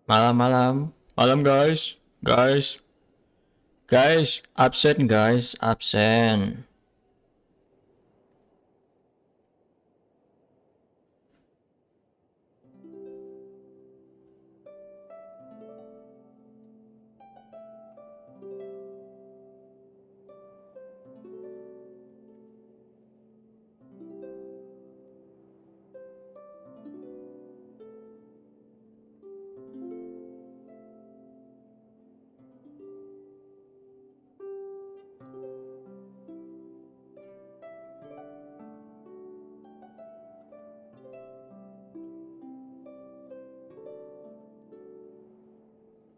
Malam, malam guys, absen guys, absen.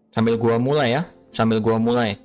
Sambil gua mulai ya, sambil gua mulai.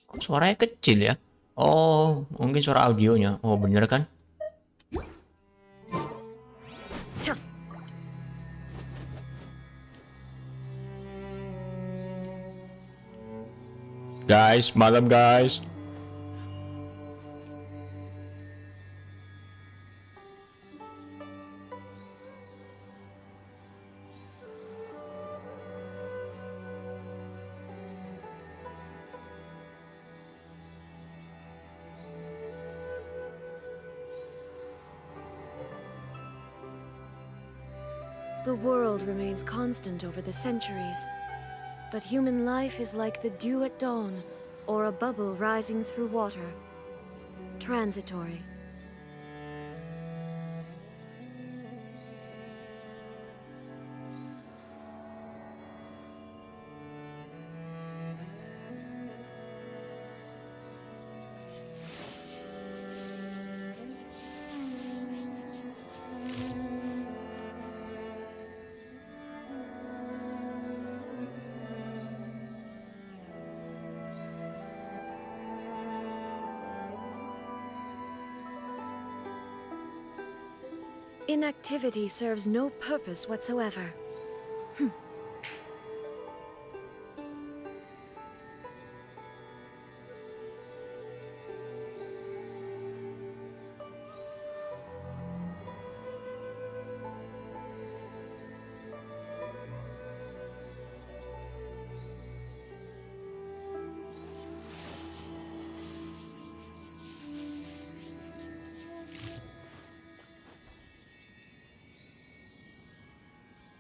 Kok suaranya kecil ya? Oh, mungkin suara audionya. Oh, bener kan? Guys, malam guys. The world remains constant over the centuries, but human life is like the dew at dawn, or a bubble rising through water. Transitory. Inactivity serves no purpose whatsoever.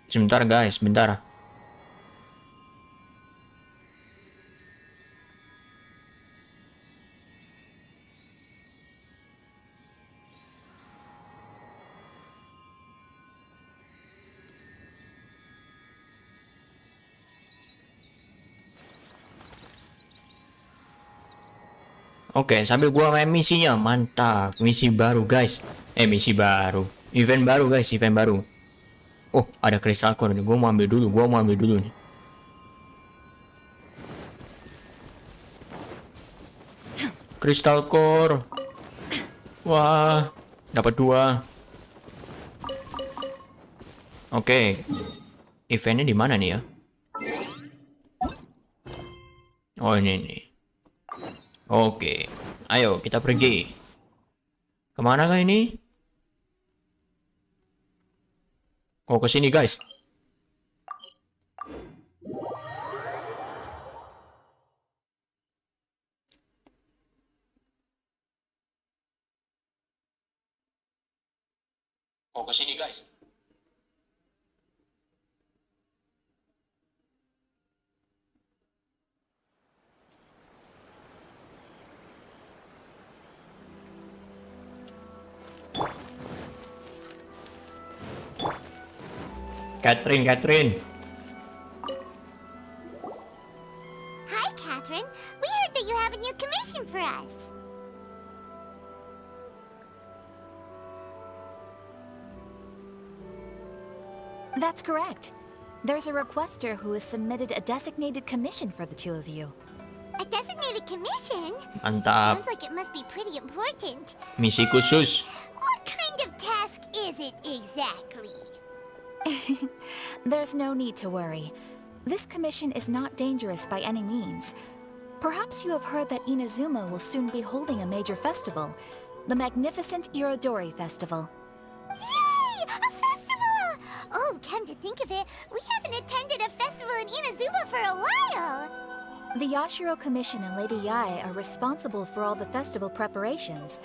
Sebentar guys, bentar. Oke, sambil gua main misinya, mantap. Misi baru guys. Misi baru. Event baru guys, event baru. Oh, ada kristal core nih. Gua mau ambil dulu nih. Kristal core. Wah, dapat 2. Oke. Eventnya di mana nih ya? Oh, ini nih. Oke. Ayo kita pergi. Kemana kah ini? Oh, ke sini guys. Oh, ke sini guys. Catherine. Hi, Catherine. We heard that you have a new commission for us. That's correct. There's a requester who has submitted a designated commission for the two of you. A designated commission? Mantap. Sounds like it must be pretty important. Misi khusus. What kind of task is it exactly? There's no need to worry. This commission is not dangerous by any means. Perhaps you have heard that Inazuma will soon be holding a major festival, the magnificent Iridori Festival. Yay! A festival! Oh, come to think of it, we haven't attended a festival in Inazuma for a while. The Yashiro Commission and Lady Yae are responsible for all the festival preparations.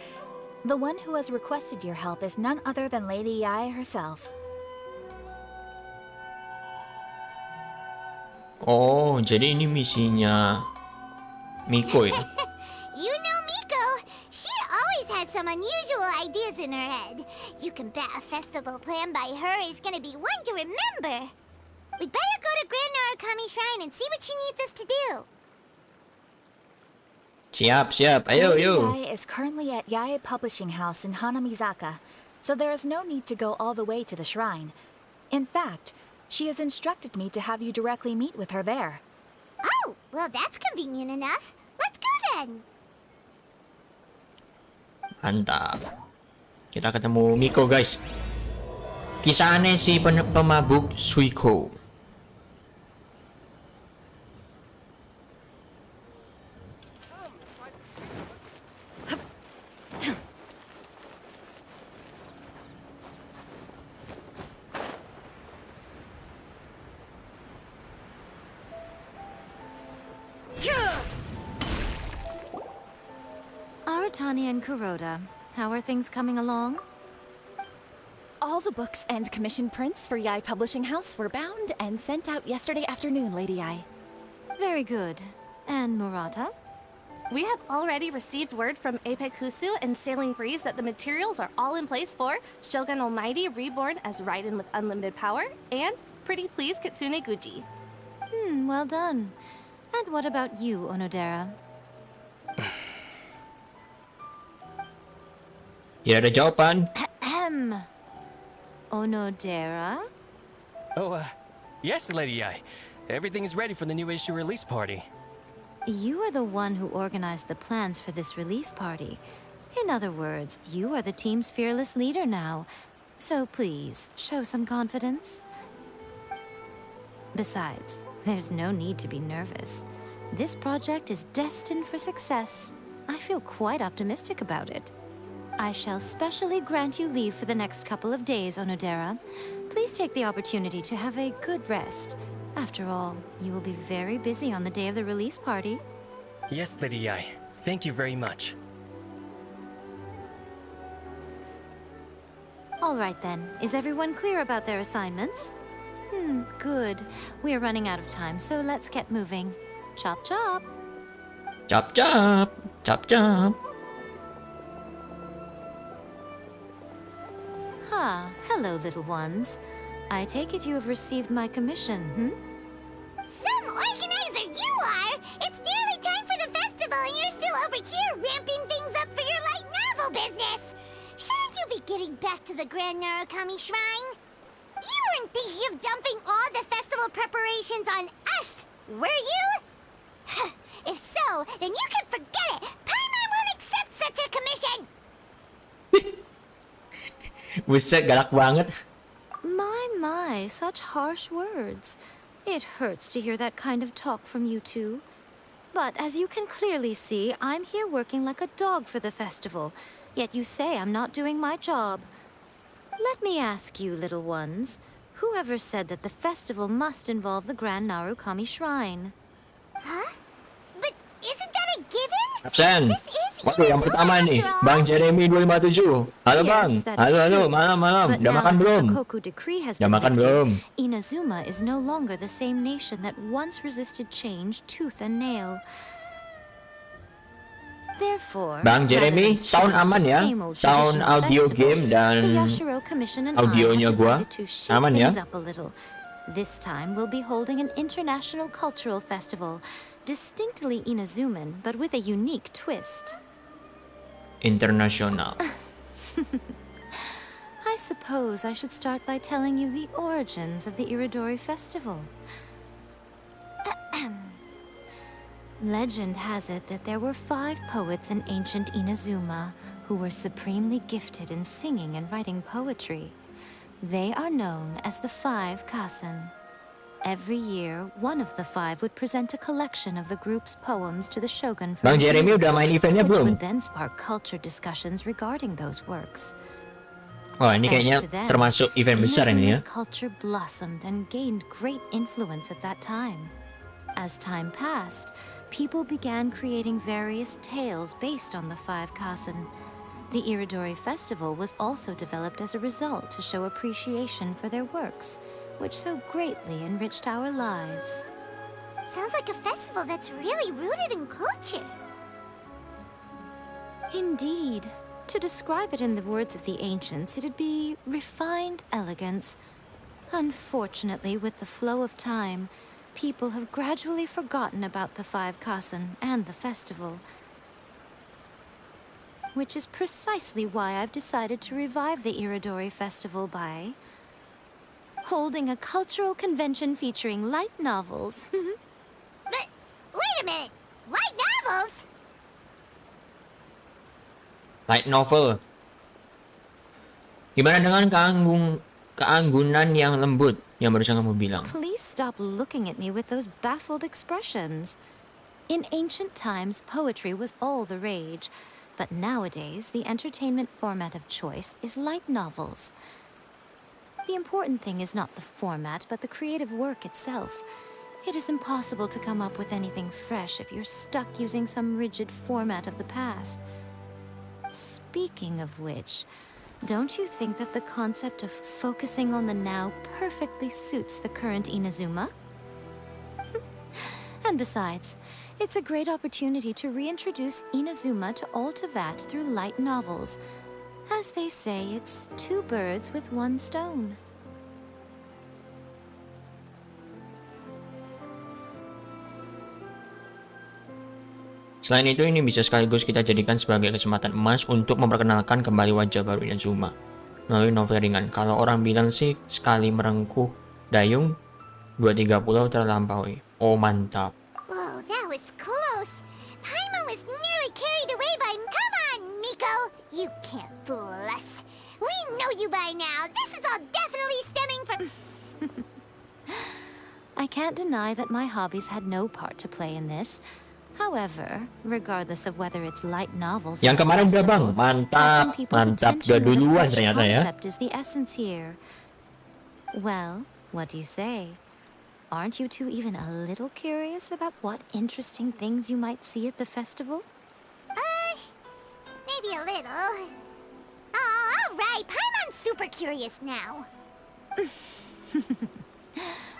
The one who has requested your help is none other than Lady Yae herself. Oh, jadi ini misinya Miko ya? You know Miko. She always has some unusual ideas in her head. You can bet a festival planned by her is gonna be one to remember. We'd better go to Grand Narukami Shrine and see what she needs us to do. Siap. Ayo, Lady yo. Yae is currently at Yae Publishing House in Hanamizaka, so there is no need to go all the way to the shrine. In fact, she has instructed me to have you directly meet with her there. Oh, well that's convenient enough. Let's go then. Mantap. Kita ketemu Miko guys. Kisah aneh si pemabuk Suiko. Aratani and Kuroda, how are things coming along? All the books and commission prints for Yae Publishing House were bound and sent out yesterday afternoon, Lady Yae. Very good. And Murata? We have already received word from Apekusu and Sailing Breeze that the materials are all in place for Shogun Almighty reborn as Raiden with unlimited power and Pretty Please Kitsune Guji. Well done. And what about you, Onodera? Tidak ada jawaban. Ahem. Onodera? Oh, yes, Lady Yae. Everything is ready for the new issue release party. You are the one who organized the plans for this release party. In other words, you are the team's fearless leader now. So please, show some confidence. Besides, there's no need to be nervous. This project is destined for success. I feel quite optimistic about it. I shall specially grant you leave for the next couple of days, Onodera. Please take the opportunity to have a good rest. After all, you will be very busy on the day of the release party. Yes, Lady Yae. Thank you very much. All right then, is everyone clear about their assignments? Good. We are running out of time, so let's get moving. Chop chop! Chop. Hello, little ones. I take it you have received my commission, Some organizer you are! It's nearly time for the festival and you're still over here ramping things up for your light novel business! Shouldn't you be getting back to the Grand Narukami Shrine? You weren't thinking of dumping all the festival preparations on us, were you? If so, then you can forget it! Paimon won't accept such a commission! Buset, galak banget. My, such harsh words. It hurts to hear that kind of talk from you two. But as you can clearly see, I'm here working like a dog for the festival. Yet you say I'm not doing my job. Let me ask you, little ones, Whoever said that the festival must involve the Grand Narukami Shrine? Huh? But isn't that a given? Absen. This is Waduh, yang Inazuma pertama nih, after all. Bang Jeremy 257. Halo Bang. Yes, that is Halo, true. malam. But Udah now makan the belum? Sakoku decree has Udah been makan lifted, belum? Inazuma is no longer the same nation that once resisted change tooth and nail. Therefore, Bang Jeremy, rather than sound sticking to aman the ya? same old Sound traditional audio festival, game dan the Yashiro Commission and audionya I have gua decided to shake aman ya? things up a little. This time we'll be holding an international cultural festival, distinctly Inazuman, but with a unique twist. internasional. I suppose I should start by telling you the origins of the Iridori Festival. Legend has it that there were 5 poets in ancient Inazuma who were supremely gifted in singing and writing poetry. They are known as the 5 Kasen. Every year, one of the 5 would present a collection of the group's poems to the shogun for Bang Jeremy review, udah main eventnya which belum? would then spark culture discussions regarding those works. Wah, ini kayaknya Thanks to them, termasuk event besar ini ya. Inazuma's culture blossomed and gained great influence at that time. As time passed, people began creating various tales based on the 5 Kasen. The Iridori Festival was also developed as a result to show appreciation for their works, which so greatly enriched our lives. Sounds like a festival that's really rooted in culture. Indeed. To describe it in the words of the ancients, it'd be refined elegance. Unfortunately, with the flow of time, people have gradually forgotten about the 5 Kasen and the festival. Which is precisely why I've decided to revive the Iridori Festival by holding a cultural convention featuring light novels. But wait a minute. Light novels? Light novel. Gimana dengan keanggunan yang lembut yang barusan kamu bilang? Please stop looking at me with those baffled expressions. In ancient times, poetry was all the rage, but nowadays, the entertainment format of choice is light novels. The important thing is not the format, but the creative work itself. It is impossible to come up with anything fresh if you're stuck using some rigid format of the past. Speaking of which, don't you think that the concept of focusing on the now perfectly suits the current Inazuma? And besides, it's a great opportunity to reintroduce Inazuma to Ultivat through light novels. As they say, it's 2 birds with 1 stone. Selain itu, ini bisa sekaligus kita jadikan sebagai kesempatan emas untuk memperkenalkan kembali wajah baru Inazuma melalui novel ringan. Kalau orang bilang sih, sekali merengkuh dayung, 2-3 pulau terlampaui. Oh, mantap. Whoa, that was close. Paimon was nearly carried away by... Come on, Miko. You can't fool us. We know you by now. This is all definitely stemming from... I can't deny that my hobbies had no part to play in this. However, regardless of whether it's light novels or Yang kemarin udah bang, festival, catching mantap, people's udah attention with a duluan fresh ternyata ya. concept is the essence here. Well, what do you say? Aren't you two even a little curious about what interesting things you might see at the festival? Maybe a little. Oh, all right. Paimon's super curious now.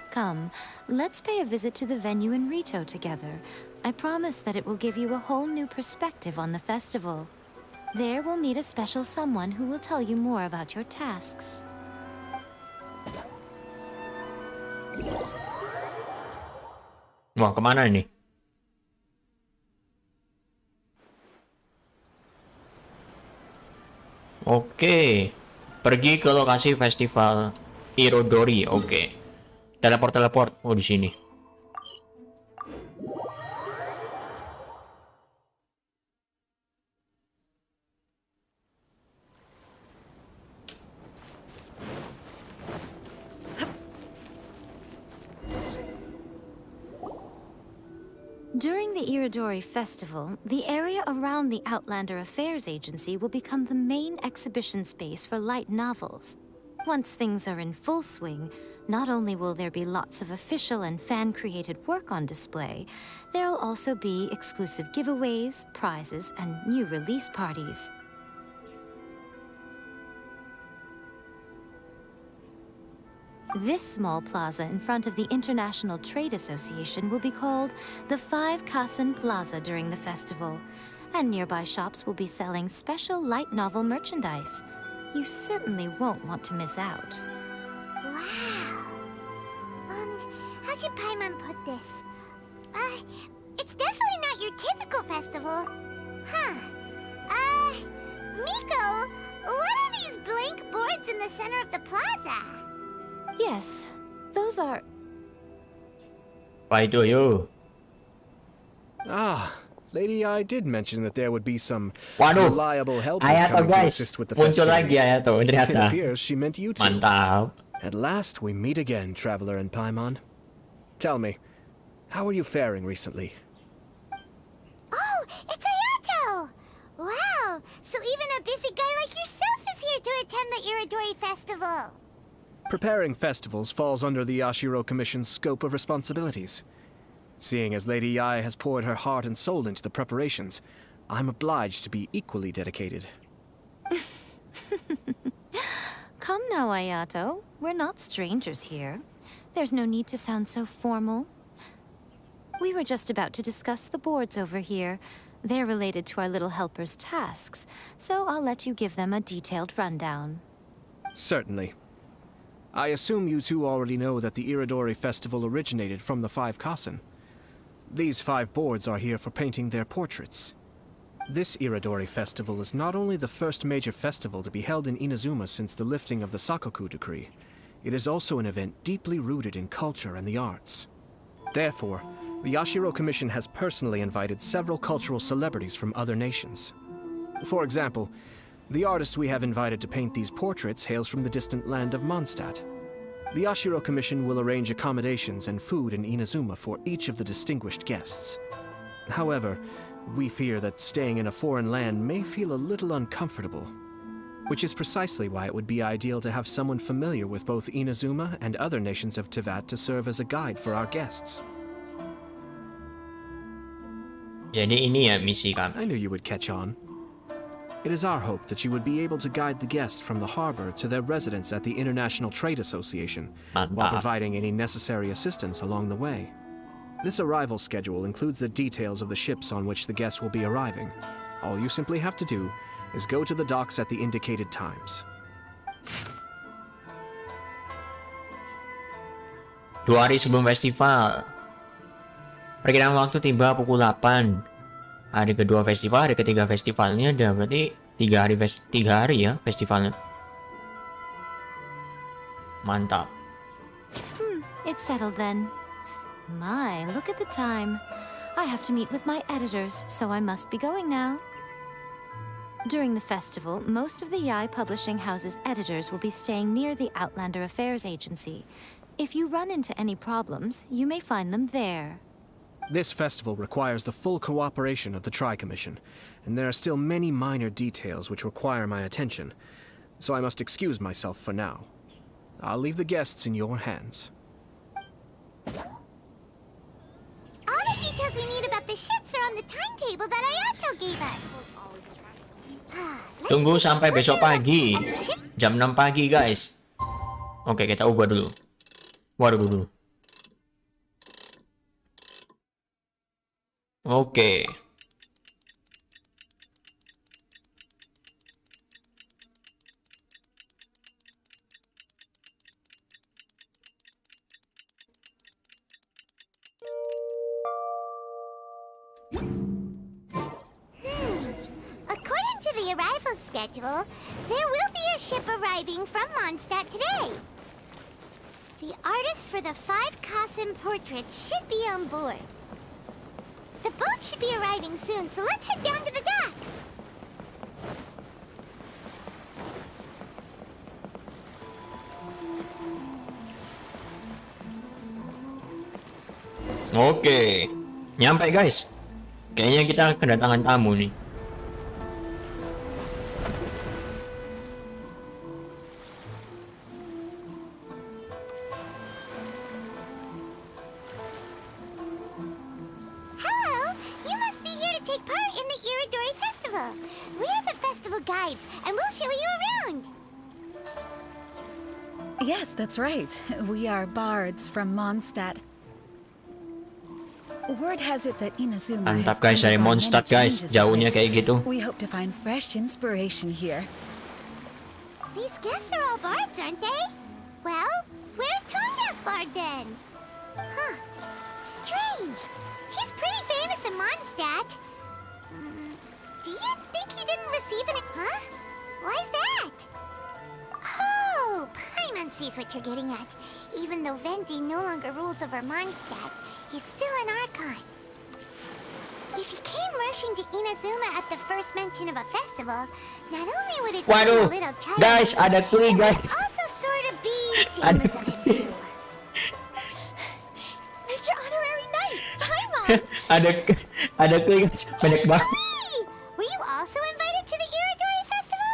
Come, let's pay a visit to the venue in Rito together. I promise that it will give you a whole new perspective on the festival. There we'll meet a special someone who will tell you more about your tasks. Wah, kemana nih? Oke, pergi ke lokasi festival Iridori. Oke, teleport. Oh, di sini. During the Iridori Festival, the area around the Outlander Affairs Agency will become the main exhibition space for light novels. Once things are in full swing, not only will there be lots of official and fan-created work on display, there'll also be exclusive giveaways, prizes, and new release parties. This small plaza in front of the International Trade Association will be called the 5 Kasen Plaza during the festival, and nearby shops will be selling special light novel merchandise. You certainly won't want to miss out. Wow. How should Paimon put this? It's definitely not your typical festival. Huh. Miko, what are these blank boards in the center of the plaza? Yes, those are... Apa itu yo? Ah, Lady I did mention that there would be some Waduh, reliable helpers Ayato coming to guys, assist with the muncul lagi festivities. Ayato It ternyata. appears she meant you too. Mantap. At last we meet again, Traveler and Paimon. Tell me, how are you faring recently? Oh, it's Ayato! Wow, so even a busy guy like yourself is here to attend the Iridori Festival. Preparing festivals falls under the Yashiro Commission's scope of responsibilities. Seeing as Lady Yae has poured her heart and soul into the preparations, I'm obliged to be equally dedicated. Come now, Ayato. We're not strangers here. There's no need to sound so formal. We were just about to discuss the boards over here. They're related to our little helper's tasks, so I'll let you give them a detailed rundown. Certainly. I assume you two already know that the Iridori Festival originated from the 5 Kasen. These 5 boards are here for painting their portraits. This Iridori Festival is not only the first major festival to be held in Inazuma since the lifting of the Sakoku Decree, it is also an event deeply rooted in culture and the arts. Therefore, the Yashiro Commission has personally invited several cultural celebrities from other nations. For example, the artist we have invited to paint these portraits hails from the distant land of Mondstadt. The Yashiro Commission will arrange accommodations and food in Inazuma for each of the distinguished guests. However, we fear that staying in a foreign land may feel a little uncomfortable, which is precisely why it would be ideal to have someone familiar with both Inazuma and other nations of Teyvat to serve as a guide for our guests. Jadi ini ya misi kami. I knew you would catch on. It is our hope that you would be able to guide the guests from the harbor to their residence at the International Trade Association, while Mantap. providing any necessary assistance along the way. This arrival schedule includes the details of the ships on which the guests will be arriving. All you simply have to do is go to the docks at the indicated times. 2 hari sebelum festival. Perkiraan waktu tiba pukul 8. Hari kedua festival, hari ketiga festivalnya ada berarti 3 hari ya festivalnya. Mantap. It's settled then. My, look at the time. I have to meet with my editors, so I must be going now. During the festival, most of the Yae Publishing House's editors will be staying near the Outlander Affairs Agency. If you run into any problems, you may find them there. This festival requires the full cooperation of the Tri-Commission, and there are still many minor details which require my attention, so I must excuse myself for now. I'll leave the guests in your hands. All the details we need about the ships are on the timetable that Ayato gave us. Tunggu sampai besok pagi. Jam 6 pagi, guys. Oke, kita ubah dulu. Waduh dulu. Oke. According to the arrival schedule, there will be a ship arriving from Mondstadt today. The artist for the 5 Kasen portraits should be on board. The boat should be arriving soon, so let's head down to the docks. Oke. Nyampe, guys. Kayaknya kita kedatangan tamu nih. Cool! We're the festival guides, and we'll show you around! Yes, that's right. We are bards from Mondstadt. Word has it that Inazuma Mantap has guys, dari undergone Mondstadt many guys, changes jauhnya of kayak late. gitu. We hope to find fresh inspiration here. These guests are all bards, aren't they? Well, where's Tonga's bard then? Huh. Strange. He's pretty famous in Mondstadt. Do you think he didn't receive any... Huh? Why's that? Oh, Paimon sees what you're getting at. Even though Venti no longer rules over Mondstadt, he's still an Archon. If he came rushing to Inazuma at the first mention of a festival, not only would it seem Waduh, a little childish, guys, ada kli it guys. would also sort of be shameless of him too. Mr. Honorary Knight, Paimon! ada kli guys, banyak banget. Hey! Were you also invited to the Iridori Festival?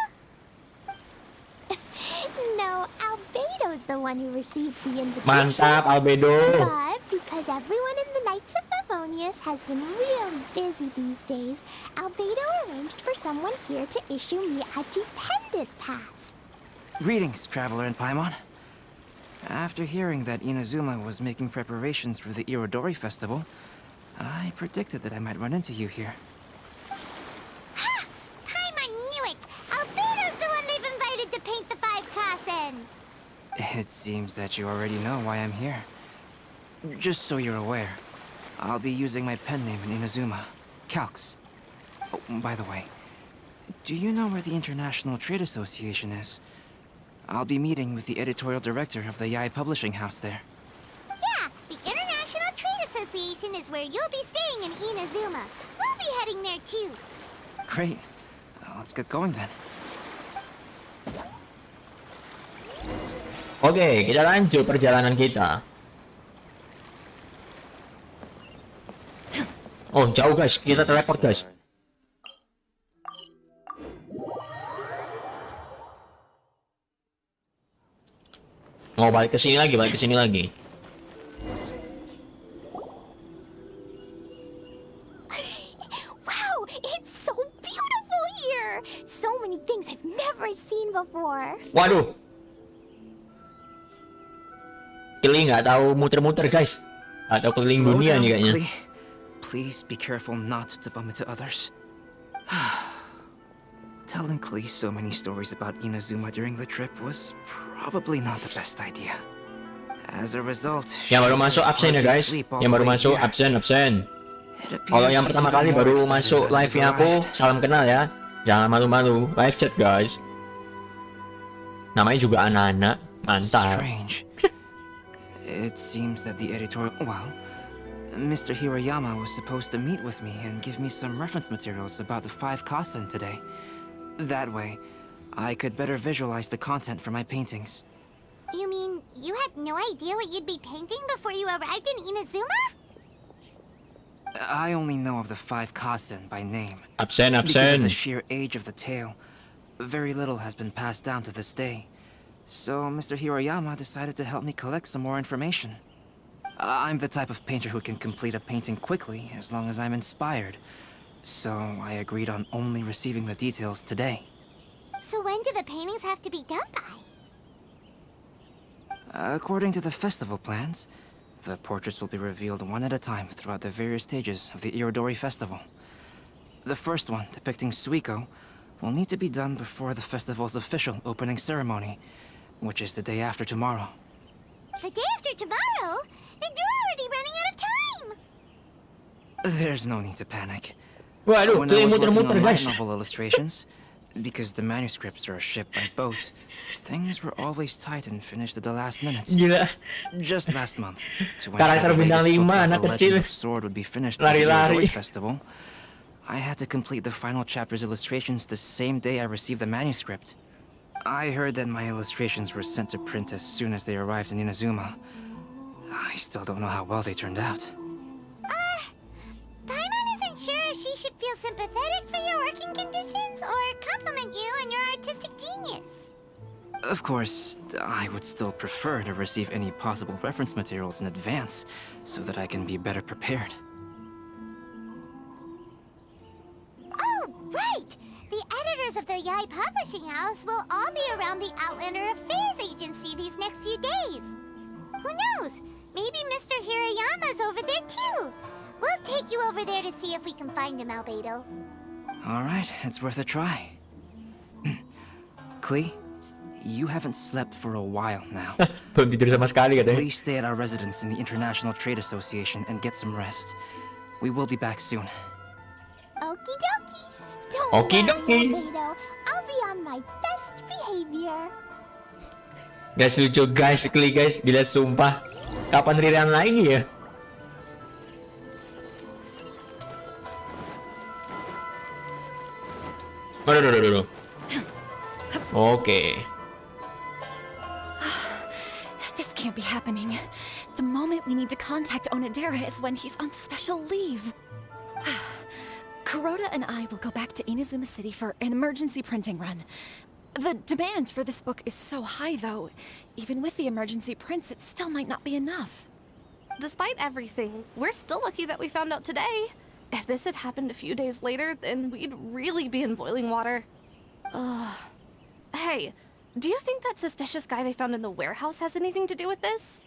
No, Albedo's the one who received the invitation. Mantap, Albedo. But because everyone in the Knights of Favonius has been really busy these days, Albedo arranged for someone here to issue me a dependent pass. Greetings, Traveler and Paimon. After hearing that Inazuma was making preparations for the Iridori Festival, I predicted that I might run into you here. Ha! Paimon knew it! Albedo's the one they've invited to paint the 5 Kasen! It seems that you already know why I'm here. Just so you're aware, I'll be using my pen name in Inazuma, Calx. Oh, by the way, do you know where the International Trade Association is? I'll be meeting with the editorial director of the Yae Publishing House there. Yeah, the International Trade Association is where you'll be staying in Inazuma. We'll be heading there too. Great. Let's get going then. Oke, kita lanjut perjalanan kita. Oh, jauh guys, kita teleport guys. Mau balik ke sini lagi, balik ke sini lagi. Wow, it's so beautiful here! So many things I've never seen before. Waduh. Keli nggak tahu muter-muter guys. Atau keliling Slow dunia down, nih kayaknya. Klee. Please be careful not to bump into others. Telling Klee so many stories about Inazuma during the trip was probably not the best idea. As a result, Yang baru masuk absen ya guys. Yang baru masuk absen. Kalau yang pertama kali baru masuk live-nya aku, salam kenal ya. Jangan malu-malu, live chat guys. Namanya juga anak-anak, mantap. Strange. It seems that the editorial... Well, Mr. Hiroyama was supposed to meet with me and give me some reference materials about the 5 Kasen today. That way, I could better visualize the content for my paintings. You mean you had no idea what you'd be painting before you arrived in Inazuma? I only know of the 5 Kasen by name. Absen. Because of the sheer age of the tale, very little has been passed down to this day. So Mr. Hiroyama decided to help me collect some more information. I'm the type of painter who can complete a painting quickly as long as I'm inspired. So I agreed on only receiving the details today. So when do the paintings have to be done by? According to the festival plans, the portraits will be revealed one at a time throughout the various stages of the Iridori Festival. The first one, depicting Suiko, will need to be done before the festival's official opening ceremony, which is the day after tomorrow. The day after tomorrow? Then you're already running out of time! There's no need to panic. Waduh, When I was working muter-muter on light guys. novel illustrations, because the manuscripts are shipped by boat, things were always tight and finished at the last minute. Gila. Just last month, to Karakter ensure the bintang latest 5, book of anak The kecil. Legend of Sword would be finished at the Lari-lari. Iridori Festival, I had to complete the final chapter's illustrations the same day I received the manuscript. I heard that my illustrations were sent to print as soon as they arrived in Inazuma. I still don't know how well they turned out. Paimon isn't sure if she should feel sympathetic for your working conditions or compliment you on your artistic genius. Of course, I would still prefer to receive any possible reference materials in advance, so that I can be better prepared. Oh, right! The editors of the Yai Publishing House will all be around the Outlander Affairs Agency these next few days. Who knows? Maybe Mr. Hirayama's over there too. We'll take you over there to see if we can find him, Albedo. All right, it's worth a try. Klee, you haven't slept for a while now. Belum tidur sama sekali katanya. Please stay at our residence in the International Trade Association and get some rest. We will be back soon. Okie dokie. Don't Okie worry, dokie. Albedo. I'll be on my best behavior. Guys, lucu guys, Klee guys, gila sumpah. Kapan Riran lagi ya? Aduh. Oke. This can't be happening. The moment we need to contact Onodera is when he's on special leave. Kuroda and I will go back to Inazuma City for an emergency printing run. The demand for this book is so high, though. Even with the emergency prints, it still might not be enough. Despite everything, we're still lucky that we found out today. If this had happened a few days later, then we'd really be in boiling water. Hey, do you think that suspicious guy they found in the warehouse has anything to do with this?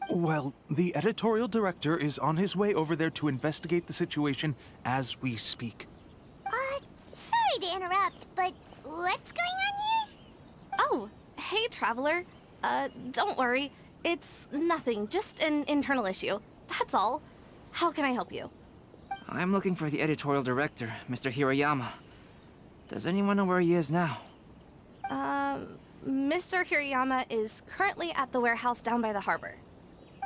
Well, the editorial director is on his way over there to investigate the situation as we speak. Sorry to interrupt, but what's going on here? Oh, hey, Traveler. Don't worry. It's nothing, just an internal issue. That's all. How can I help you? I'm looking for the editorial director, Mr. Hirayama. Does anyone know where he is now? Mr. Hirayama is currently at the warehouse down by the harbor.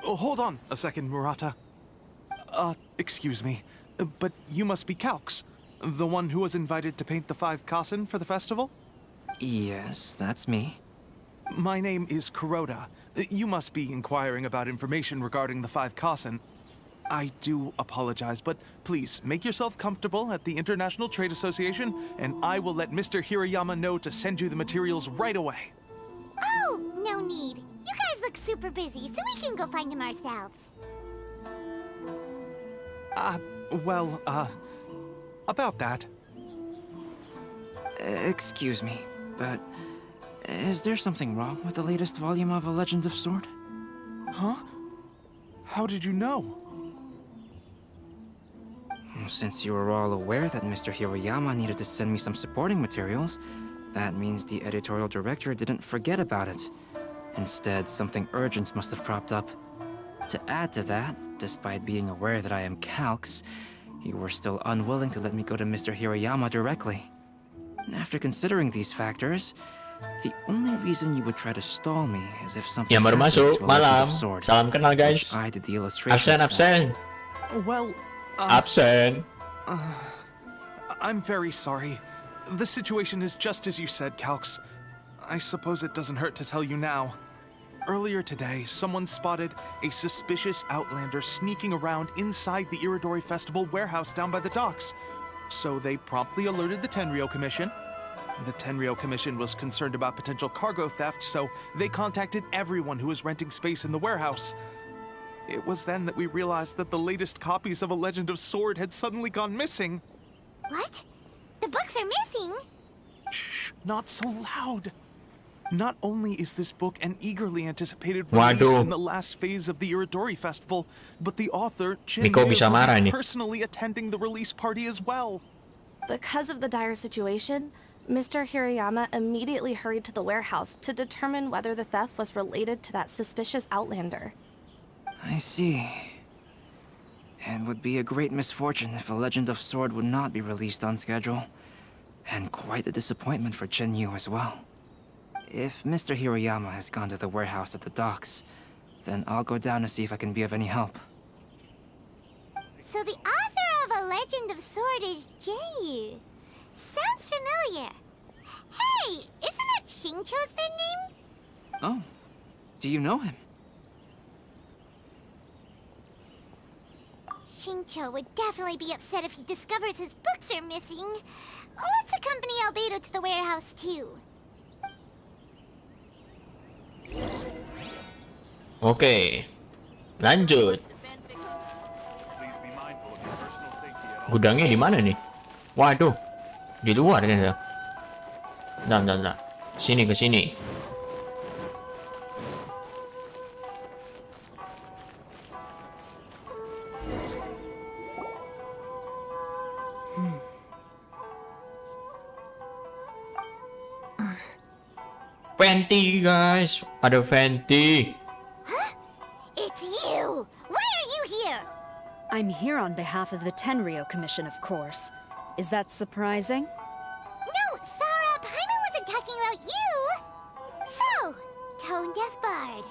Oh, hold on a second, Murata. Excuse me, but you must be Calx, the one who was invited to paint the 5 Kasen for the festival? Yes, that's me. My name is Kuroda. You must be inquiring about information regarding the 5 Kasen. I do apologize, but please make yourself comfortable at the International Trade Association, and I will let Mr. Hirayama know to send you the materials right away. Oh, no need. You guys look super busy, so we can go find him ourselves. About that. Excuse me, but is there something wrong with the latest volume of A Legend of Sword? Huh? How did you know? Since you were all aware that Mr. Hirayama needed to send me some supporting materials, that means the editorial director didn't forget about it. Instead, something urgent must have cropped up. To add to that, despite being aware that I am Calx, you were still unwilling to let me go to Mr. Hirayama directly. After considering these factors, the only reason you would try to stall me is if something Yang baru happened masuk, to A Legend malam. of Sword, Salam kenal guys. which I did the illustrations Absen. Well, Absen. I'm very sorry. The situation is just as you said, Calx. I suppose it doesn't hurt to tell you now. Earlier today, someone spotted a suspicious outlander sneaking around inside the Iridori Festival warehouse down by the docks. So they promptly alerted the Tenryou Commission. The Tenryou Commission was concerned about potential cargo theft, so they contacted everyone who was renting space in the warehouse. It was then that we realized that the latest copies of A Legend of Sword had suddenly gone missing. What? The books are missing? Shh, not so loud. Not only is this book an eagerly anticipated release in the last phase of the Iridori Festival, but the author, Nico bisa marah is nih. personally attending the release party as well. Because of the dire situation, Mr. Hirayama immediately hurried to the warehouse to determine whether the theft was related to that suspicious outlander. I see. It would be a great misfortune if A Legend of Sword would not be released on schedule. And quite a disappointment for Yu as well. If Mr. Hirayama has gone to the warehouse at the docks, then I'll go down to see if I can be of any help. So the author of A Legend of Sword is Yu. Sounds familiar. Hey, isn't that Shincho's pen name? Oh, do you know him? Shincho would definitely be upset if he discovers his books are missing. Let's accompany Albedo to the warehouse, too. Oke. Lanjut. Gudangnya di mana nih? Waduh. Di luar kan ya? Bentar. Sini ke sini. Venti guys, ada Venti. It's you! Why are you here? I'm here on behalf of the Tenryou Commission, of course. Is that surprising? No, Sarah, Paimon wasn't talking about you! So, tone-deaf bard.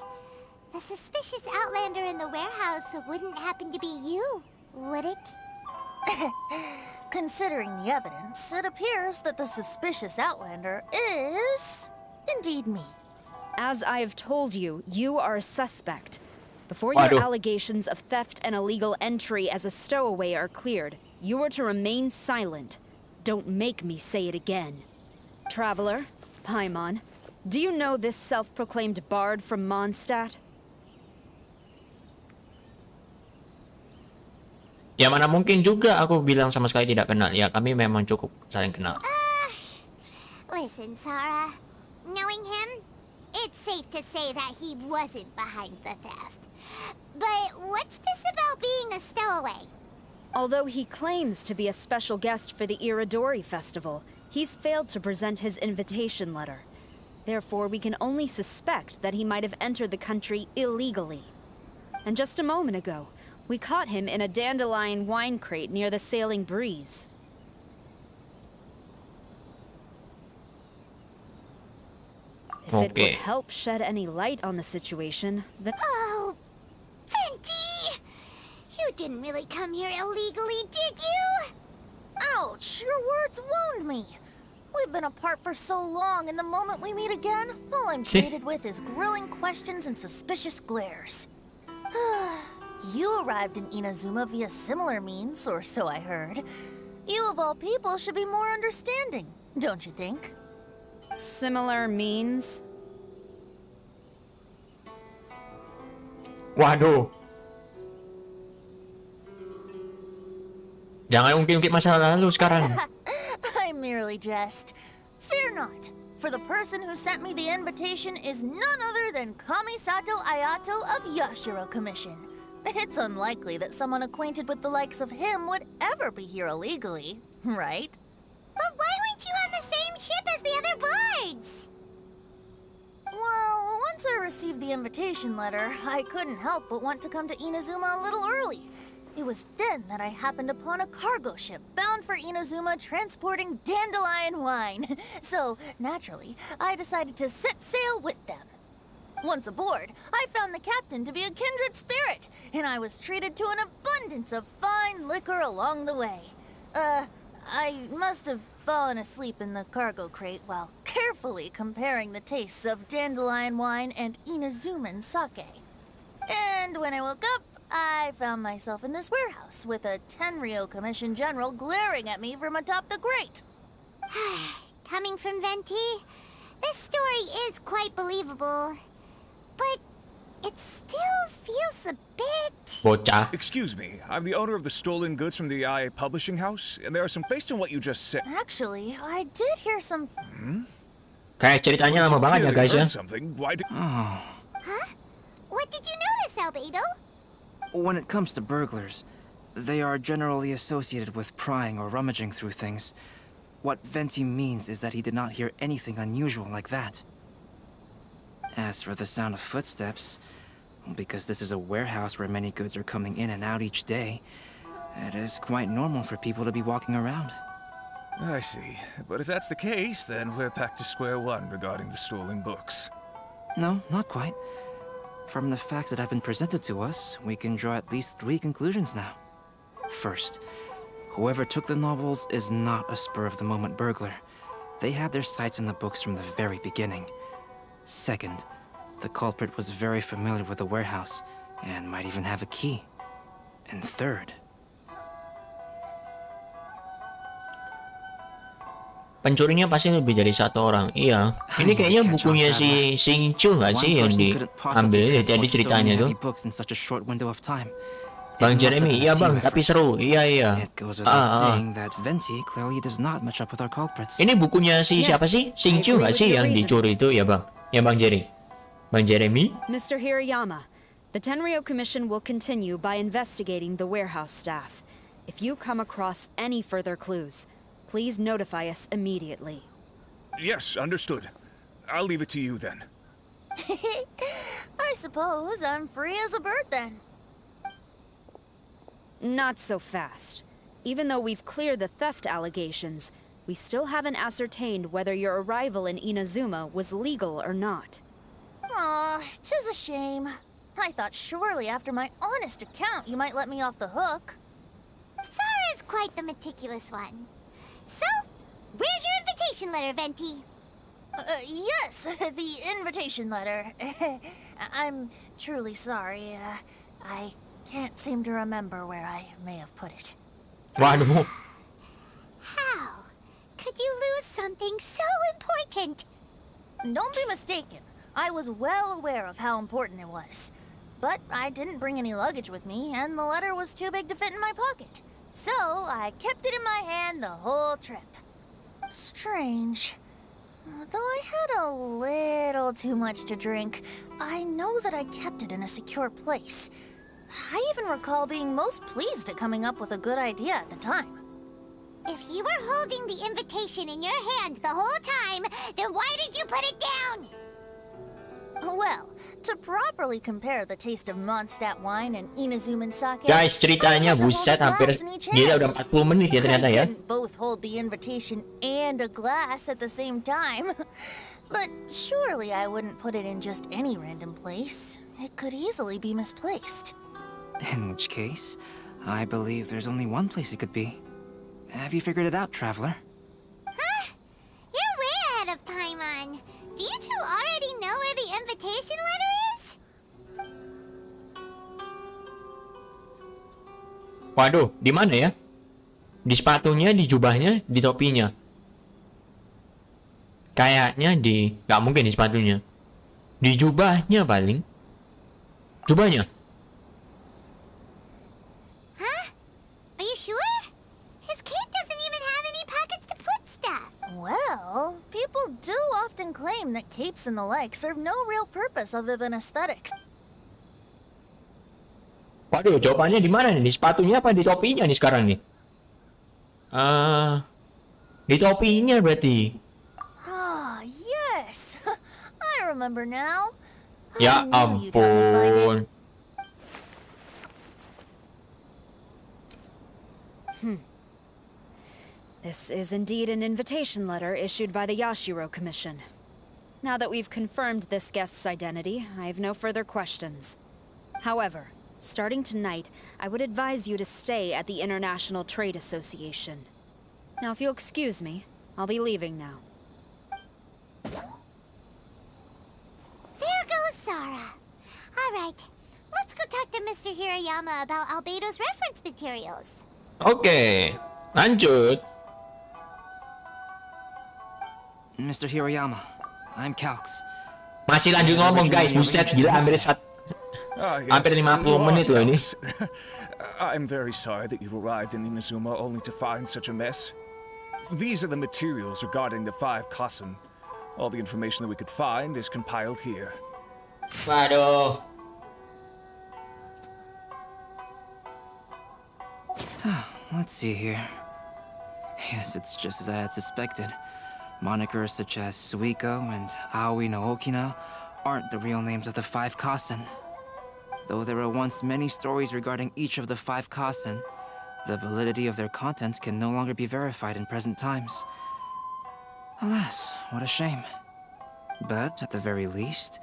The suspicious outlander in the warehouse wouldn't happen to be you, would it? Considering the evidence, it appears that the suspicious outlander is indeed me. As I have told you, you are a suspect. Before your allegations of theft and illegal entry as a stowaway are cleared, you are to remain silent. Don't make me say it again. Traveler, Paimon, do you know this self-proclaimed bard from Mondstadt? Ya mana mungkin juga aku bilang sama sekali tidak kenal. Ya kami memang cukup saling kenal. Listen, Sarah. Knowing him, it's safe to say that he wasn't behind the theft. But what's this about being a stowaway? Although he claims to be a special guest for the Iridori Festival, he's failed to present his invitation letter. Therefore, we can only suspect that he might have entered the country illegally. And just a moment ago, we caught him in a dandelion wine crate near the Sailing Breeze. If it would help shed any light on the situation, then... Oh, Venti! You didn't really come here illegally, did you? Ouch! Your words wound me. We've been apart for so long, and the moment we meet again, all I'm greeted with is grilling questions and suspicious glares. You arrived in Inazuma via similar means, or so I heard. You of all people should be more understanding, don't you think? Similar means? Waduh. Jangan ungkit-ungkit masa lalu sekarang. I merely jest. Fear not, for the person who sent me the invitation is none other than Kamisato Ayato of Yashiro Commission. It's unlikely that someone acquainted with the likes of him would ever be here illegally, right? But why weren't you on the same ship as the other bards? Well, once I received the invitation letter, I couldn't help but want to come to Inazuma a little early. It was then that I happened upon a cargo ship bound for Inazuma transporting dandelion wine. So, naturally, I decided to set sail with them. Once aboard, I found the captain to be a kindred spirit, and I was treated to an abundance of fine liquor along the way. I must have fallen asleep in the cargo crate while carefully comparing the tastes of dandelion wine and Inazuman sake. And when I woke up, I found myself in this warehouse with a Tenryou Commission general glaring at me from atop the grate. Coming from Venti, this story is quite believable. But it still feels a bit... Bocah. Excuse me, I'm the owner of the stolen goods from the IA publishing house, and there are some based on what you just said. Actually, I did hear some... Kayak ceritanya lama banget ya guys ya. Huh? What did you notice, Albedo? When it comes to burglars, they are generally associated with prying or rummaging through things. What Venti means is that he did not hear anything unusual like that. As for the sound of footsteps, because this is a warehouse where many goods are coming in and out each day, it is quite normal for people to be walking around. I see. But if that's the case, then we're back to square one regarding the stolen books. No, not quite. From the facts that have been presented to us, we can draw at least 3 conclusions now. First, whoever took the novels is not a spur-of-the-moment burglar. They had their sights on the books from the very beginning. Second, the culprit was very familiar with the warehouse, and might even have a key. And third... Pencurinya pasti lebih dari satu orang. Iya, ini kayaknya bukunya si Singchu nggak sih yang diambil jadi ceritanya tuh. Bang Jeremy, iya bang, tapi seru. Iya. It goes without saying that Venti clearly does not match up with our culprits. Ini bukunya si siapa sih? Singchu nggak sih yang dicuri itu ya bang? Ya bang Jerry. Bang Jeremy? Mr. Hirayama, the Tenryo Commission will continue by investigating the warehouse staff. If you come across any further clues, please notify us immediately. Yes, understood. I'll leave it to you then. I suppose I'm free as a bird then. Not so fast. Even though we've cleared the theft allegations, we still haven't ascertained whether your arrival in Inazuma was legal or not. Aw, 'tis a shame. I thought surely after my honest account you might let me off the hook. Sara's quite the meticulous one. So, where's your invitation letter, Venti? Yes, the invitation letter. I'm truly sorry. I can't seem to remember where I may have put it. Waduh. How could you lose something so important? Don't be mistaken. I was well aware of how important it was. But I didn't bring any luggage with me, and the letter was too big to fit in my pocket. So I kept it in my hand the whole trip. Strange. Though I had a little too much to drink, I know that I kept it in a secure place. I even recall being most pleased at coming up with a good idea at the time. If you were holding the invitation in your hand the whole time, then why did you put it down? Well, to properly compare the taste of Mondstadt wine and Inazuman sake, Guys, ceritanya buset hampir gila udah 40 menit ya ternyata ya. I couldn't both hold the invitation and a glass at the same time. But surely I wouldn't put it in just any random place. It could easily be misplaced. In which case, I believe there's only one place it could be. Have you figured it out, traveler? Huh? You're way ahead of Paimon. Do you two already know where the invitation letter is? Waduh, di mana ya? Di sepatunya, di jubahnya, di topinya. Kayaknya nggak mungkin di sepatunya. Di jubahnya paling. Jubahnya. Huh? Are you sure? His cape doesn't even have any pockets to put stuff. Well, people do often claim that capes and the like serve no real purpose other than aesthetics. Waduh, jawabannya di mana nih? Di sepatunya apa di topinya nih sekarang nih? Di topinya berarti. Ah, yes. I remember now. Ya ampun. This is indeed an invitation letter issued by the Yashiro Commission. Now that we've confirmed this guest's identity, I have no further questions. However, starting tonight, I would advise you to stay at the International Trade Association. Now, if you'll excuse me, I'll be leaving now. There goes Sara. All right, let's go talk to Mr. Hirayama about Albedo's reference materials. Oke, lanjut. Mr. Hirayama, I'm Calx. Masih lanjut ngomong guys, buset gila hampir hampir 50 menit loh ini. I'm very sorry that you've arrived in Inazuma only to find such a mess. These are the materials regarding the 5 Kasen. All the information that we could find is compiled here. Waduh. Let's see here. Yes, it's just as I had suspected. Monikers such as Suiko and Aoi no Okina aren't the real names of the 5 Kasen. Though there were once many stories regarding each of the 5 Kasen, the validity of their contents can no longer be verified in present times. Alas, what a shame. But, at the very least,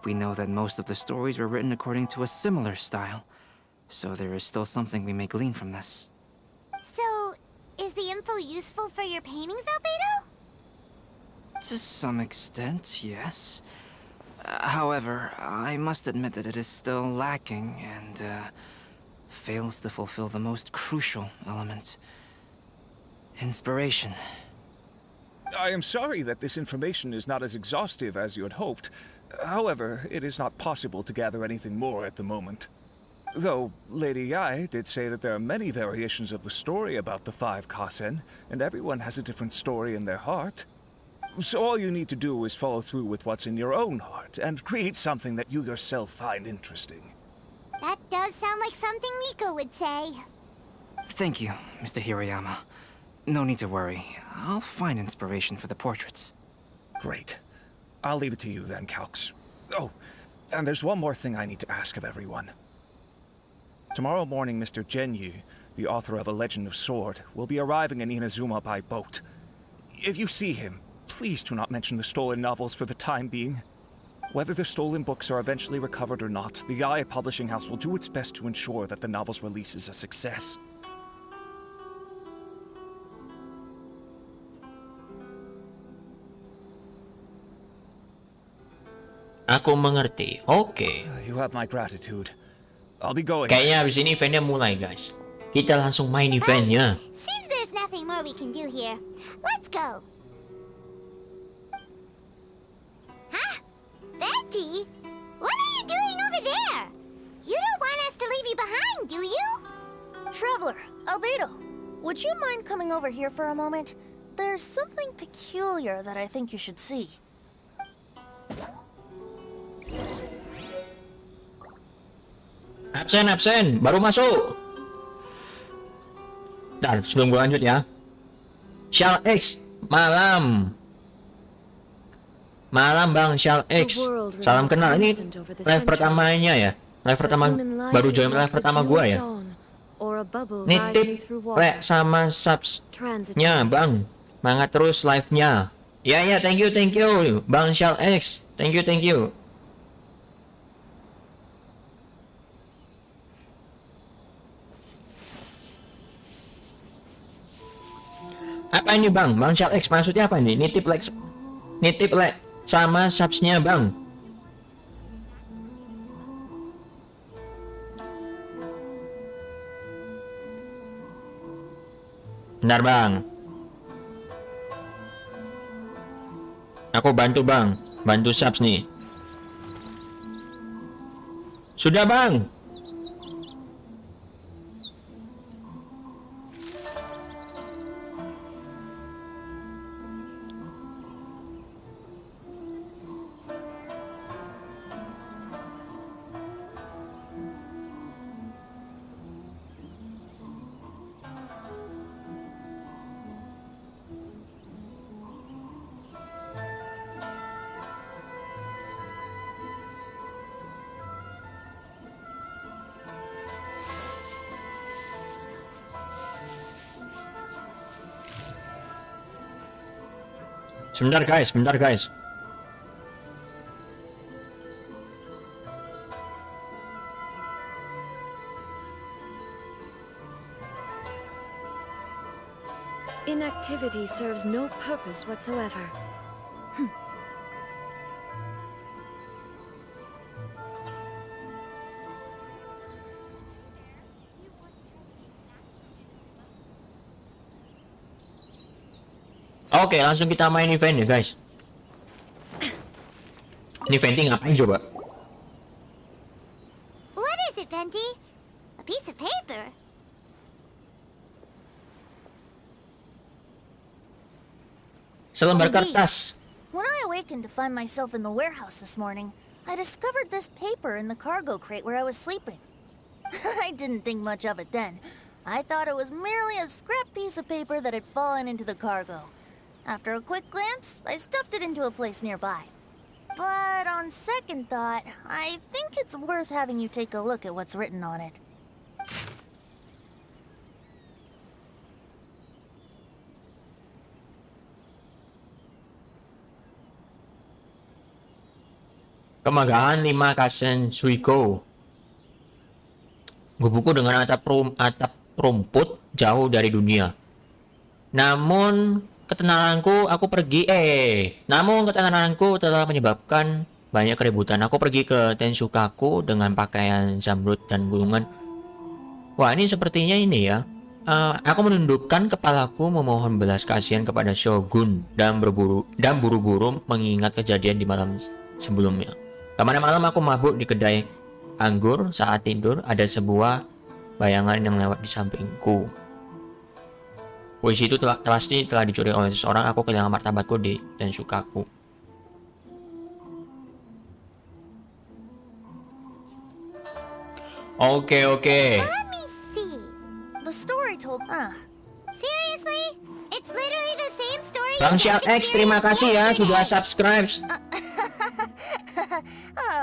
we know that most of the stories were written according to a similar style, so there is still something we may glean from this. So, is the info useful for your paintings, Albedo? To some extent, yes. However, I must admit that it is still lacking and fails to fulfill the most crucial element. Inspiration. I am sorry that this information is not as exhaustive as you had hoped. However, it is not possible to gather anything more at the moment. Though Lady Ai did say that there are many variations of the story about the 5 Kasen, and everyone has a different story in their heart. So all you need to do is follow through with what's in your own heart, and create something that you yourself find interesting. That does sound like something Miko would say. Thank you, Mr. Hirayama. No need to worry. I'll find inspiration for the portraits. Great. I'll leave it to you then, Calx. Oh, and there's one more thing I need to ask of everyone. Tomorrow morning, Mr. Genyu, the author of A Legend of Sword, will be arriving in Inazuma by boat. If you see him, please do not mention the stolen novels for the time being. Whether the stolen books are eventually recovered or not, the Ai Publishing House will do its best to ensure that the novel's release is a success. Aku mengerti. Oke. You have my gratitude. I'll be going. Kayaknya abis ini eventnya mulai, guys. Kita langsung main eventnya. Seems there's nothing more we can do here. Let's go. Huh? Betty? What are you doing over there? You don't want us to leave you behind, do you? Traveler, Albedo, would you mind coming over here for a moment? There's something peculiar that I think you should see. Absen, baru masuk. Dan sebelum gue lanjut ya, Shal X, malam Bang Shal X, salam kenal. Ini live pertamanya ya, live pertama, baru join live pertama gue ya. Nitip sama subsnya Bang, semangat terus live-nya. Ya, thank you Bang Shal X, thank you. Apa ini Bang Shal X maksudnya apa ini? Nitip like sama subsnya Bang. Benar Bang. Aku bantu Bang, bantu subs nih. Sudah Bang. Sebentar guys. Inactivity serves no purpose whatsoever. Oke, langsung kita main event ya guys. Ini Venti ngapain coba? What is it, Venti? A piece of paper? Selembar kertas. When I awakened to find myself in the warehouse this morning, I discovered this paper in the cargo crate where I was sleeping. I didn't think much of it then. I thought it was merely a scrap piece of paper that had fallen into the cargo. After a quick glance, I stuffed it into a place nearby. But on second thought, I think it's worth having you take a look at what's written on it. Kemagahan 5 Kasen Suiko. Gubuku dengan atap rumput jauh dari dunia. Namun ketenaranku telah menyebabkan banyak keributan. Aku pergi ke Tensukaku dengan pakaian zamrud dan gulungan. Wah, ini sepertinya ini ya. Aku menundukkan kepalaku memohon belas kasihan kepada Shogun dan buru-buru mengingat kejadian di malam sebelumnya. Kemarin malam aku mabuk di kedai anggur saat tidur, ada sebuah bayangan yang lewat di sampingku. Puisi itu pasti telah dicuri oleh seseorang. Aku kehilangan martabatku dan sukaku. Oke. Let me see. The story told, seriously? It's literally the same story. Bang Shal X, terima kasih ya sudah subscribe.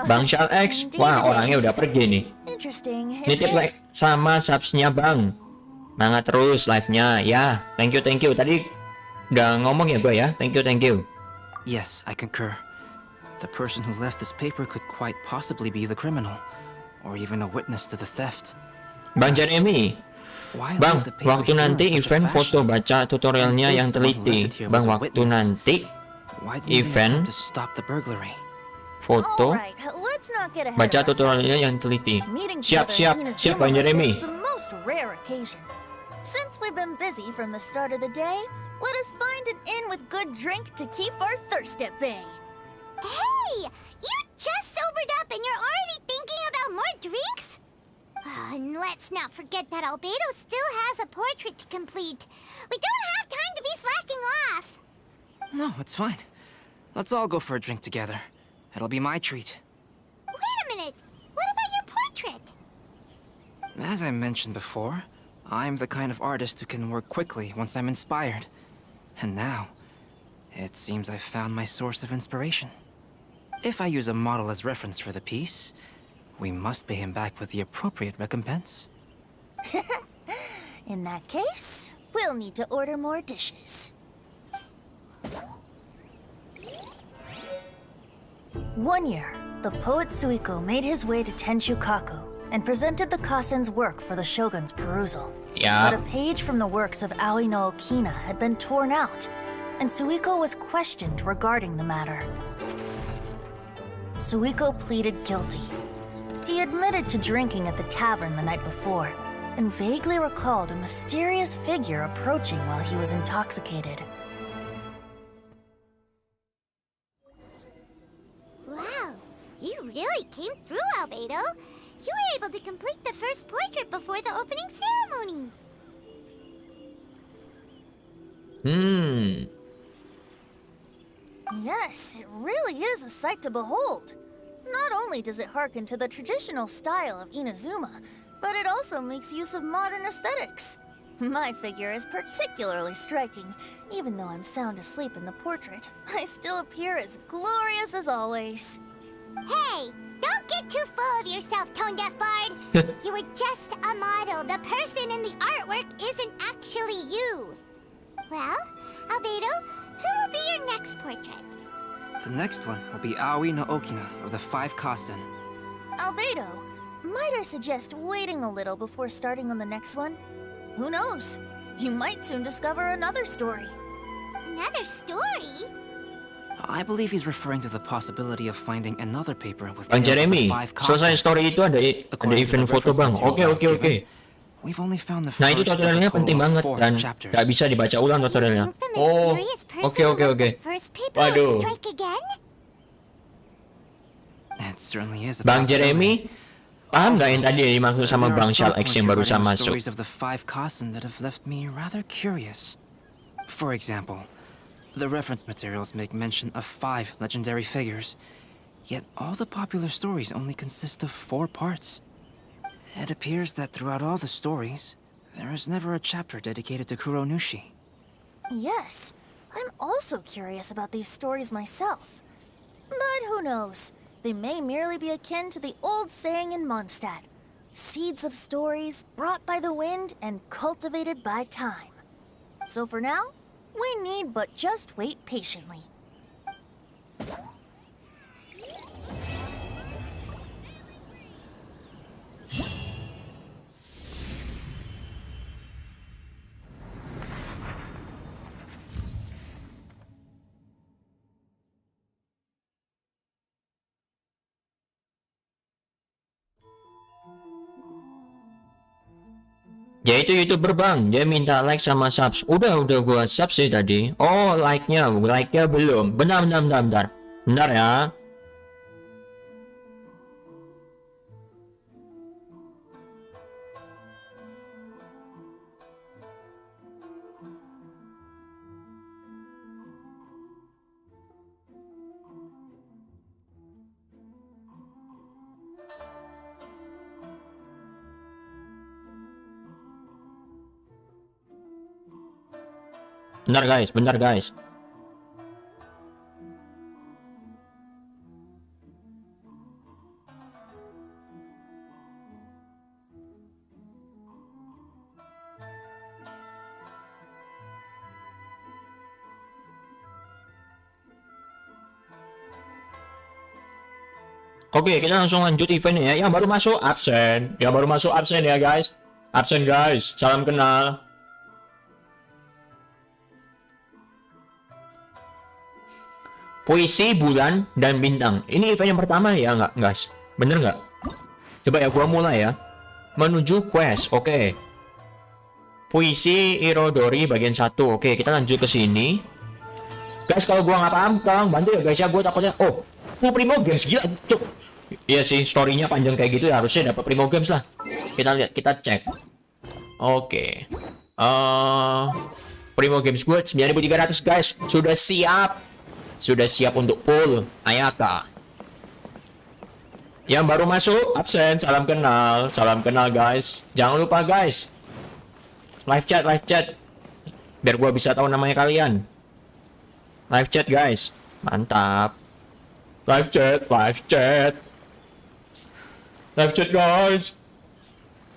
Bang Shal X, wah orangnya udah pergi nih. Nitip like sama subsnya bang. Semangat terus live-nya ya. Thank you. Tadi udah ngomong ya gue ya. Thank you. Yes, I concur. The person who left this paper could quite possibly be the criminal, or even a witness to the theft. Bang Jeremy, bang, waktu nanti event foto baca tutorialnya yang teliti. Bang, waktu nanti event foto baca tutorialnya yang teliti. Siap Bang Jeremy. Since we've been busy from the start of the day, let us find an inn with good drink to keep our thirst at bay. Hey! You just sobered up and you're already thinking about more drinks? And let's not forget that Albedo still has a portrait to complete. We don't have time to be slacking off. No, it's fine. Let's all go for a drink together. It'll be my treat. Wait a minute. What about your portrait? As I mentioned before, I'm the kind of artist who can work quickly once I'm inspired. And now, it seems I've found my source of inspiration. If I use a model as reference for the piece, we must pay him back with the appropriate recompense. In that case, we'll need to order more dishes. One year, the poet Suiko made his way to Tenshukaku and presented the Kasen's work for the shogun's perusal. Yeah. But a page from the works of Aoi no Okina had been torn out, and Suiko was questioned regarding the matter. Suiko pleaded guilty. He admitted to drinking at the tavern the night before, and vaguely recalled a mysterious figure approaching while he was intoxicated. Wow, you really came through, Albedo. You were able to complete the first portrait before the opening ceremony. Yes, it really is a sight to behold. Not only does it harken to the traditional style of Inazuma, but it also makes use of modern aesthetics. My figure is particularly striking. Even though I'm sound asleep in the portrait, I still appear as glorious as always. Hey, don't get too full of yourself, Tone-Deaf Bard. You were just a model. The person in the artwork isn't actually you. Well, Albedo, who will be your next portrait? The next one will be Aoi no Okina of the 5 Kasen. Albedo, might I suggest waiting a little before starting on the next one? Who knows? You might soon discover another story. Another story? I believe he's referring to the possibility of finding another paper with Bang tales of Jeremy, the 5 Kasen. selesai story itu ada event foto bang. Oke. We've only found the Nah itu first of a tutorialnya total penting of banget 4 dan chapters. nggak bisa dibaca ulang tutorialnya. Oh, oke. Waduh. It certainly is a Bang possibility. Jeremy, paham nggak yang tadi dimaksud sama There are Bang some Shal X points yang barusan regarding the masuk? stories of the 5 Kasen that have left me rather curious. For example, the reference materials make mention of 5 legendary figures, yet all the popular stories only consist of 4 parts. It appears that throughout all the stories, there is never a chapter dedicated to Kuronushi. Yes, I'm also curious about these stories myself. But who knows? They may merely be akin to the old saying in Mondstadt. Seeds of stories brought by the wind and cultivated by time. So for now, we need but just wait patiently. Ya itu YouTuber bang, dia minta like sama subs. Udah gua sub sih tadi. Oh like-nya belum. Bentar ya. Bentar guys. Oke, kita langsung lanjut eventnya ya. Yang baru masuk absen. Ya guys. Absen guys. Salam kenal. Puisi, bulan, dan bintang. Ini event yang pertama ya nggak guys? Bener nggak? Coba ya gua mulai ya. Menuju quest. Oke. Puisi Iridori bagian 1. Oke, kita lanjut ke sini. Guys, kalau gua nggak paham, tolong bantu ya guys ya. Gua takutnya Primo Games gila. Cuk. Iya sih, story-nya panjang kayak gitu ya, harusnya dapat Primo Games lah. Kita lihat, kita cek. Oke. Primo Games gue 9.300 guys. Sudah siap untuk pull Ayato. Yang baru masuk absen, salam kenal guys. Jangan lupa guys. Live chat. Biar gue bisa tahu namanya kalian. Live chat guys. Mantap. Live chat guys.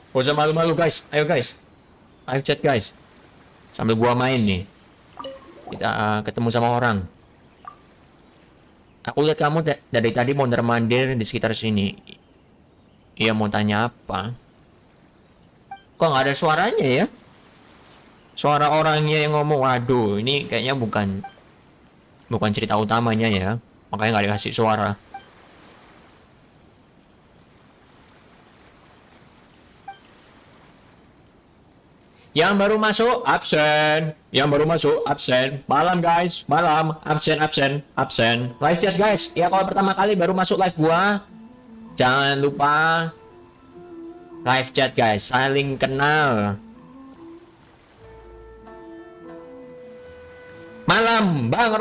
Gak usah malu-malu guys. Ayo guys. Live chat guys. Sambil gua main nih. Kita ketemu sama orang. Aku lihat kamu dari tadi mondar-mandir di sekitar sini. Iya, mau tanya apa? Kok nggak ada suaranya ya? Suara orangnya yang ngomong. Waduh, ini kayaknya bukan cerita utamanya ya. Makanya nggak dikasih suara. Yang baru masuk absen. Malam guys, absen. Live chat guys. Ya kalau pertama kali baru masuk live gua, jangan lupa live chat guys, saling kenal. Malam, Bang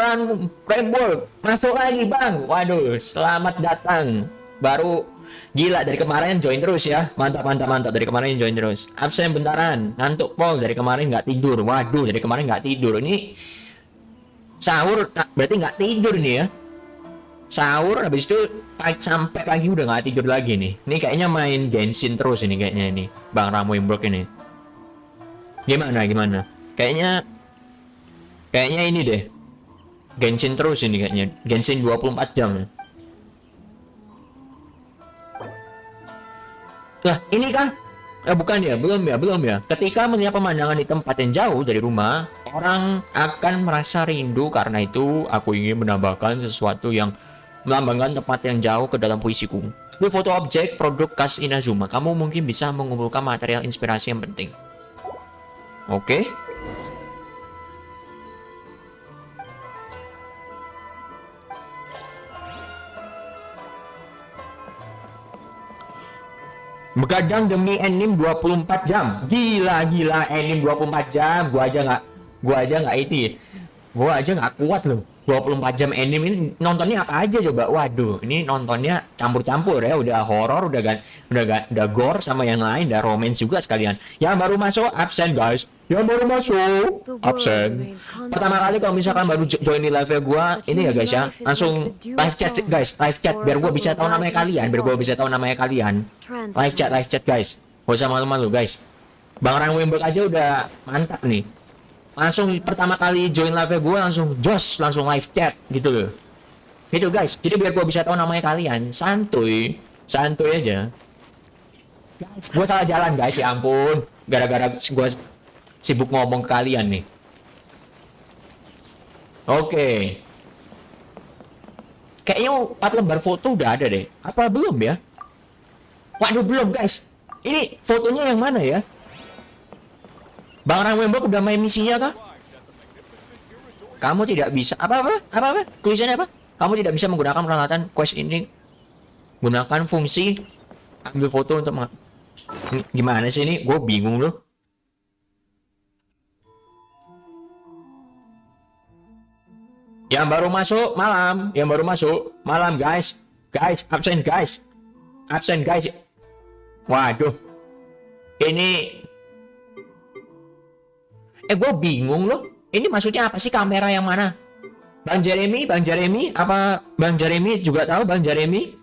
Rainbow, masuk lagi Bang. Waduh, selamat datang. Baru gila dari kemarin join terus ya. Mantap. Dari kemarin join terus. Absen bentaran, ngantuk pol dari kemarin nggak tidur. Waduh, dari kemarin nggak tidur. Ini sahur berarti nggak tidur nih ya. Sahur habis itu sampai pagi udah nggak tidur lagi nih. Ini kayaknya main Genshin terus ini kayaknya ini. Bang Rainbow ini. Gimana? Kayaknya ini deh. Genshin terus ini kayaknya. Genshin 24 jam. Lah, ini kah? Bukan ya, belum ya. Ketika melihat pemandangan di tempat yang jauh dari rumah, orang akan merasa rindu. Karena itu, aku ingin menambahkan sesuatu yang melambangkan tempat yang jauh ke dalam puisiku. Di foto objek produk khas Inazuma, kamu mungkin bisa mengumpulkan material inspirasi yang penting. Oke. Begadang demi anime 24 jam. Gila anime 24 jam. Gua aja nggak kuat loh. 24 jam anime ini nontonnya apa aja coba. Waduh, ini nontonnya campur-campur ya. Udah horor, udah gore sama yang lain, udah romance juga sekalian. Yang baru masuk absen guys. Absen. Pertama kali kalau misalkan baru join di live gua, ini ya guys ya, langsung live chat guys, biar gua bisa tahu namanya kalian, Live chat guys. Gak usah malu-malu guys. Bang Rainbow aja udah mantap nih. Langsung pertama kali join live gue langsung live chat gitu loh. Gitu guys. Jadi biar gue bisa tahu namanya kalian. Santuy aja. Guys, gue salah jalan guys, ya ampun. Gara-gara gue sibuk ngomong ke kalian nih. Oke. Kayaknya 4 lembar foto udah ada deh. Apa belum ya? Waduh, belum guys. Ini fotonya yang mana ya? Bang Rainbow udah main misinya kah? Kamu tidak bisa apa? Tulisannya apa? Kamu tidak bisa menggunakan peralatan quest ini. Gunakan fungsi ambil foto untuk gimana sih ini? Gue bingung loh. Yang baru masuk malam guys. Absen guys. Waduh. Ini gue bingung loh. Ini maksudnya apa sih kamera yang mana? Bang Jeremy, apa Bang Jeremy juga tahu Bang Jeremy?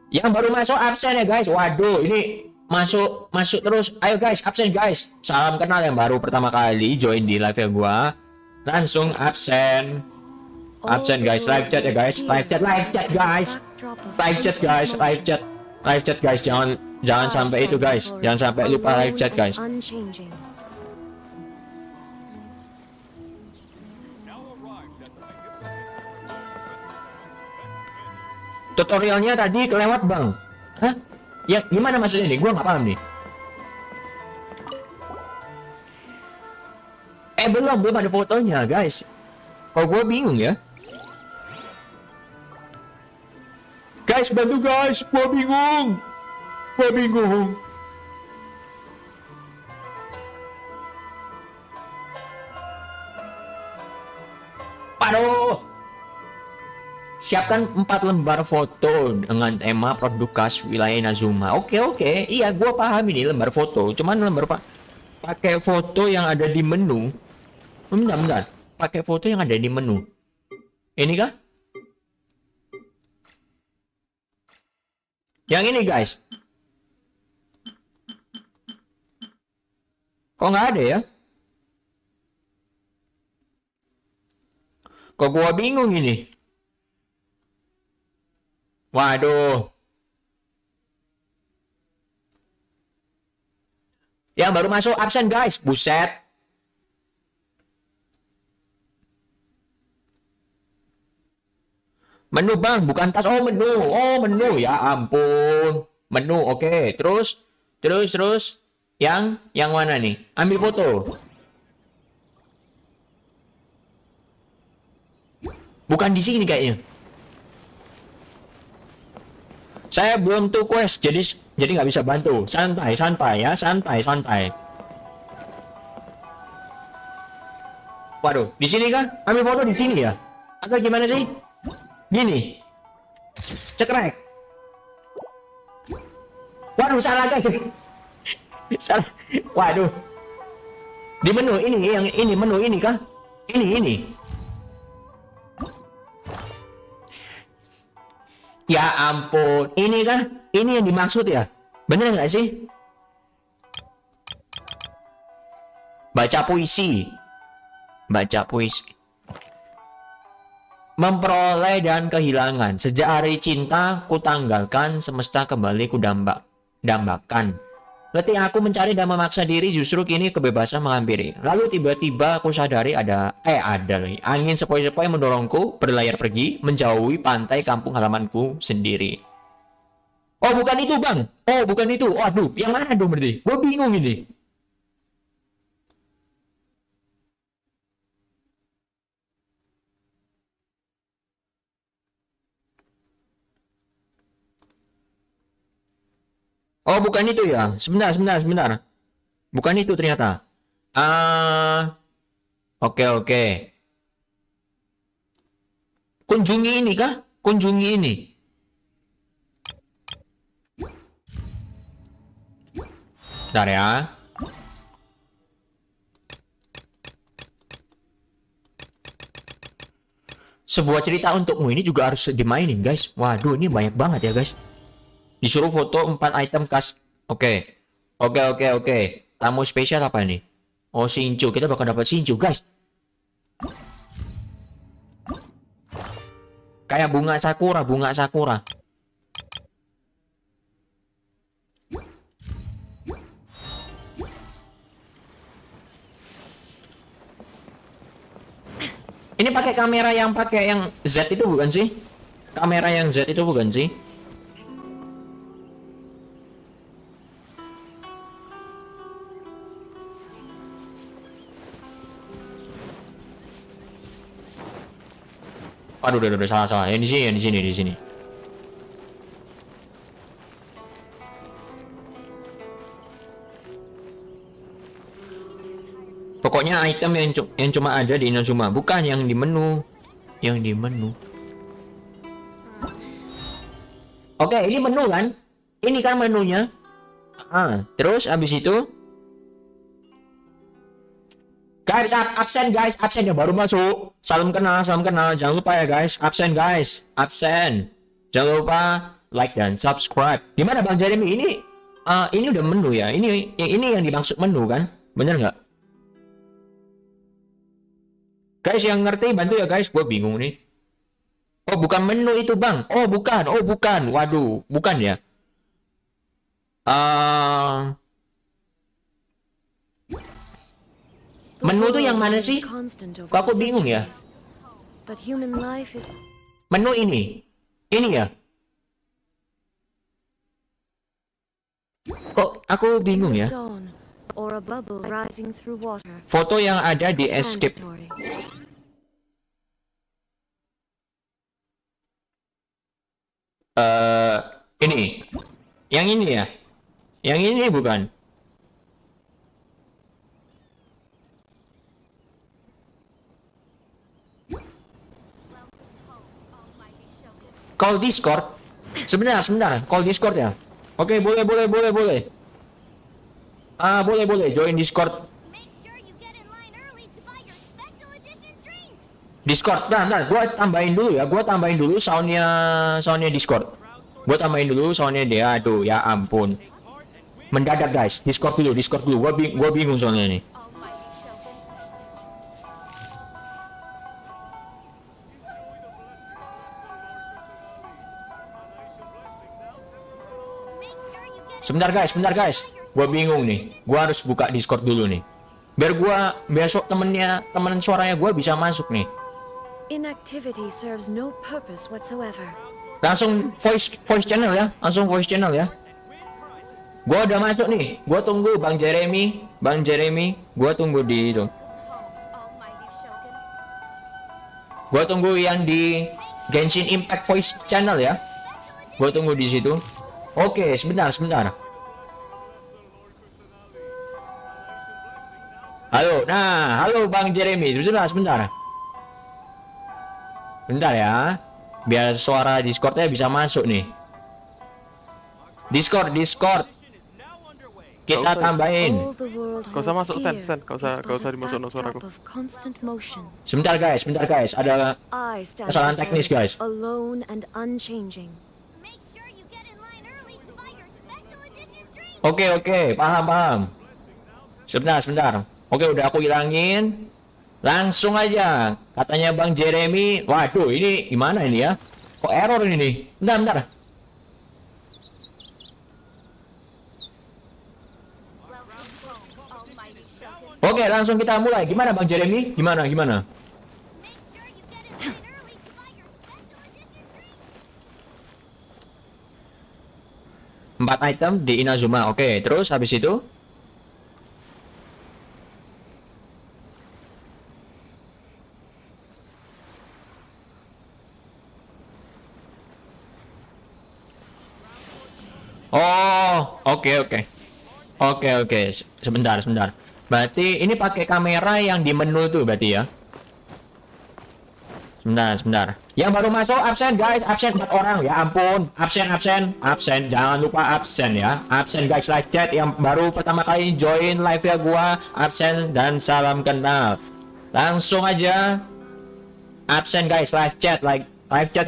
Yang baru masuk absen ya guys. Waduh, ini masuk terus. Ayo guys, absen guys. Salam kenal yang baru pertama kali join di live ya gua. Langsung absen. Absen guys, live chat ya guys. Live chat guys. Live chat guys. Jangan sampai itu guys. Jangan sampai lupa live chat guys. Tutorialnya tadi kelewat bang. Hah? Ya gimana maksudnya nih? Gua nggak paham nih. Belum ada fotonya guys. Oh gue bingung ya. Guys bantu guys, gue bingung. Aduh. Siapkan 4 lembar foto dengan tema produk khas wilayah Inazuma. Oke. Iya, gue paham ini lembar foto. Cuman pakai foto yang ada di menu. Bentar. Pakai foto yang ada di menu. Ini kah? Yang ini guys. Kok nggak ada ya? Kok gue bingung ini? Waduh. Yang baru masuk absen guys. Buset. Menu bang, bukan tas. Oh menu. Ya ampun. Menu, oke. Terus. Yang mana nih? Ambil foto. Bukan di sini kayaknya. Saya belum tuh quest, jadi nggak bisa bantu. Santai ya, santai. Waduh, di sini kah? Ambil foto di sini ya? Atau gimana sih? Gini. Cekrek. Waduh, salah guys. Salah. Waduh. Di menu ini menu ini kah? Ini. Ya ampun, ini kan? Ini yang dimaksud ya? Bener nggak sih? Baca puisi. Memperoleh dan kehilangan. Sejak hari cinta, ku tanggalkan, semesta kembali ku dambakan. Letih aku mencari dan memaksa diri, justru kini kebebasan menghampiri. Lalu tiba-tiba aku sadari ada angin sepoi-sepoi mendorongku berlayar pergi, menjauhi pantai kampung halamanku sendiri. Oh bukan itu bang, Waduh, yang mana dong berarti? Gue bingung ini. Oh, bukan itu ya. Sebentar. Bukan itu ternyata. Oke. Kunjungi ini kah? Kunjungi ini. Bentar ya. Sebuah cerita untukmu ini juga harus dimainin, guys. Waduh, ini banyak banget ya, guys. Disuruh foto 4 item khas. Oke. Tamu spesial apa nih? Oh, Shinju. Kita bakal dapat Shinju, guys. Kayak bunga sakura. Ini pakai kamera yang Z itu bukan sih? Kamera yang Z itu bukan sih? Aduh, salah. Yang di sini. Pokoknya item yang cuma ada di Inazuma, bukan yang di menu. Oke, ini menu kan? Ini kan menunya. Terus abis itu Guys, absen guys, absen ya baru masuk. Salam kenal, salam kenal. Jangan lupa ya guys, absen guys, absen. Jangan lupa like dan subscribe. Gimana Bang Jeremy ini udah menu ya? Ini yang dimaksud menu kan? Bener nggak? Guys yang ngerti bantu ya guys, gue bingung nih. Oh bukan menu itu Bang. Oh bukan. Waduh, bukan ya. Menu tuh yang mana sih? Kok aku bingung ya? Menu ini ya? Kok aku bingung ya? Foto yang ada di escape. Ini. Yang ini ya? Yang ini bukan? Call Discord. Sebentar. Call Discord ya. Oke, boleh. Boleh. Join Discord. Discord. Nah, gua tambahin dulu ya. Soundnya Discord. Gua tambahin dulu soundnya dia. Aduh, ya ampun. Mendadak guys. Discord dulu. Gua bingung soalnya nih. Sebentar guys. Gua bingung nih. Gua harus buka Discord dulu nih. Biar besok temen suaranya gua bisa masuk nih. Langsung voice channel ya. Gua udah masuk nih. Gua tunggu Bang Jeremy. Gua tunggu di itu. Gua tunggu yang di Genshin Impact voice channel ya. Gua tunggu di situ. Oke, sebentar. Halo Bang Jeremy, sebentar. Bentar ya, biar suara Discordnya bisa masuk nih. Discord. Kita tambahin. Kau usah masuk Sen. Kau usah dimasukin suaraku. Sebentar guys. Ada kesalahan teknis guys. Oke, paham. Sebentar. Oke, udah aku hilangin. Langsung aja. Katanya Bang Jeremy. Waduh, ini gimana ini ya? Kok error ini nih? Bentar. Oke, langsung kita mulai. Gimana Bang Jeremy? Gimana? 4 item di Inazuma. Oke, terus habis itu? Oh, oke. Sebentar. Berarti ini pakai kamera yang di menu tuh berarti ya? Sebentar. Yang baru masuk absen guys, absen 4 orang. Ya ampun, absen. Jangan lupa absen ya. Absen guys, live chat yang baru pertama kali join live ya gua, absen dan salam kenal. Langsung aja absen guys, live chat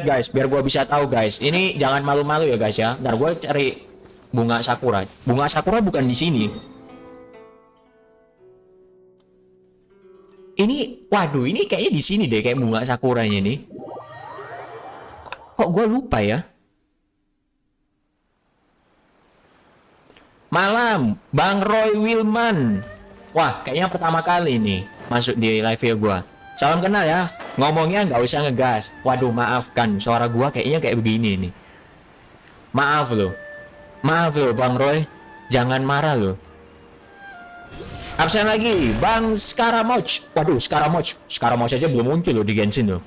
guys, biar gua bisa tahu guys. Ini jangan malu-malu ya guys ya. Ntar gua cari bunga sakura. Bunga sakura bukan di sini. Waduh, ini kayaknya di sini deh, kayak bunga sakuranya nih. Kok gue lupa ya? Malam, Bang Roy Wilman. Wah, kayaknya pertama kali nih masuk di live ya gue. Salam kenal ya. Ngomongnya nggak usah ngegas. Waduh, maafkan, suara gue kayaknya kayak begini nih. Maaf loh, Bang Roy. Jangan marah loh. Absen lagi, Bang Scaramouche. Waduh, Scaramouche aja belum muncul loh di Genshin loh.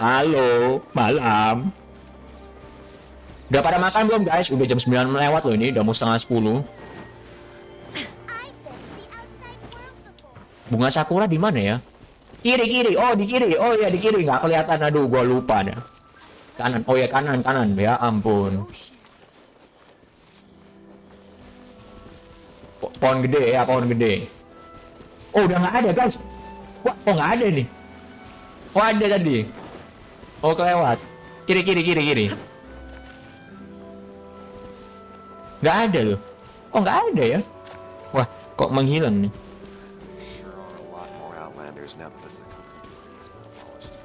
Halo, malam. Udah pada makan belum guys? Udah jam 9 lewat loh ini, udah mau setengah 10. Bunga sakura di mana ya? Kiri. Oh, di kiri. Oh ya, di kiri, nggak kelihatan. Aduh, gua lupa dah. Kanan. Oh ya, kanan. Ya ampun. Pohon gede. Oh, udah nggak ada, guys. Wah, kok nggak ada nih? Oh, ada tadi. Oh, kelewat. Kiri. Nggak ada loh. Oh, nggak ada ya? Wah, kok menghilang nih? Sure are a lot more Outlanders now that this has been abolished.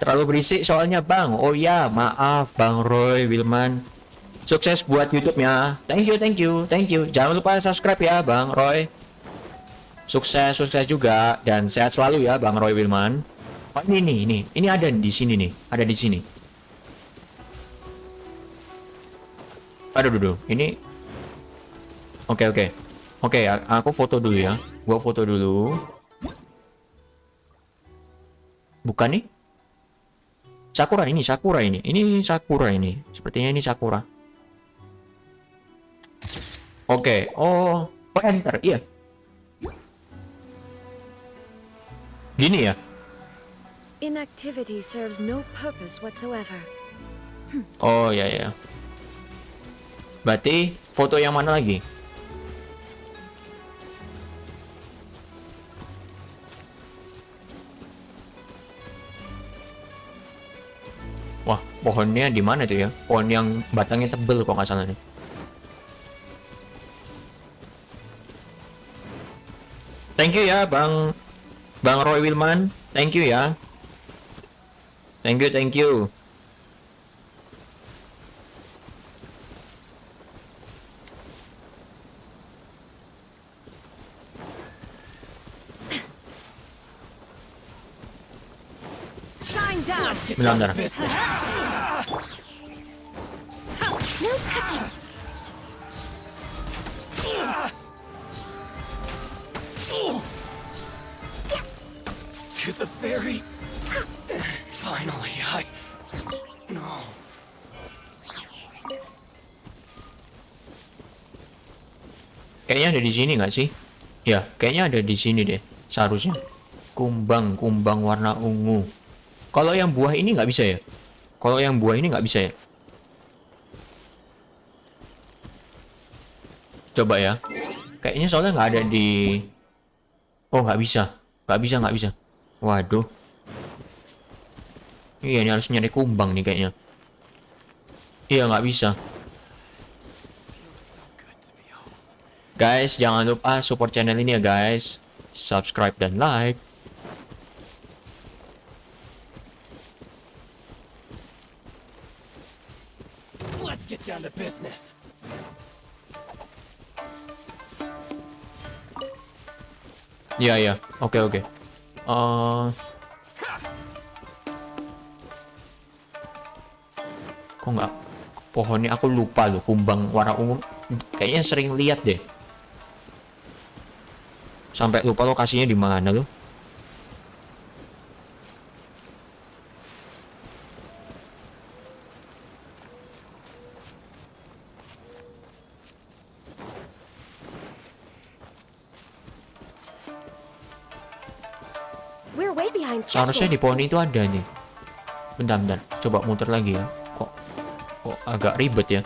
Terlalu berisik soalnya bang. Oh ya, maaf Bang Roy Wilman. Sukses buat YouTube-nya. Thank you. Jangan lupa subscribe ya Bang Roy. Sukses juga dan sehat selalu ya Bang Roy Wilman. Oh ini ada di sini nih. Ada di sini. Aduh. Ini. Oke. Aku foto dulu ya. Gua foto dulu. Bukan nih? Sakura ini. Ini Sakura ini. Sepertinya ini Sakura. Oke. Oh, enter. Iya. Gini ya. Inactivity serves no purpose whatsoever. Oh, ya. Berarti foto yang mana lagi? Wah, pohonnya di mana tuh ya? Pohon yang batangnya tebel kok nggak salah nih. Thank you ya, Bang Roy Wilman. Thank you ya. Thank you. Bentar. No touching. To the ferry. Finally, No. Kayaknya ada di sini nggak sih? Ya, kayaknya ada di sini deh. Seharusnya. Kumbang warna ungu. Kalau yang buah ini nggak bisa ya? Coba ya. Kayaknya soalnya nggak ada di... Oh, nggak bisa. Waduh. Iya, ini harus nyari kumbang nih kayaknya. Iya, nggak bisa. Guys, jangan lupa support channel ini ya guys. Subscribe dan like. Let's get down to business. Ya. Oke. Kok nggak? Pohonnya aku lupa loh, kumbang warna ungu. Kayaknya sering lihat deh. Sampai lupa lokasinya di mana loh. Seharusnya di pohon itu ada nih. Bentar. Coba muter lagi ya. Kok agak ribet ya.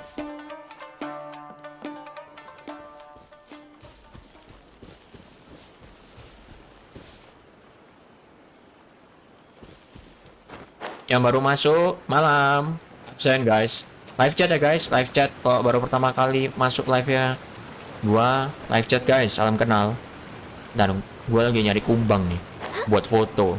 Yang baru masuk, malam. Absen guys. Live chat ya guys, live chat. Kalau baru pertama kali masuk live ya. Gua live chat guys, salam kenal. Dan gua lagi nyari kumbang nih. Buat foto.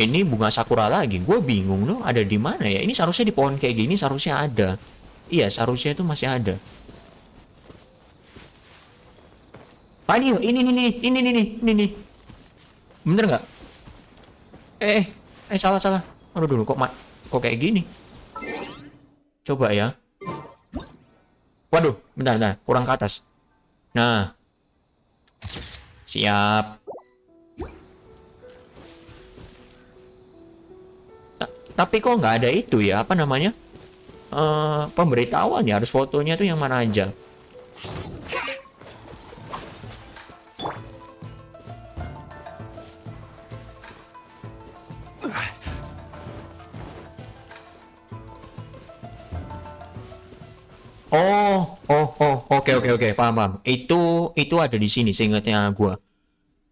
Ini bunga sakura lagi. Gue bingung loh, ada di mana ya? Ini seharusnya di pohon kayak gini seharusnya ada. Iya, seharusnya itu masih ada. Ini. Bener nggak? Salah. Aduh dulu kok kayak gini. Coba ya. Waduh, bentar, kurang ke atas. Nah. Siap. Tapi kok nggak ada itu ya, apa namanya? Pemberitahuan ya, harus fotonya tuh yang mana aja. Oke, paham. Itu ada di sini, seingatnya gua.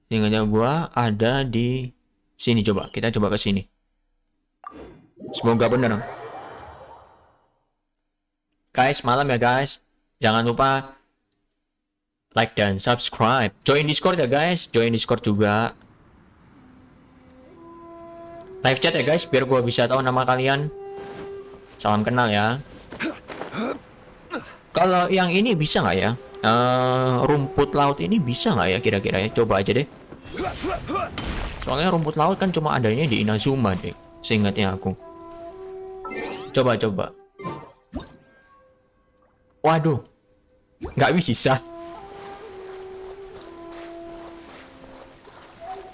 Seingatnya gua ada di sini. Coba kita coba ke sini. Semoga bener. Guys, malam ya guys. Jangan lupa like dan subscribe. Join Discord ya guys. Join Discord juga. Live chat ya guys, biar gua bisa tahu nama kalian. Salam kenal ya. Kalau yang ini bisa nggak ya? Rumput laut ini bisa nggak ya kira-kira ya? Coba aja deh. Soalnya rumput laut kan cuma adanya di Inazuma deh, seingatnya aku. Coba. Waduh, nggak bisa.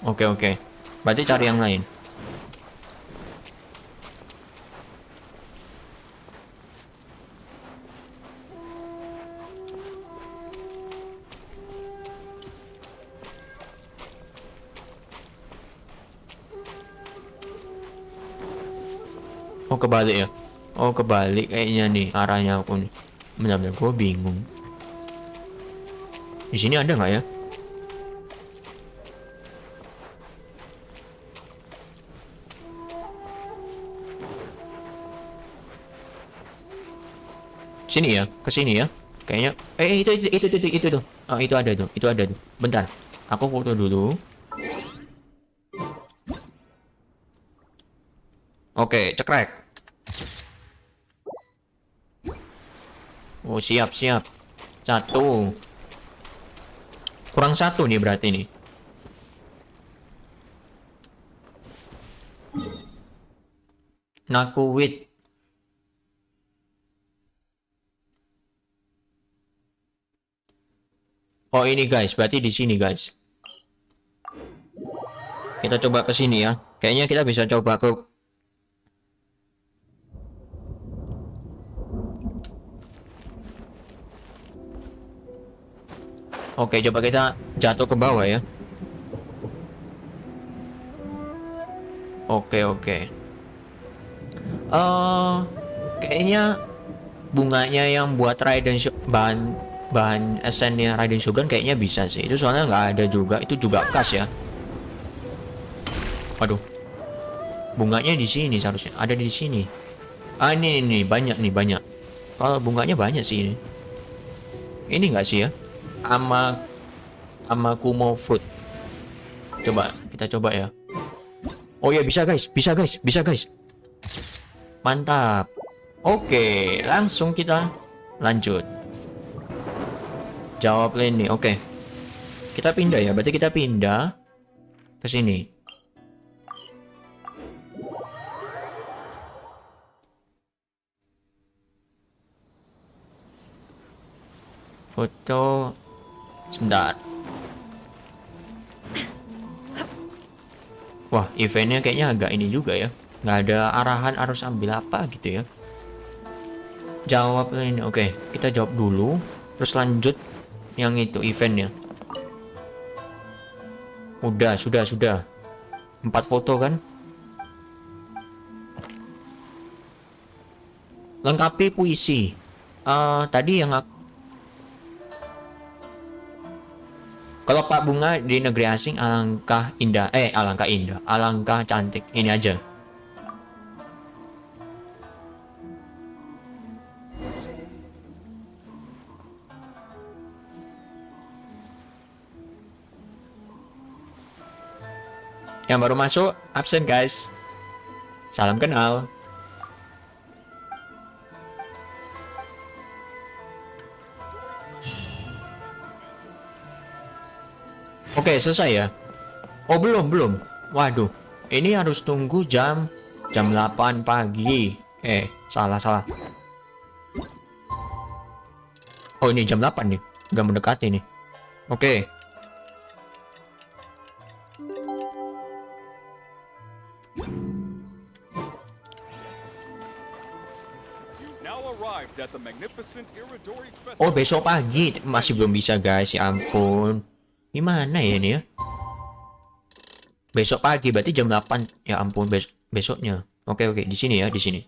Oke. Berarti cari yang lain. Oh kebalik ya? Oh kebalik kayaknya nih arahnya aku nih. Benar-benar gue bingung. Di sini ada nggak ya? Sini ya, ke sini ya. Kayaknya itu tuh. Oh, itu ada tuh. Bentar. Aku foto dulu. Oke, cekrek. Oh, siap. 1. Kurang 1 nih berarti nih. Nakuwit. Oh, ini guys, berarti di sini guys. Kita coba ke sini ya. Kayaknya kita bisa coba ke Oke, coba kita jatuh ke bawah ya. Oke. Kayaknya bunganya yang buat Raiden bahan esennya Raiden Shogun kayaknya bisa sih. Itu soalnya nggak ada juga. Itu juga khas ya. Waduh. Bunganya di sini seharusnya. Ada di sini. Ah, ini banyak. Kalau bunganya banyak sih ini. Ini nggak sih ya? Ama kumo fruit. Coba kita coba ya. Oh ya bisa guys. Mantap. Oke, langsung kita lanjut. Jawab nih. Oke. Kita pindah ya. Berarti kita pindah ke sini. Foto. Sebentar. Wah, eventnya kayaknya agak ini juga ya. Nggak ada arahan harus ambil apa gitu ya. Jawab ini. Oke, kita jawab dulu. Terus lanjut yang itu eventnya. Sudah. 4 foto kan. Lengkapi puisi. Tadi yang aku kalau Pak Bunga di negeri asing alangkah indah, alangkah cantik. Ini aja. Yang baru masuk, absen guys. Salam kenal. Oke, selesai ya. Oh, belum. Waduh. Ini harus tunggu jam 8 pagi. Salah. Oh, ini jam 8 nih. Udah mendekati nih. Oke. Oh, besok pagi. Masih belum bisa guys, ya ampun. Gimana ya ini ya? Besok pagi berarti jam 8. Ya ampun, besoknya. Oke, di sini ya, di sini.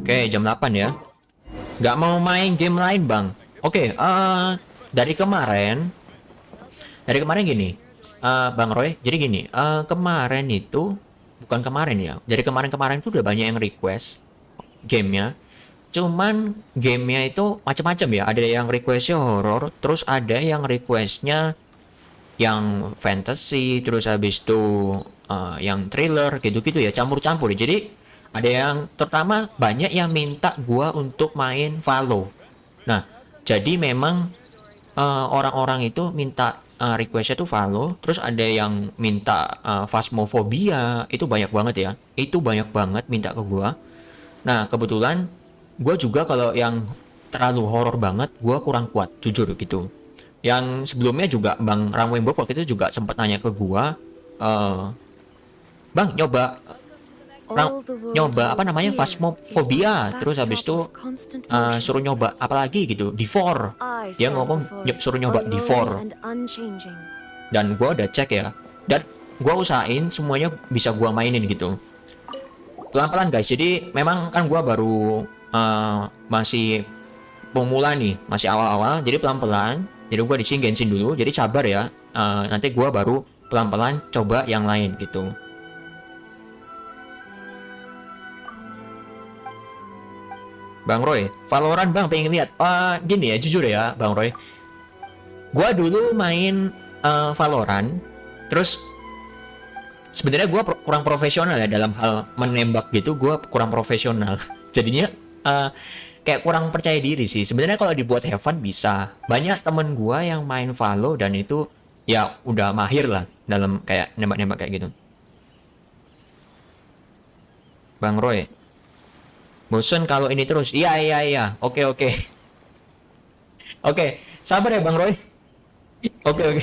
Oke, jam 8 ya. Nggak mau main game lain, Bang. Oke, dari kemarin gini, Bang Roy. Jadi gini, kemarin itu bukan kemarin ya. Dari kemarin itu udah banyak yang request gamenya. Cuman gamenya itu macam-macam ya. Ada yang requestnya horror, terus ada yang requestnya yang fantasy, terus habis itu yang thriller gitu-gitu ya, campur-campur. Jadi ada yang terutama banyak yang minta gua untuk main Valo. Nah, jadi memang orang-orang itu minta requestnya tuh Valo, terus ada yang minta Phasmophobia, itu banyak banget ya. Itu banyak banget minta ke gua. Nah, kebetulan gua juga kalau yang terlalu horor banget, gua kurang kuat, jujur gitu. Yang sebelumnya juga Bang Ramwembo waktu itu juga sempat nanya ke gua, Bang nyoba apa namanya Phasmophobia, terus habis itu suruh nyoba apa lagi gitu, D4. Dia ngomong suruh nyoba D4. Dan gua udah cek ya, dan gua usahain semuanya bisa gua mainin gitu. Pelan-pelan guys, jadi memang kan gua baru masih pemula nih, masih awal-awal, jadi pelan-pelan. Jadi gua di sini Genshin dulu, jadi sabar ya. Nanti gua baru pelan-pelan coba yang lain gitu. Bang Roy, Valorant Bang pengen lihat. Gini ya, jujur ya Bang Roy. Gua dulu main Valorant, terus sebenarnya gua kurang profesional ya dalam hal menembak gitu, gua kurang profesional. Jadinya kayak kurang percaya diri sih. Sebenarnya kalau dibuat have fun bisa. Banyak temen gua yang main Valo dan itu ya udah mahir lah dalam kayak nembak-nembak kayak gitu. Bang Roy, bosen kalau ini terus. Iya. Oke. Oke, sabar ya Bang Roy. Oke.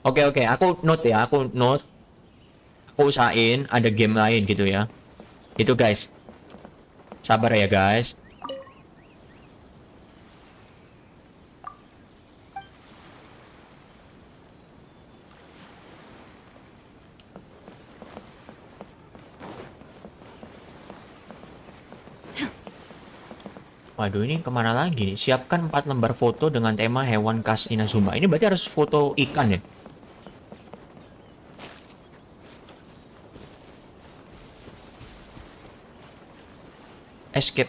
Oke, aku note ya, aku usahain ada game lain gitu ya. Itu guys. Sabar ya guys. Waduh, ini kemana lagi nih? Siapkan 4 lembar foto dengan tema hewan khas Inazuma. Ini berarti harus foto ikan ya? Escape.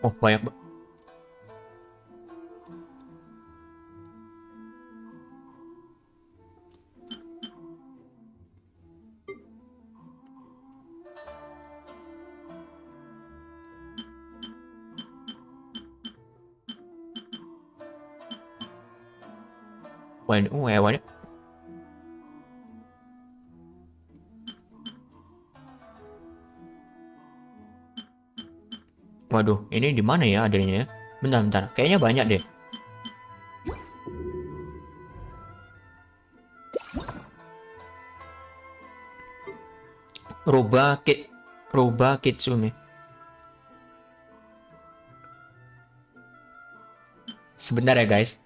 Oh, banyak. Hewannya. Waduh, ini di mana ya adanya ya? Bentar. Kayaknya banyak deh. Rubah kitsune. Sebentar ya guys.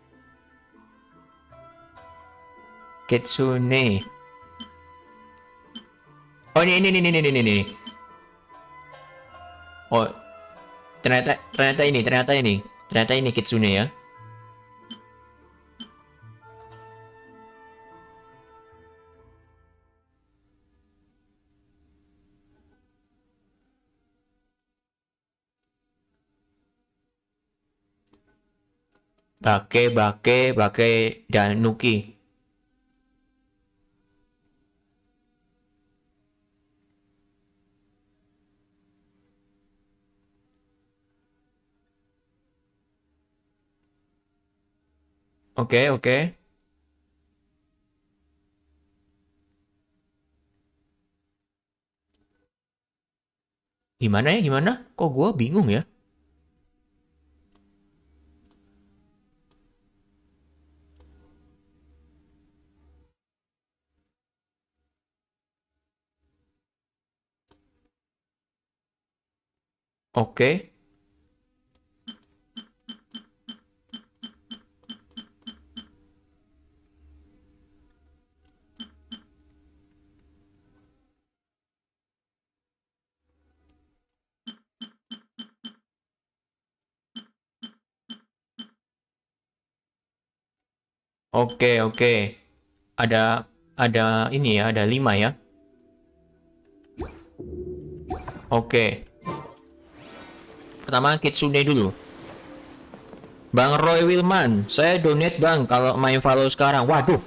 Kitsune. Oh ini. Oh, ternyata ini kitsune ya. Bake dan Nuki. Oke. Gimana ya, gimana? Kok gua bingung ya? Oke. Oke, oke. Ada ini ya, ada 5 ya. Oke. Pertama Kitsune dulu. Bang Roy Wilman, saya donate bang kalau main follow sekarang. Waduh.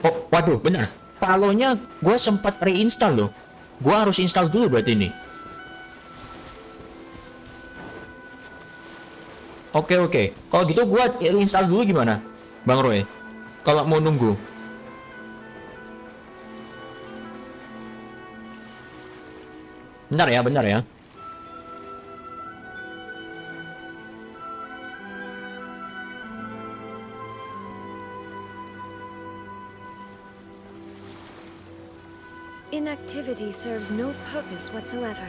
Oh, waduh, benar. Follow-nya gue sempat reinstall loh. Gue harus install dulu berarti ini. Oke, oke. Kalau gitu gue install dulu gimana, Bang Roy? Kalau mau nunggu. Bentar ya, bentar ya. Inactivity serves no purpose whatsoever.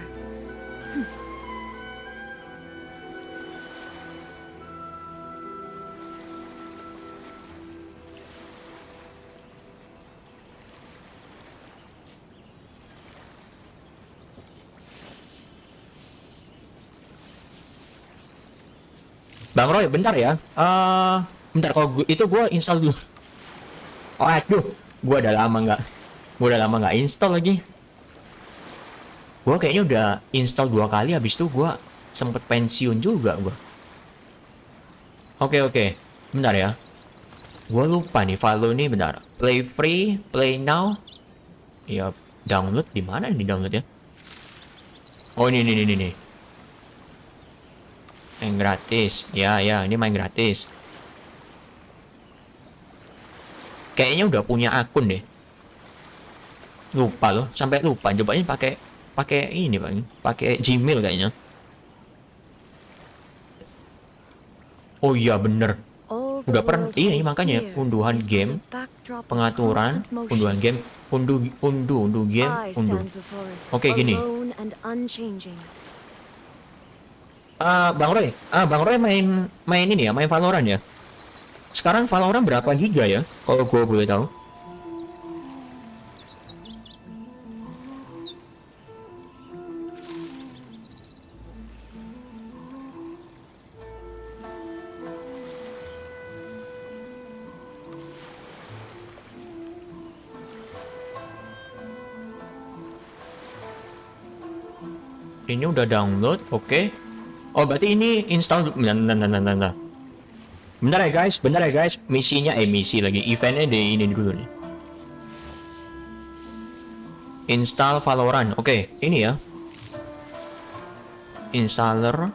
Bang Roy, bentar ya. Bentar, kalau itu gue install dulu. Oh, aduh, gue udah lama nggak install lagi. Gue kayaknya udah install 2 kali, habis itu gue sempet pensiun juga gue. Oke, oke, bentar ya. Gue lupa nih follow nih, bentar. Play free, play now. Ya, download di mana nih download ya? Oh, ini. Main gratis. Ya, ini main gratis. Kayaknya udah punya akun deh. Lupa loh, sampai lupa. Cobain pakai ini, Bang. Pakai Gmail kayaknya. Oh iya, bener. Udah pernah. Iya, makanya unduhan game, pengaturan, unduhan game, unduh game, unduh. Oke, gini. Bang Roy main ini ya, main Valorant ya. Sekarang Valorant berapa giga ya? Kalau gue boleh tahu. Ini udah download, oke. Oh, berarti ini install. Bentar ya guys, misinya misi lagi, eventnya di ini dulu nih. Install Valorant, oke, ini ya. Installer,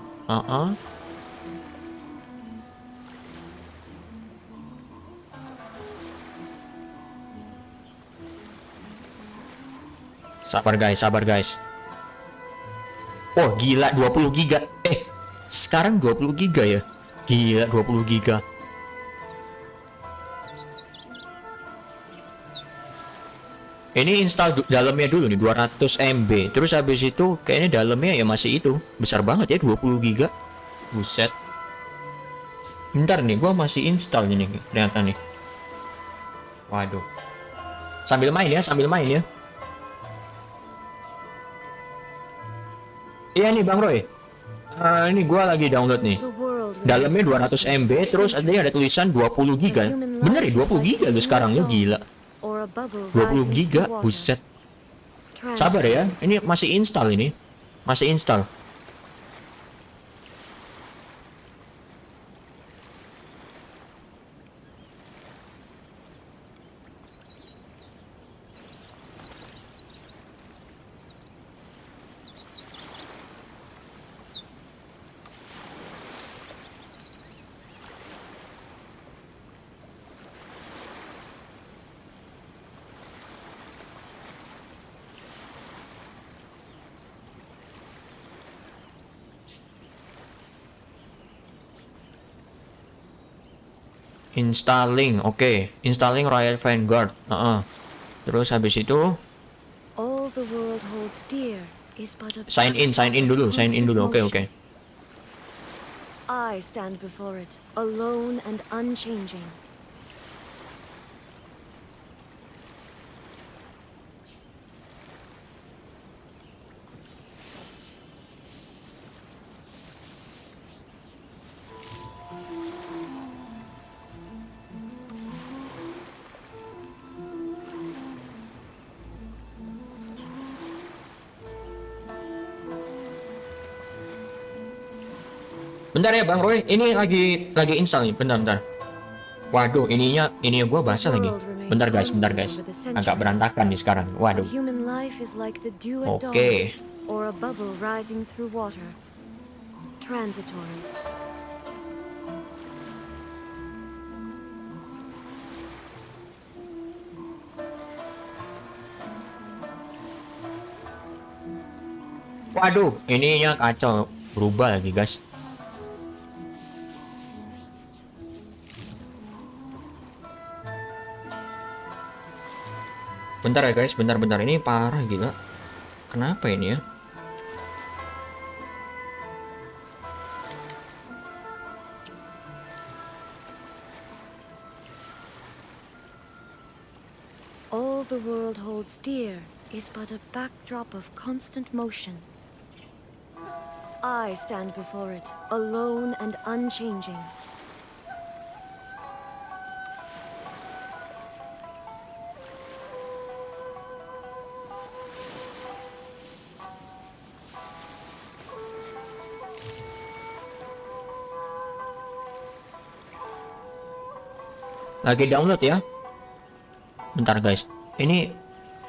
Sabar guys. Oh, gila 20 giga. Sekarang 20 giga ya. Gila 20 giga. Ini install dalamnya dulu nih 200 MB. Terus habis itu kayaknya dalamnya ya masih itu. Besar banget ya 20 giga. Buset. Bentar nih, gua masih install ini ternyata nih. Waduh. Sambil main ya. Iya nih Bang Roy. Ini gua lagi download nih. Dalamnya 200 MB, terus ada tulisan 20 giga. Bener ya 20 giga lu sekarang ya, gila. 20 giga, buset. Sabar ya, ini masih install ini. Masih install. Installing, oke. Installing Royal Vanguard. Terus habis itu All the world holds dear is but a sign in dulu. Oke. I stand before it, alone and unchanging. Bentar ya Bang Roy, ini lagi install nih, bentar. Waduh, ininya gua basah lagi. Bentar guys. Agak berantakan nih sekarang. Waduh. Oke. Or a bubble rising through water. Transitory. Waduh, ininya kacau, berubah lagi guys. Bentar ya guys, bentar. Ini parah gila. Kenapa ini ya? All the world holds dear is but a backdrop of constant motion. I stand before it, alone and unchanging. Lagi download ya. Bentar guys. Ini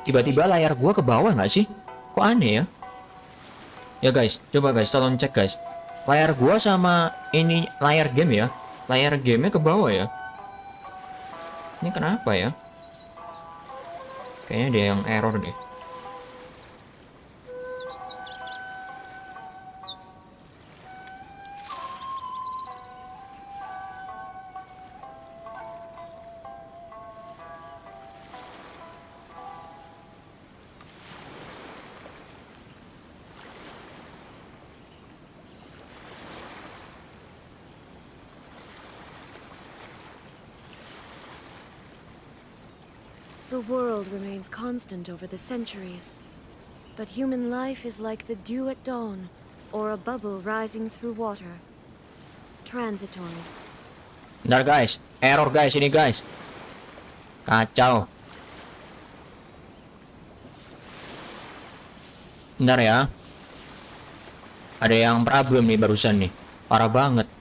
tiba-tiba layar gua ke bawah nggak sih? Kok aneh ya? Ya guys, coba guys, tolong cek guys. Layar gua sama ini layar game ya. Layar gamenya ke bawah ya. Ini kenapa ya? Kayaknya ada yang error deh. The world remains constant over the centuries, but human life is like the dew at dawn, or a bubble rising through water. Transitory. Bentar guys, error guys ini guys. Kacau. Bentar ya. Ada yang problem nih barusan nih. Parah banget.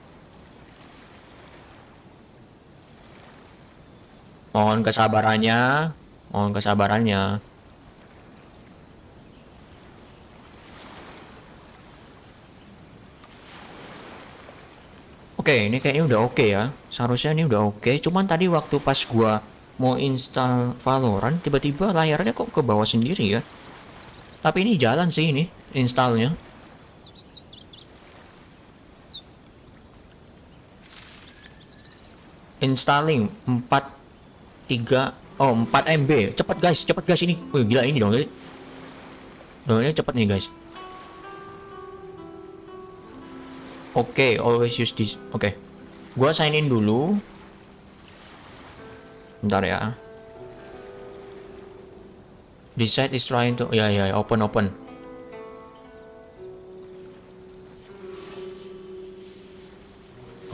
Mohon kesabarannya. Oke, ini kayaknya udah oke ya. Seharusnya ini udah oke. Cuman tadi waktu pas gua mau install Valorant, tiba-tiba layarnya kok ke bawah sendiri ya. Tapi ini jalan sih ini installnya. Installing 4 MB. Cepet guys ini. Wih, gila ini dong. Downloadnya cepet nih guys. Oke, always use this. Oke. Gua sign in dulu. Bentar ya. This site is trying to open.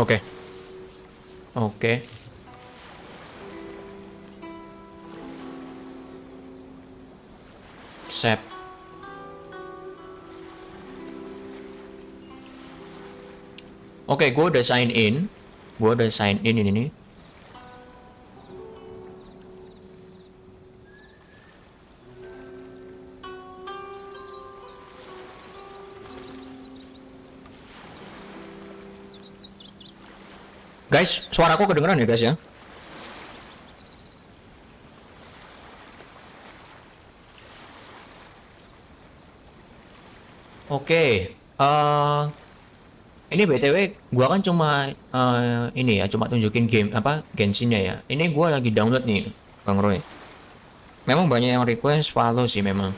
Oke. Accept. Oke, gue udah sign in. Ini. Guys, suaraku kedengeran ya guys ya? Oke, Ini BTW gua kan cuma ini ya, cuma tunjukin game apa Genshin-nya ya. Ini gua lagi download nih, Bang Roy. Memang banyak yang request follow sih memang.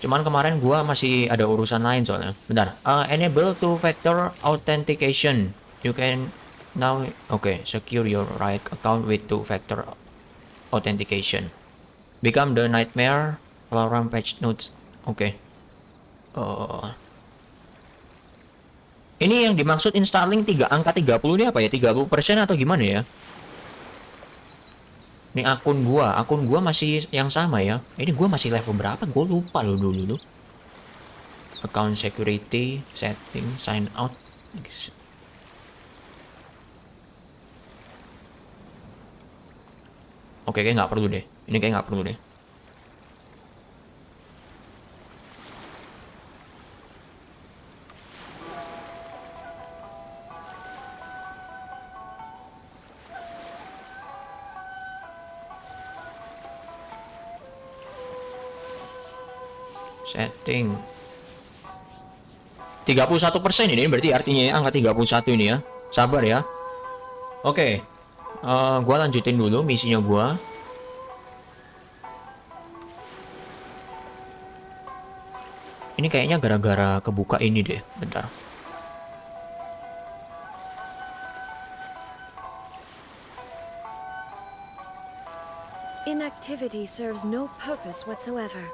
Cuman kemarin gua masih ada urusan lain soalnya. Bentar. Enable two-factor authentication. You can now secure your right account with two-factor authentication. Become the nightmare alarm patch notes. Ini yang dimaksud installing angka 30 ini apa ya? 30% atau gimana ya? Ini akun gua masih yang sama ya. Ini gua masih level berapa? Gua lupa loh dulu. Account security, setting, sign out. Oke, kayak nggak perlu deh. Ini kayak nggak perlu deh. Setting 31% ini berarti artinya angka 31 ini ya. Sabar ya. Oke. Gua lanjutin dulu misinya gua. Ini kayaknya gara-gara kebuka ini deh. Bentar. Inactivity serves no purpose whatsoever.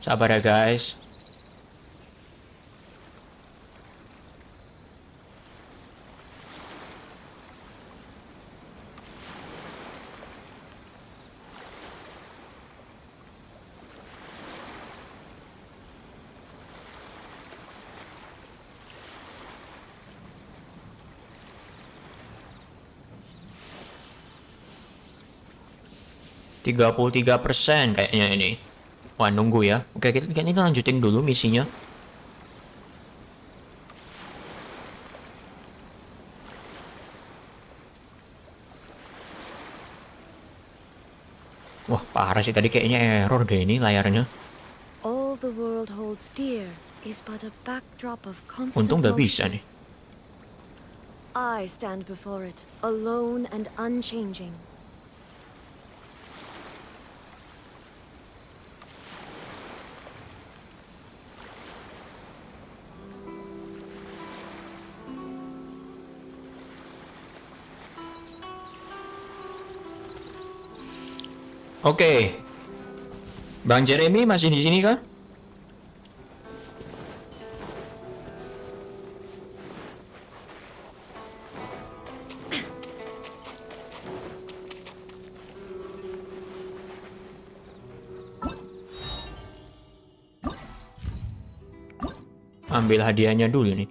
Sabar ya guys. Tiga 33% kayaknya ini. Wah, nunggu ya. Oke, kita lanjutin dulu misinya. Wah, parah sih tadi kayaknya error deh ini layarnya. All the world holds dear is but a backdrop of constant Untung udah bisa nih. I stand before it, alone and unchanging. Oke. Bang Jeremy masih di sini kah? Ambil hadiahnya dulu nih.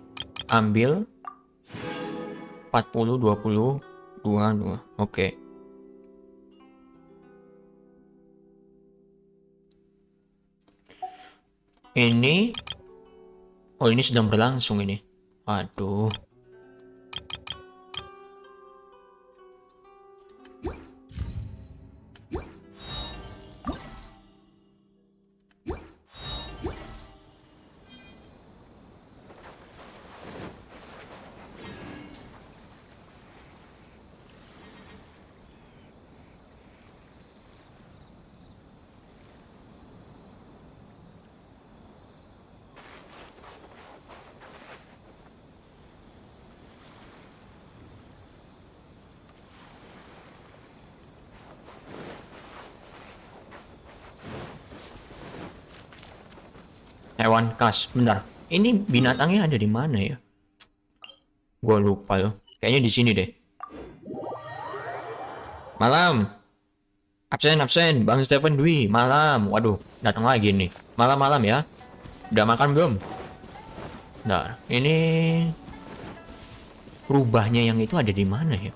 Ambil 40 20 22. Oke. Ini ini sedang berlangsung ini. Aduh. Hewan khas, bentar. Ini binatangnya ada di mana ya? Gua lupa loh. Kayaknya di sini deh. Malam. Absen, Bang Stephen Dwi. Malam. Waduh, datang lagi nih. Malam-malam ya. Udah makan belum? Bentar. Ini rubahnya yang itu ada di mana ya?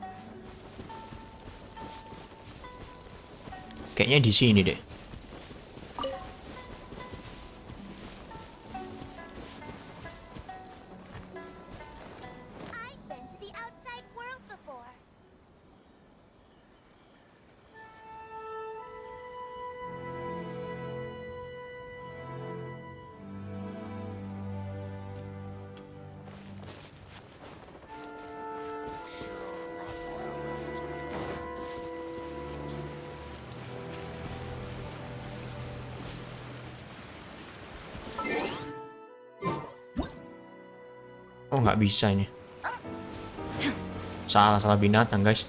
Kayaknya di sini deh. Oh, nggak bisa ini. Salah binatang, guys.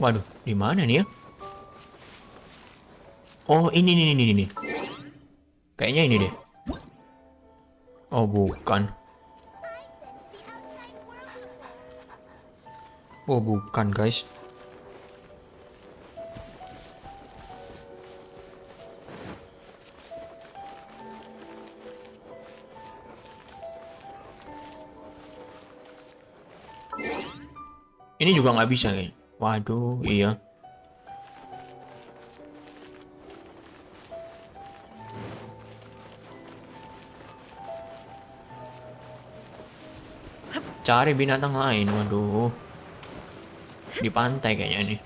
Waduh, di mana nih ya? Oh, ini. Kayaknya ini deh. Oh, bukan. Oh, bukan, guys. Ini juga nggak bisa, guys. Waduh, iya. Cari binatang lain, waduh. Di pantai kayaknya nih.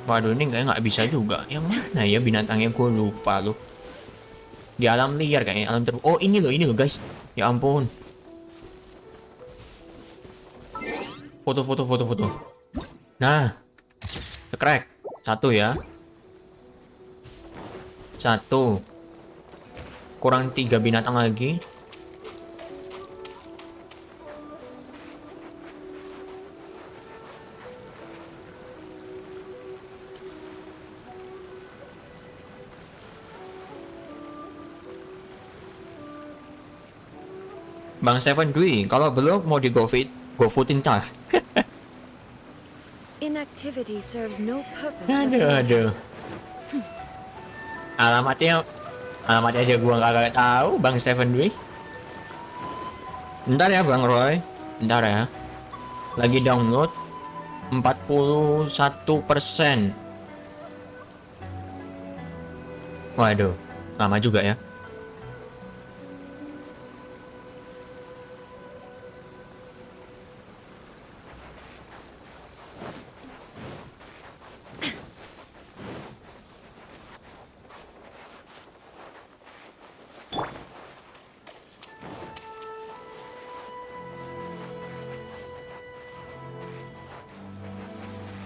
Waduh, ini kayak nggak bisa juga. Yang mana ya binatangnya, gue lupa loh. Di alam liar kayaknya, alam terbuka. Oh, ini loh guys. Ya ampun. Foto. Nah, crack. Satu ya. Satu. Kurang 3 binatang lagi. Bang Seven Dwi, kalau belum mau di GoFoodin tah. Inactivity serves no purpose. Aduh. Alamatnya aja gua nggak tahu, Bang Seven Dwi. Bentar ya, Bang Roy. Bentar ya. Lagi download 41%. Waduh, lama juga ya.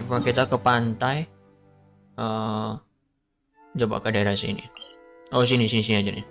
Coba kita ke pantai. Coba ke daerah sini. Oh, sini aja nih.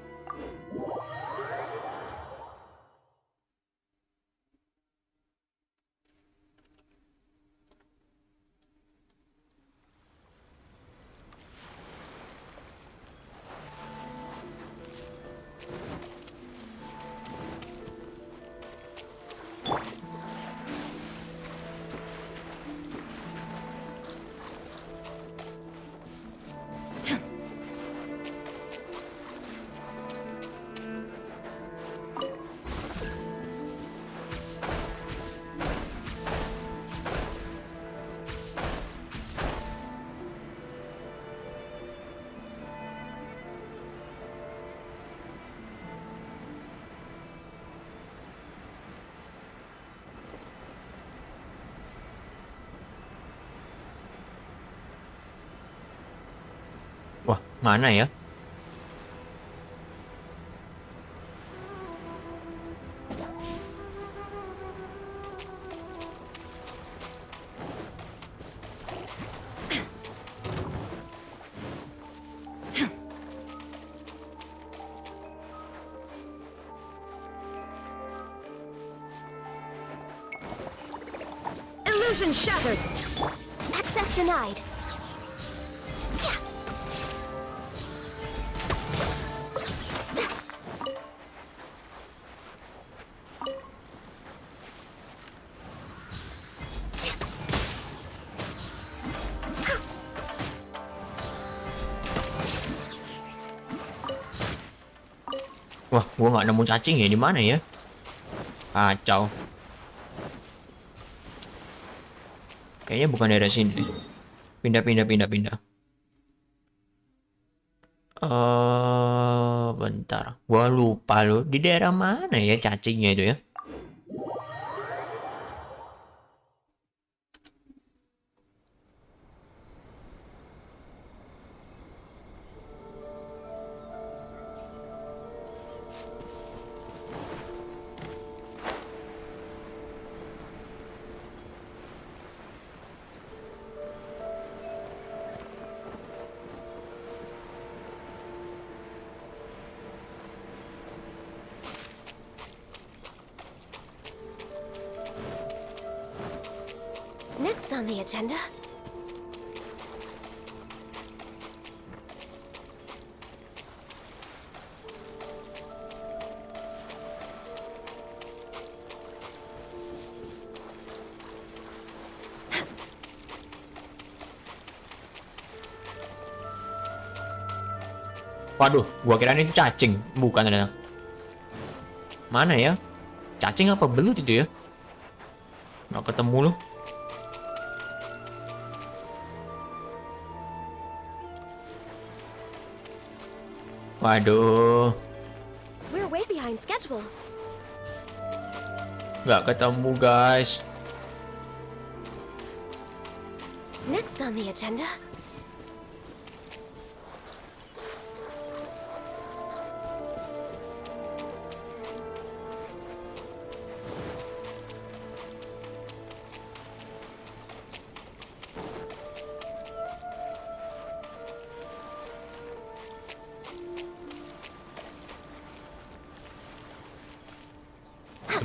Wah, mana ya? Vision shattered. Access denied. Wah, gua nggak nemu cacing ya, di mana ya? Kacau. Kayaknya bukan daerah sini. Pindah. Bentar. Gua lupa loh. Di daerah mana ya cacingnya itu ya? Next on the agenda. Waduh, gua kira ini cacing, bukan ternyata. Mana ya? Cacing apa belut itu ya? Nggak ketemu loh. Waduh, We're way behind schedule. nggak ketemu guys. Next on the agenda.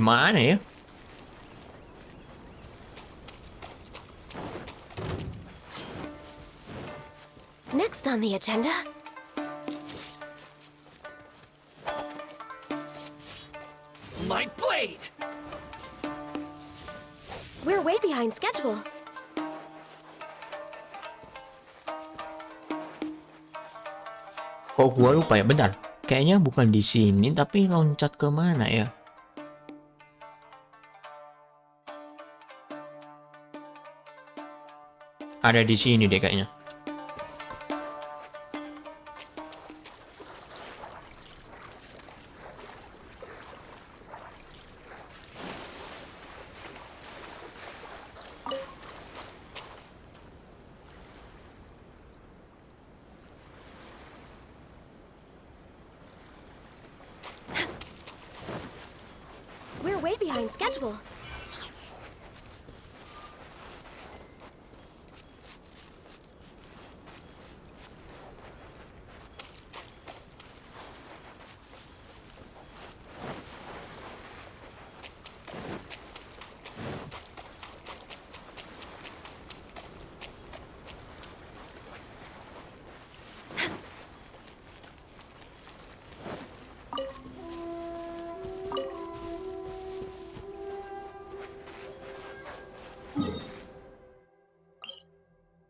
Mana ya? Next on the agenda. My blade! We're way behind schedule. Kok gua lupa ya? Bentar. Kayaknya bukan di sini, tapi loncat ke mana ya? Ada di sini deh kayaknya. We're way behind schedule.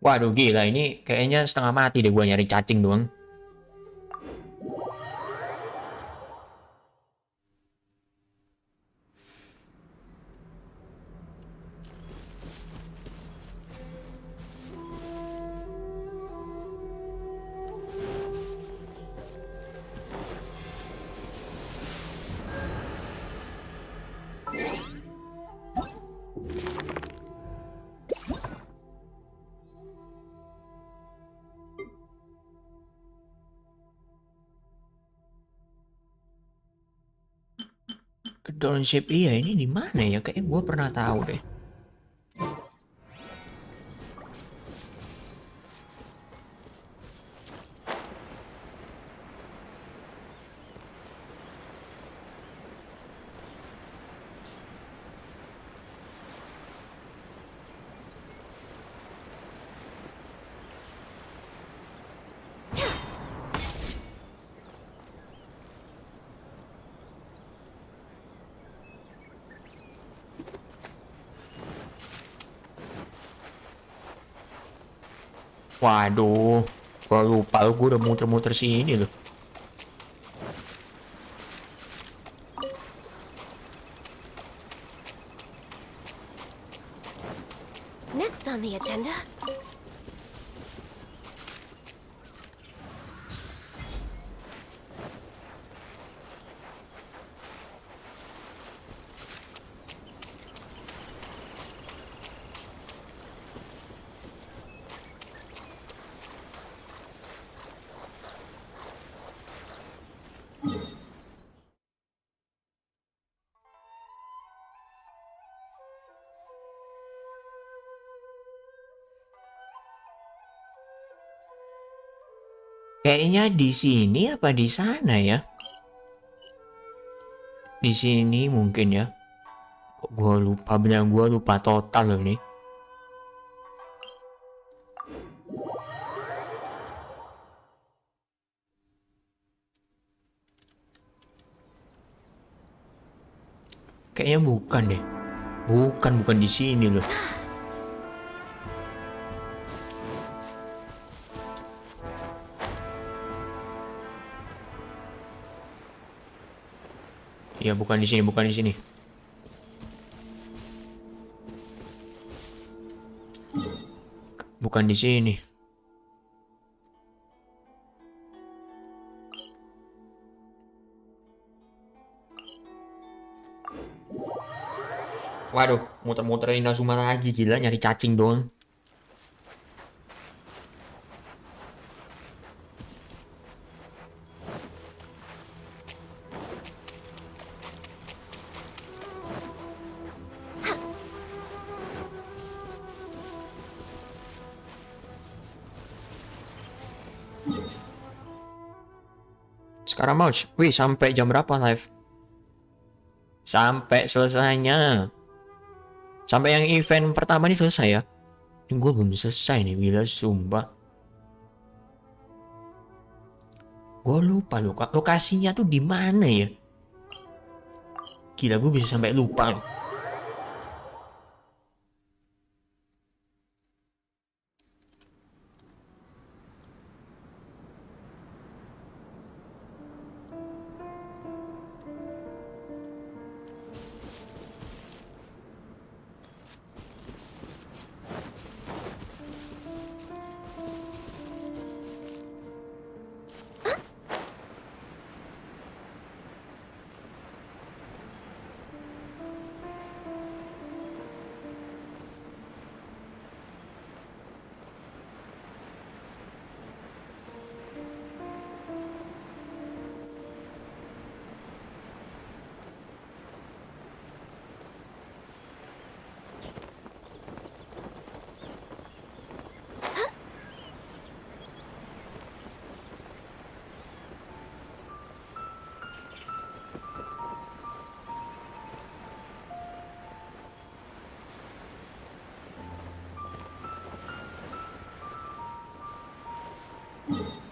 Waduh gila, ini kayaknya setengah mati deh gua nyari cacing doang. Shape iya, ini di mana ya? Kayaknya gue pernah tahu deh. Waduh, gua lupa gua udah muter-muter sini loh. Next on the agenda. Kayaknya di sini apa di sana ya? Di sini mungkin ya. Kok gua lupa, bener gua lupa total loh nih. Kayaknya bukan deh. Bukan di sini loh. Ya bukan di sini, bukan di sini. Bukan di sini. Waduh, muter-muterin Inazuma lagi, gila nyari cacing doang. Sekarang mau, wih sampai jam berapa live? Sampai selesainya. Sampai yang event pertama ini selesai ya. Ini gue belum selesai nih, gila sumpah. Gue lupa lokasinya tuh di mana ya? Gila gue bisa sampai lupa loh.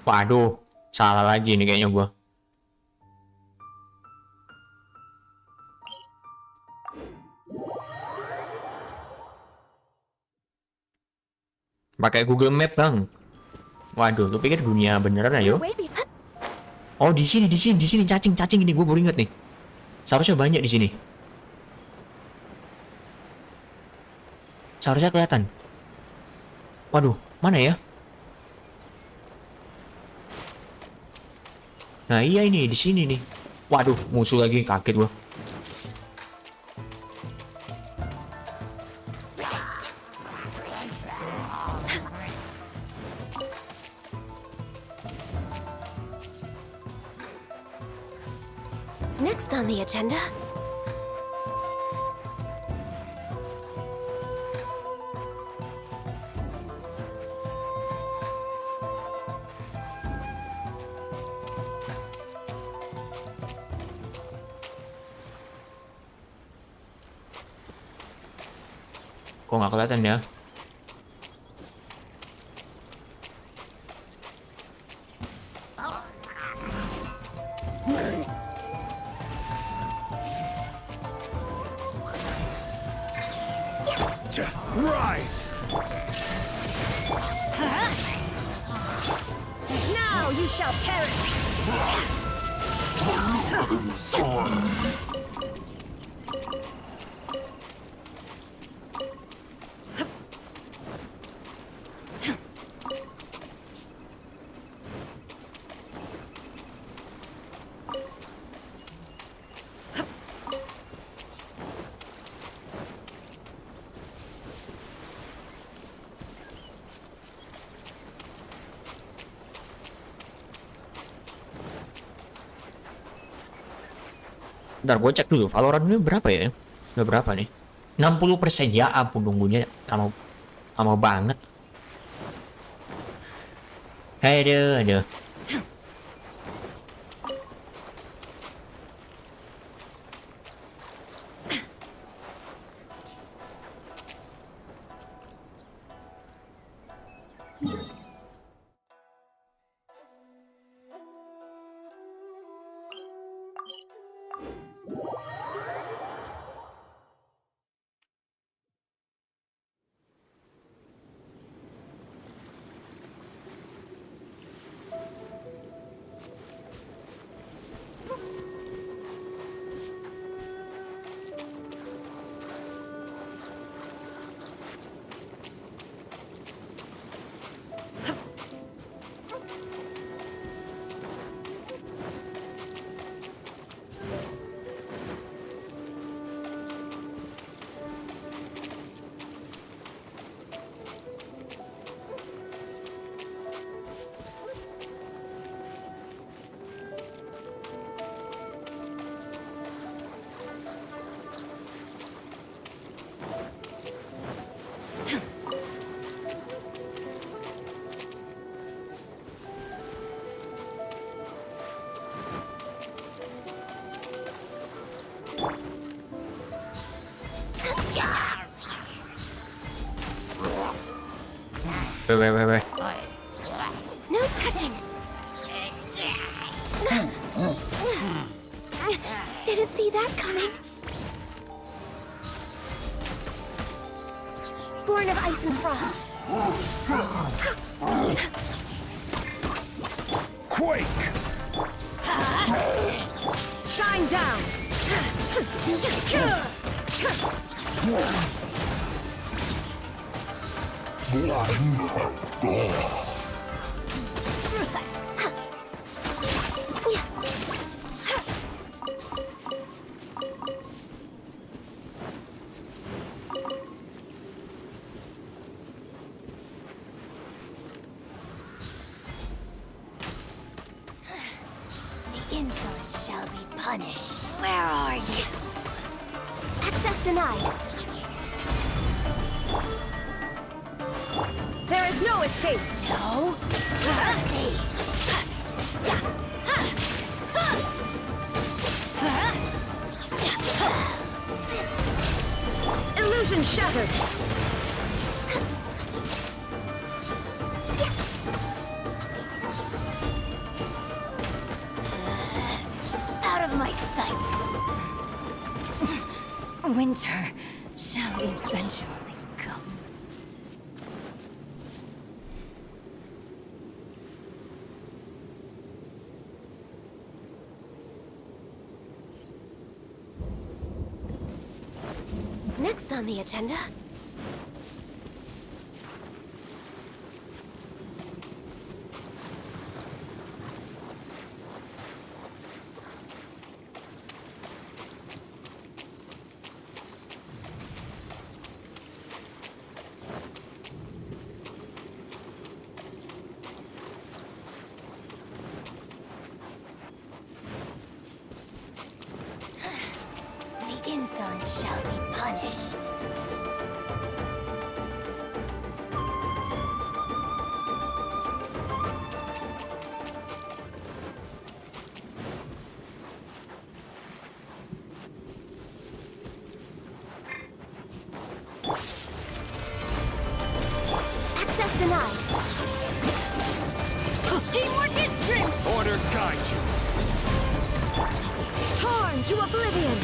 Waduh, salah lagi nih kayaknya gua. Pakai Google Map, Bang. Waduh, lu pikir dunia beneran ayo? Oh, di sini cacing ini, gua baru inget nih. Seharusnya banyak di sini. Seharusnya kelihatan. Waduh, mana ya? Nah iya ini di sini nih. Waduh, musuh lagi, kaget gua. Next on the agenda. Kok nggak kelihatan ya? Rise! you shall perish! Bentar, gue cek dulu. Valorant ini berapa ya? Udah berapa nih? 60%. Ya ampun, nunggunya lama banget. Aduh. Wait. No touching. Didn't see that coming. Born of ice and frost. Quake! Shine down! The insolent shall be punished. Where are you? Access denied. There is no escape! No mercy. Illusion shattered! Out of my sight. Winter shall eventually come. Next on the agenda. The insolent shall be punished. Access denied. Teamwork is strength. Order guide you. Torn to oblivion!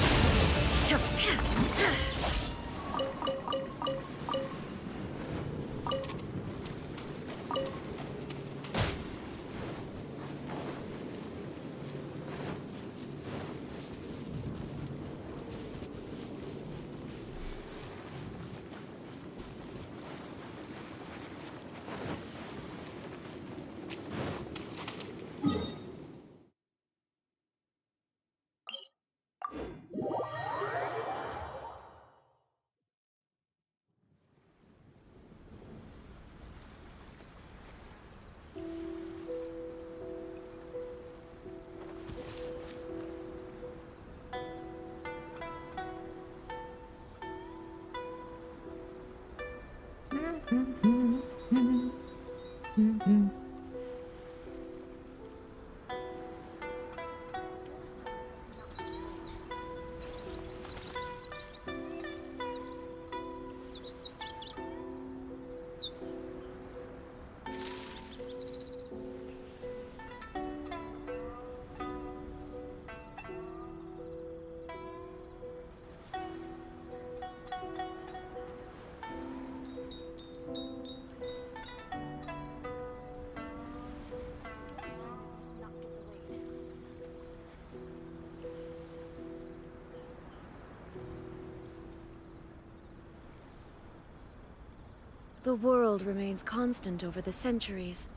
The world remains constant over the centuries,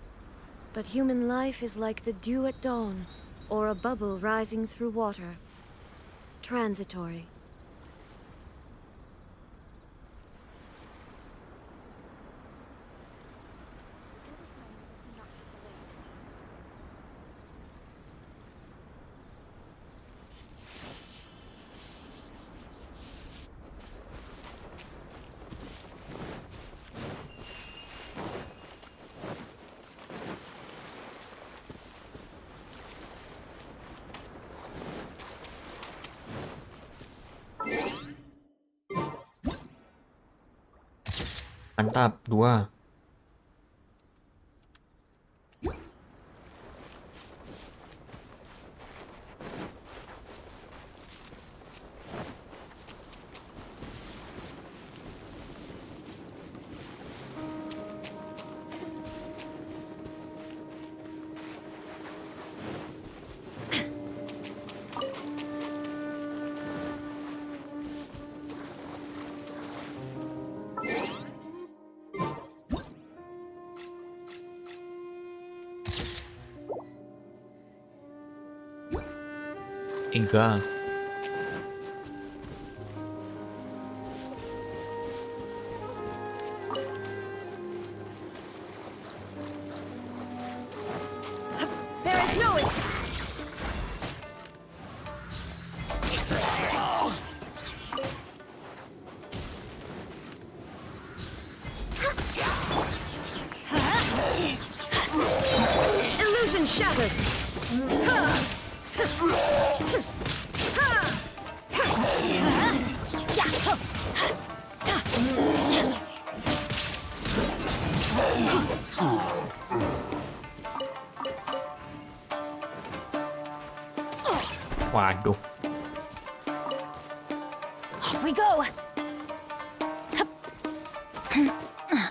but human life is like the dew at dawn, or a bubble rising through water. Transitory. Mantap, 2. Tiga. There is no escape. Illusion shattered! Waduh. Off we go.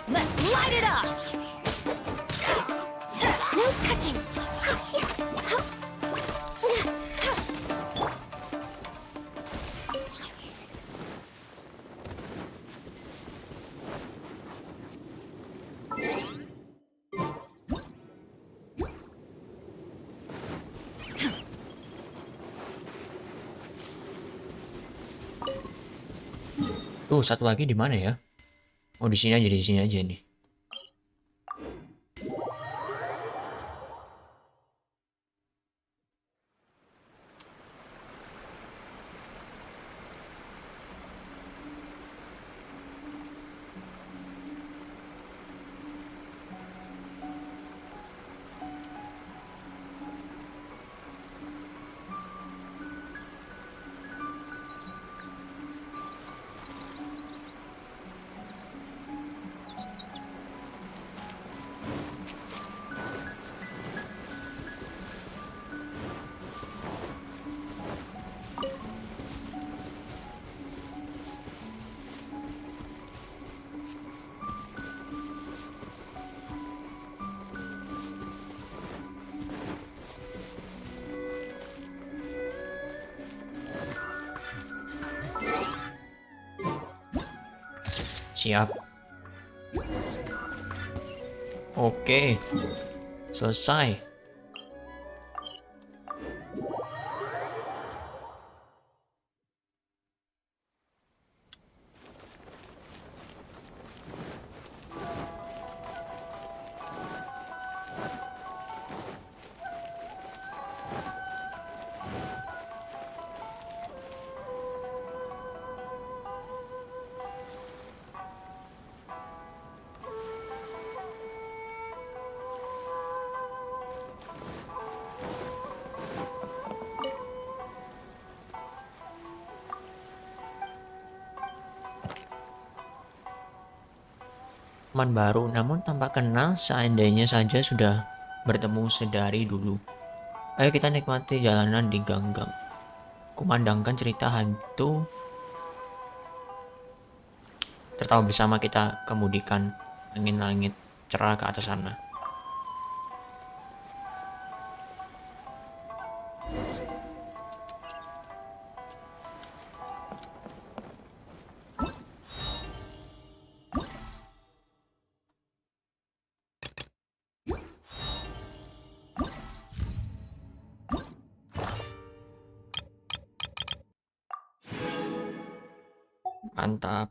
Let's light it up. No touching. Tuh, satu lagi di mana ya? Oh, di sini aja nih. Siap. Oke. Selesai. teman baru, namun tampak kenal seandainya saja sudah bertemu sedari dulu. Ayo kita nikmati jalanan di gang-gang. Kumandangkan cerita hantu tertawa bersama, kita kemudikan angin langit cerah ke atas sana. Mantap.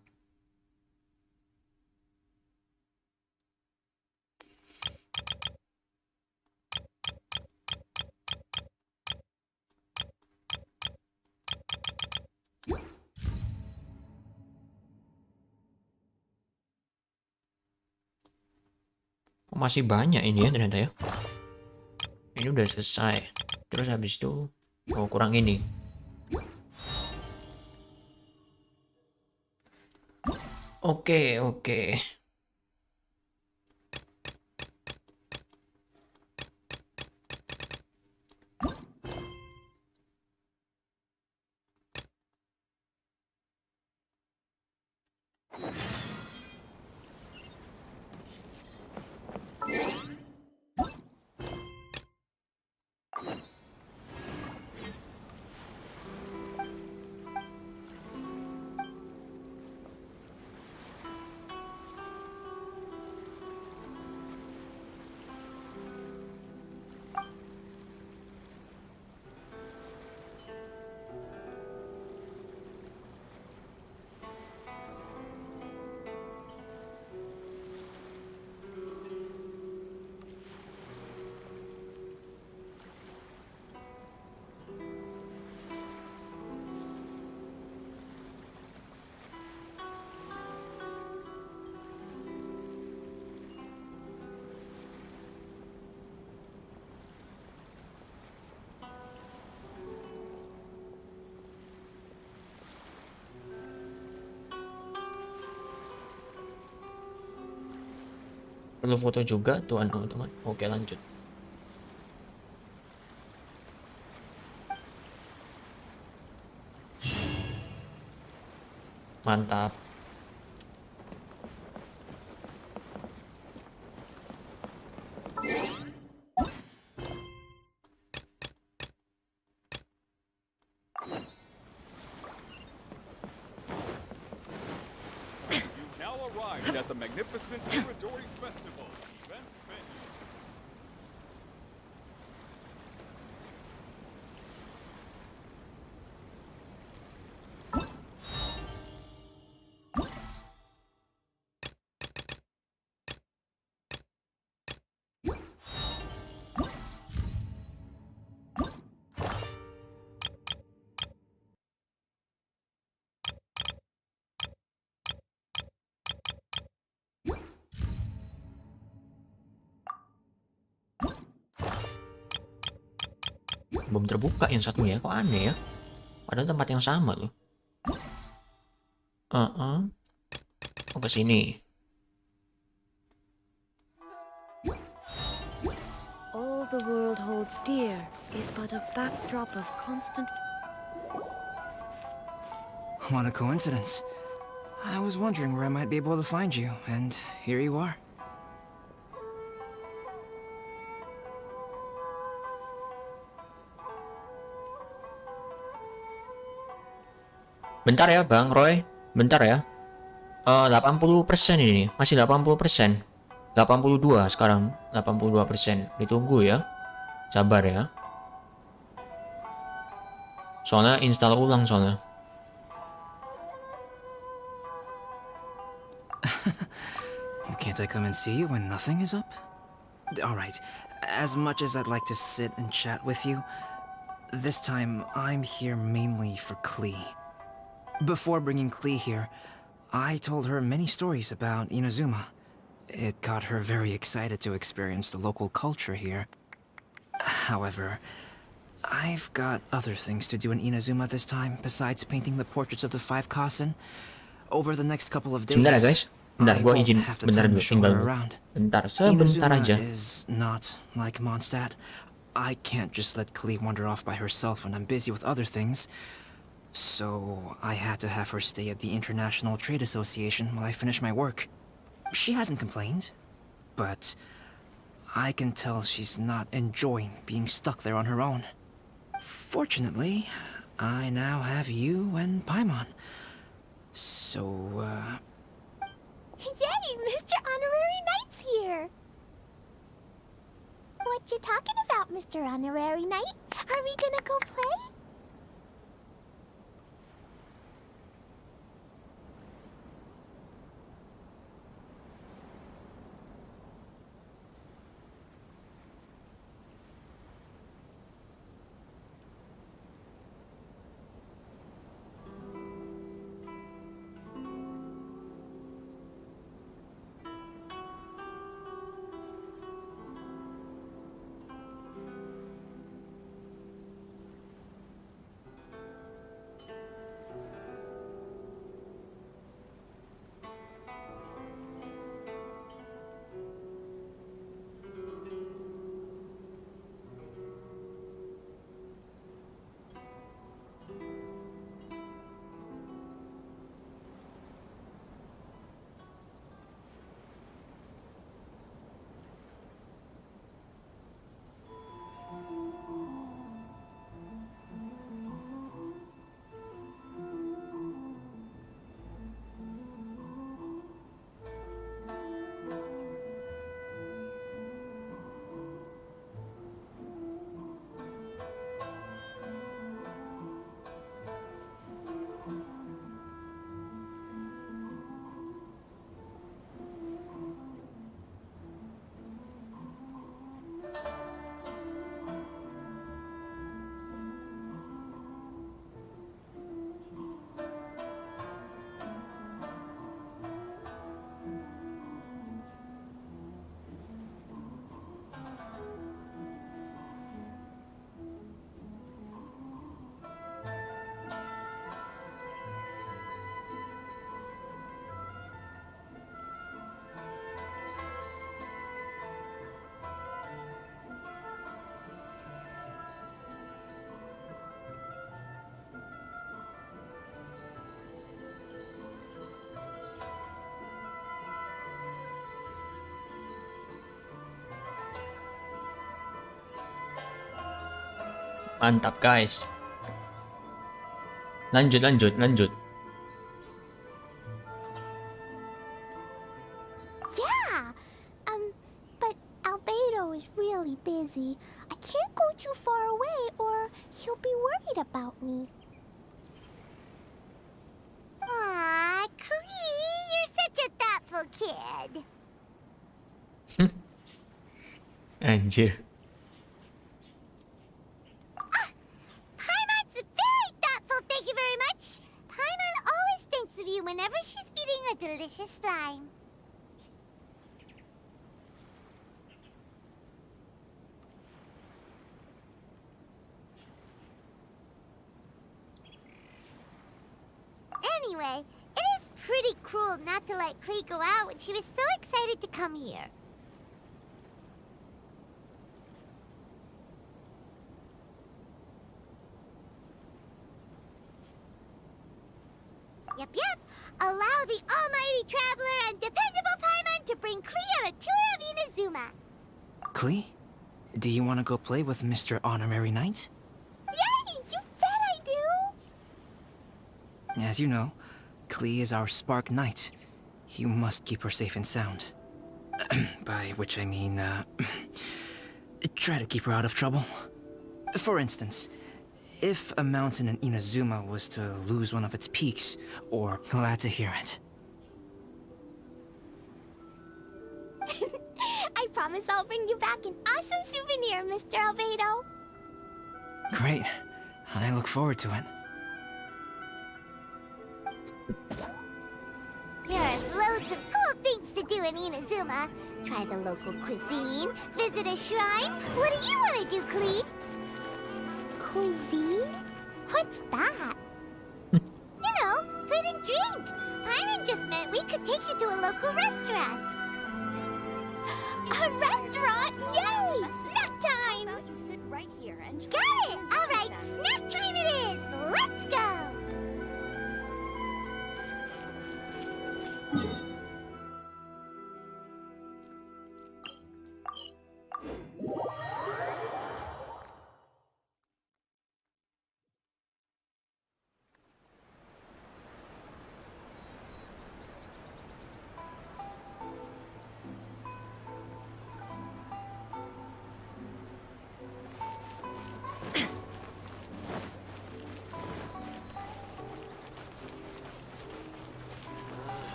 Oh, masih banyak ini ya ternyata ya. Ini udah selesai. Terus habis itu, oh kurang ini. Oke. Perlu foto juga tuan teman-teman. Oke, lanjut. Mantap. Now arrived at the magnificent Iridori Festival event venue. Belum terbuka yang satunya, kok aneh ya? Padahal tempat yang sama loh. Oh, ke sini. All the world holds dear is but a backdrop of constant. What a coincidence. I was wondering where I might be able to find you, and here you are. Bentar ya Bang Roy, bentar ya. 80% ini, masih 80%. 82 sekarang, 82%. Ditunggu ya. Sabar ya. Soalnya install ulang soalnya. Can't I come and see you when nothing is up? Alright, as much as I'd like to sit and chat with you, this time I'm here mainly for Klee. Before bringing Klee here, I told her many stories about Inazuma. It got her very excited to experience the local culture here. However, I've got other things to do in Inazuma this time, besides painting the portraits of the 5 Kasen. Over the next couple of days, Sebentar ya guys. Bentar, I gua won't izin have the bentar time dulu, to show tinggal her dulu. around. Bentar, sebentar Inazuma aja. is not like Mondstadt. I can't just let Klee wander off by herself when I'm busy with other things. So I had to have her stay at the International Trade Association while I finish my work. She hasn't complained, but I can tell she's not enjoying being stuck there on her own. Fortunately, I now have you and Paimon. So, Yay, Mr. Honorary Knight's here! What you talking about, Mr. Honorary Knight? Are we gonna go play? Mantap guys. Lanjut. Yeah, but Albedo is really busy. I can't go too far away or he'll be worried about me. Aw, Klee, you're such a thoughtful kid. Anjir. Paimon's very thoughtful, thank you very much. Paimon always thinks of you whenever she's eating a delicious slime. Anyway, it is pretty cruel not to let Klee go out when she was so excited to come here. Yep. Allow the almighty traveler and dependable Paimon to bring Klee on a tour of Inazuma. Klee, do you want to go play with Mr. Honorary Knight? Yay! You bet I do! As you know, Klee is our Spark Knight. You must keep her safe and sound. By which I mean, try to keep her out of trouble. For instance, if a mountain in Inazuma was to lose one of its peaks, or glad to hear it. I promise I'll bring you back an awesome souvenir, Mr. Albedo. Great. I look forward to it. There are loads of cool things to do in Inazuma. Try the local cuisine, visit a shrine. What do you want to do, Klee? Cuisine? What's that? You know, food and drink. Paimon just meant we could take you to a local restaurant. A restaurant? Yay! Snack time! You sit right here and Got it! All right, snack time it is! Let's go!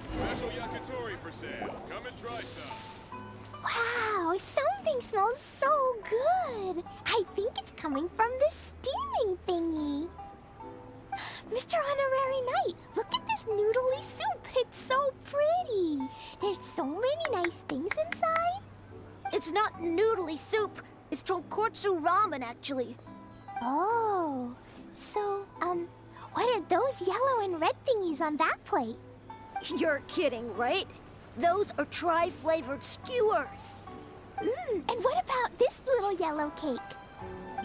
Special yakitori for sale. Come and try some. Wow, something smells so good. I think it's coming from this steaming thingy. Mr. Honorary Knight, look at this noodly soup. It's so pretty. There's so many nice things inside. It's not noodly soup. It's tonkotsu ramen, actually. Oh, so, what are those yellow and red thingies on that plate? You're kidding, right? Those are tri-flavored skewers. And what about this little yellow cake?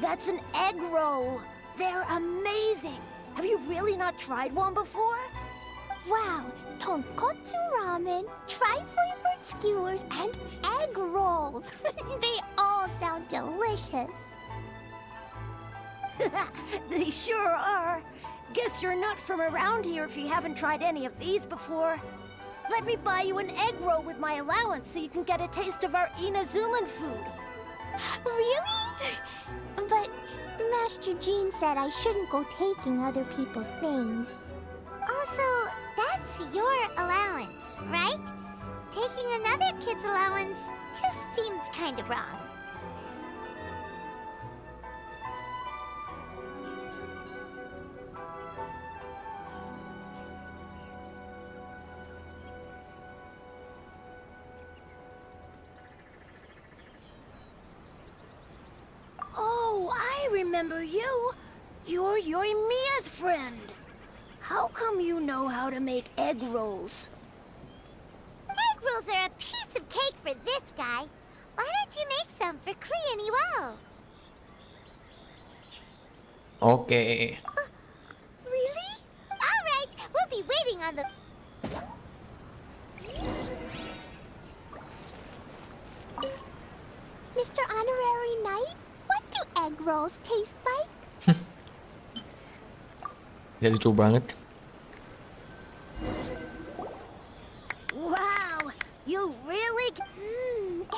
That's an egg roll. They're amazing. Have you really not tried one before? Wow, tonkotsu ramen, tri-flavored skewers, and egg rolls. They all sound delicious. They sure are. Guess you're not from around here if you haven't tried any of these before. Let me buy you an egg roll with my allowance so you can get a taste of our Inazuman food. Really? But Master Jean said I shouldn't go taking other people's things. Also, that's your allowance, right? Taking another kid's allowance just seems kind of wrong. Oh, I remember you. You're Yoimiya's friend. How come you know how to make egg rolls? Egg rolls are a piece of cake for this guy. Why don't you make some for Klee and Iwao? Oke. Really? All right, we'll be waiting on the... Mr. Honorary Knight, what do egg rolls taste like? Dia lucu banget. Wow, you really...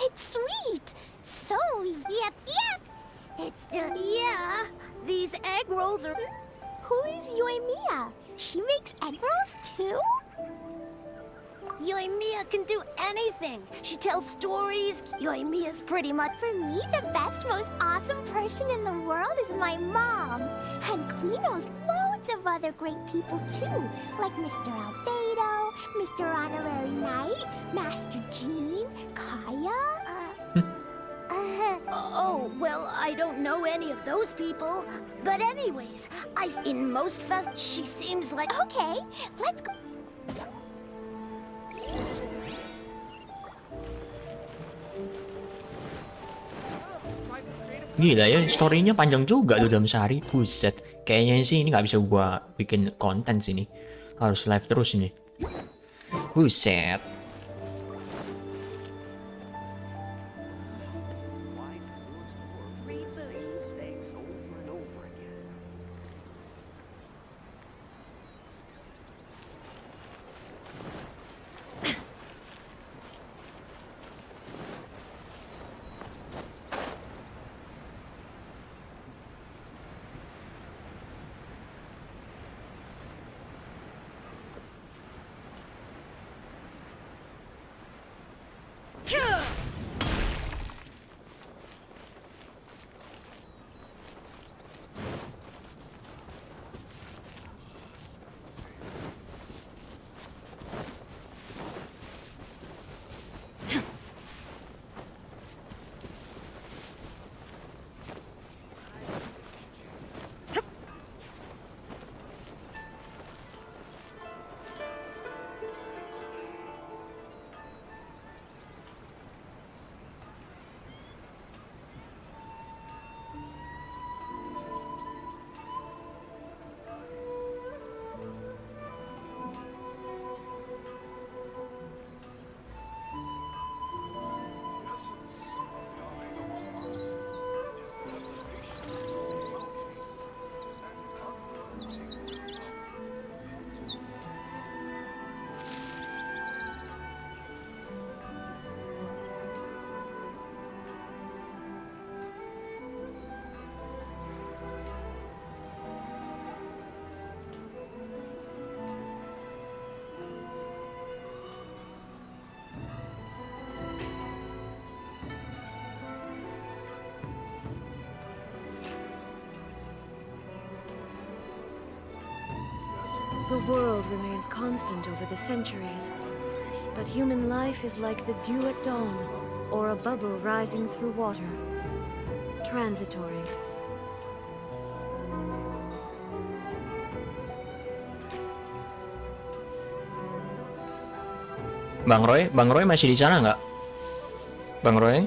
It's sweet. So... Yep. It's still... Yeah, these egg rolls are... Who is Yoimiya? She makes egg rolls too? Yoimiya can do anything. She tells stories. Yoimiya's pretty much... For me, the best, most awesome person in the world is my mom. And Klee knows loads of other great people too, like Mr. Albedo, Mr. Honorary Knight, Master Jean, Kaya. Oh, well, I don't know any of those people. But anyways, in most she seems like... Okay, let's go. Gila ya, story-nya panjang juga tuh dalam sehari. Buset. Kayaknya sih ini nggak bisa gua bikin konten sini. Harus live terus ini. Buset. The world remains constant over the centuries, but human life is like the dew at dawn, or a bubble rising through water. Transitory. Bang Roy masih di sana nggak? Bang Roy?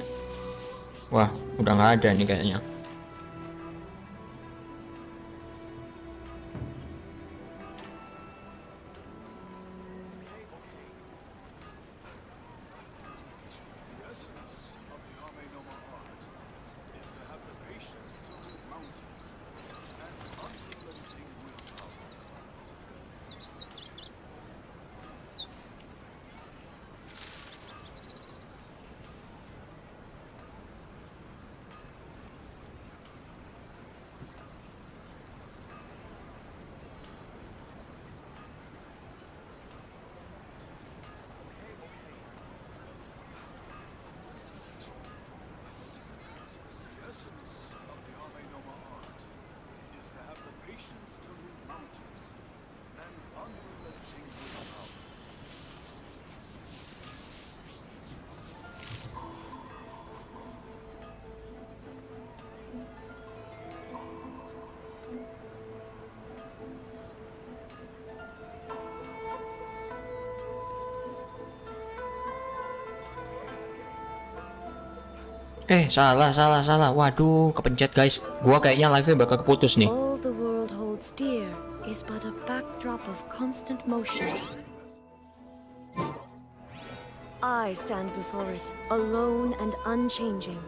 Wah, udah nggak ada nih kayaknya. Salah. Waduh, kepencet guys. Gua kayaknya live-nya bakal keputus nih. All the world holds dear is but a backdrop of constant motion. I stand before it, alone and unchanging.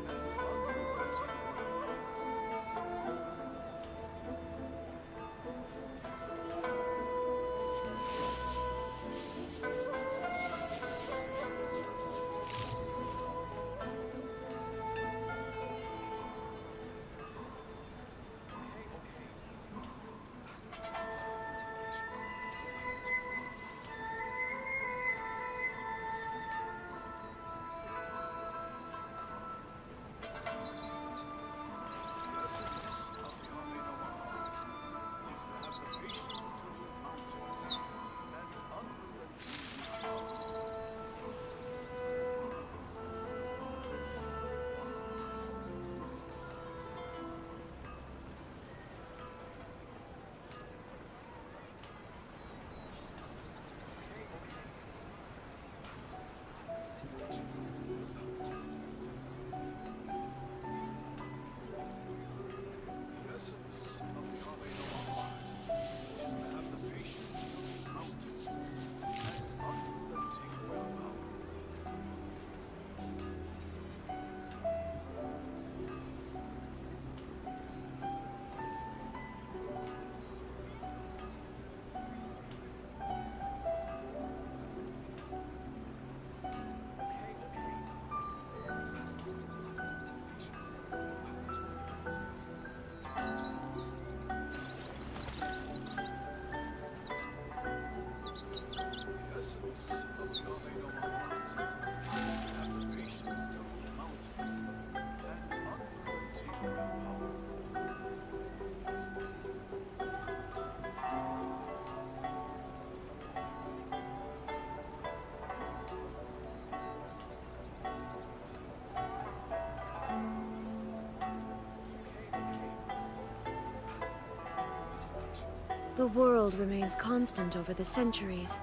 The world remains constant over the centuries,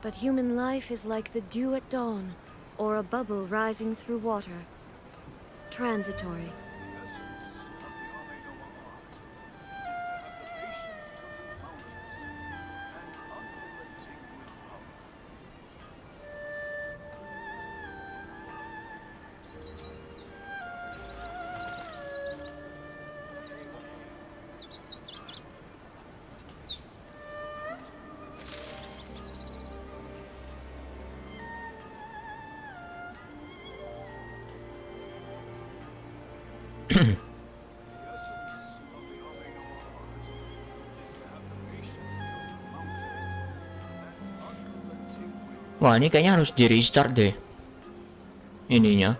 but human life is like the dew at dawn, or a bubble rising through water. Transitory. Wah, ini kayaknya harus di restart deh ininya.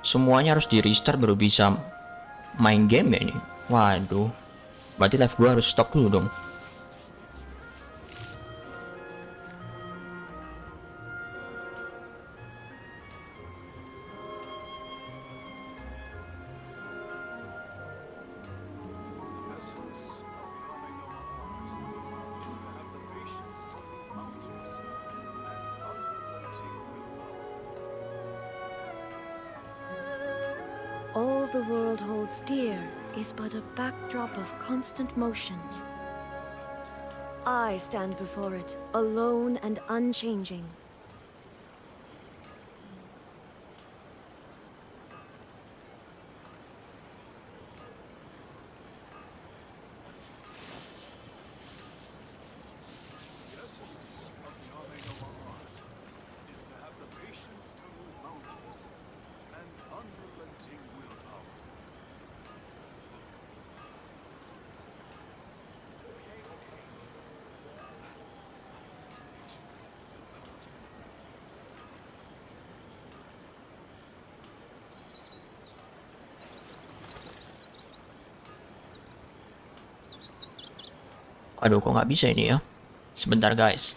Semuanya harus di restart baru bisa main game ya ini. Waduh. Berarti live gue harus stop dulu dong. All the world holds dear is but a backdrop of constant motion. I stand before it, alone and unchanging. Aduh, kok nggak bisa ini ya? Sebentar guys.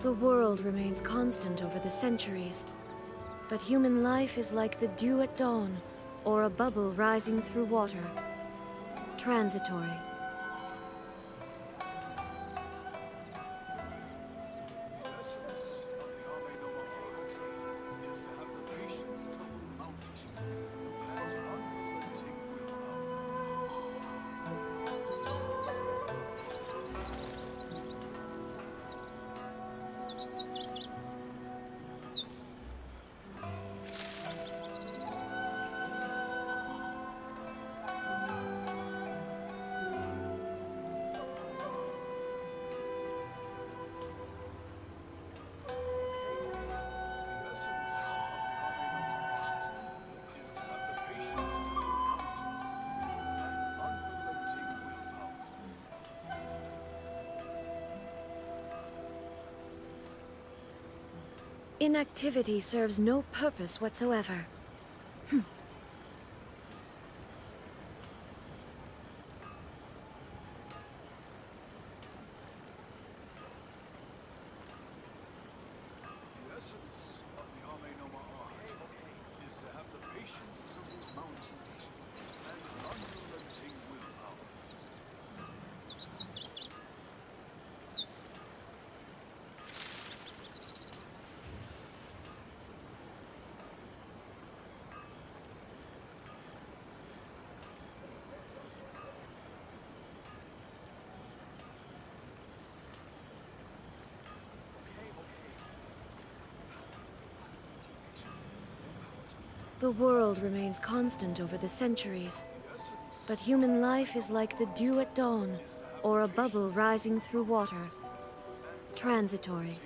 The world remains constant over the centuries. But human life is like the dew at dawn, or a bubble rising through water. Transitory. Inactivity serves no purpose whatsoever. The world remains constant over the centuries, but human life is like the dew at dawn, or a bubble rising through water. Transitory.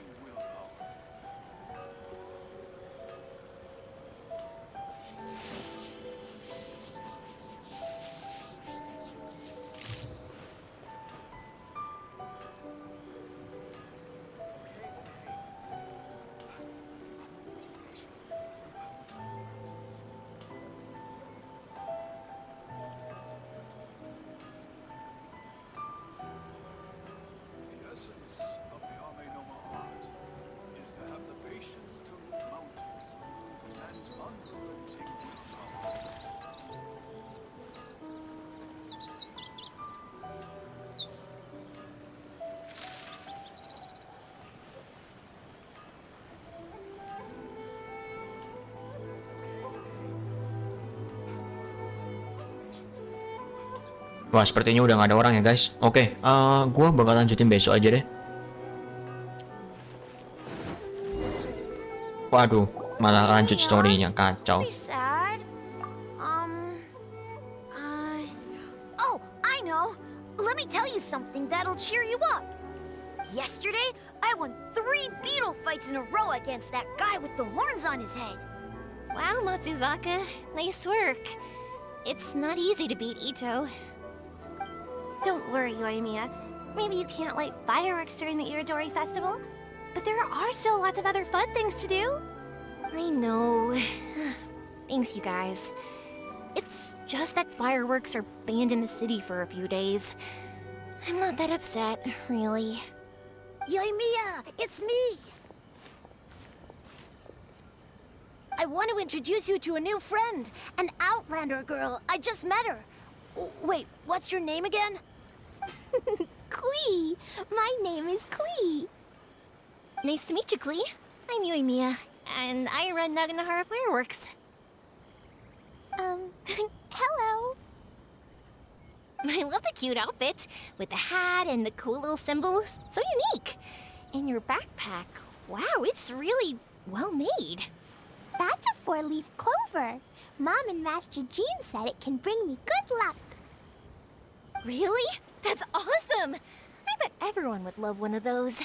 Wah, sepertinya udah nggak ada orang ya guys. Oke, gua bakal lanjutin besok aja deh. Waduh, malah lanjut story-nya, kacau. Oh, I know. Let me tell you something that'll cheer you up. Yesterday, I won 3 beetle fights in a row against that guy with the horns on his head. Wow, Matsuzaka. Nice work. It's not easy to beat Ito. Don't worry, Yoimiya. Maybe you can't light fireworks during the Iridori Festival, but there are still lots of other fun things to do. I know. Thanks, you guys. It's just that fireworks are banned in the city for a few days. I'm not that upset, really. Yoimiya, it's me! I want to introduce you to a new friend, an Outlander girl. I just met her. Wait, what's your name again? Klee. My name is Klee. Nice to meet you, Klee. I'm Yoimiya, and I run Naganahara Fireworks. Hello. I love the cute outfit, with the hat and the cool little symbols. So unique. And your backpack, wow, it's really well made. That's a 4-leaf clover. Mom and Master Jean said it can bring me good luck. Really? That's awesome! I bet everyone would love one of those.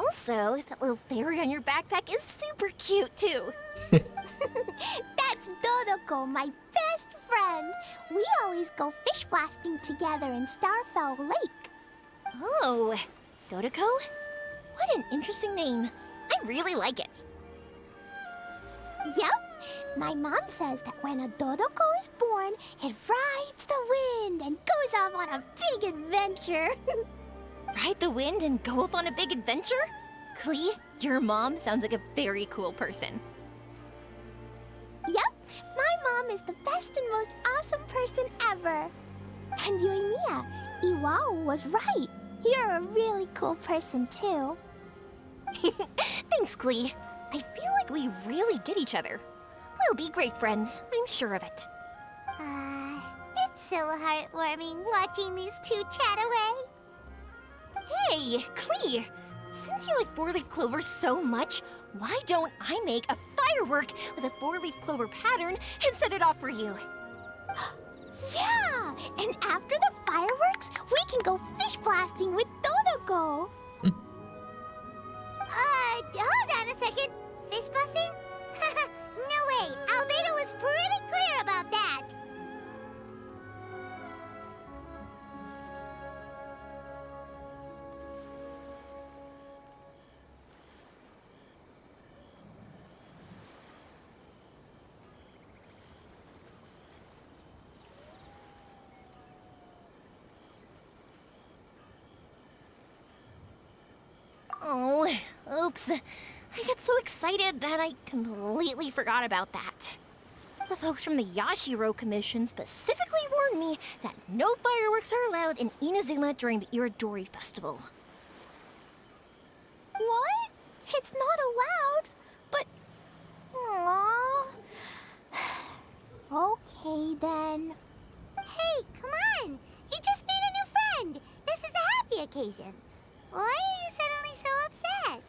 Also, that little fairy on your backpack is super cute, too. That's Dodoko, my best friend. We always go fish blasting together in Starfell Lake. Oh, Dodoko? What an interesting name. I really like it. Yep. My mom says that when a Dodoko is born, it rides the wind and goes off on a big adventure. Ride the wind and go off on a big adventure? Klee, your mom sounds like a very cool person. Yep. My mom is the best and most awesome person ever. And Yoimiya, Iwao was right. You're a really cool person, too. Thanks, Klee. I feel like we really get each other. We'll be great friends, I'm sure of it. It's so heartwarming watching these two chat away. Hey, Klee! Since you like 4-leaf clovers so much, why don't I make a firework with a 4-leaf clover pattern and set it off for you? Yeah! And after the fireworks, we can go fish blasting with Dodoko. Hold on a second. Fish busting? No way. Albedo was pretty clear about that. Oh, oops. I got so excited that I completely forgot about that. The folks from the Yashiro Commission specifically warned me that no fireworks are allowed in Inazuma during the Iridori Festival. What? It's not allowed? But... Aww. Okay, then. Hey, come on. You just made a new friend. This is a happy occasion. Why are you suddenly so upset?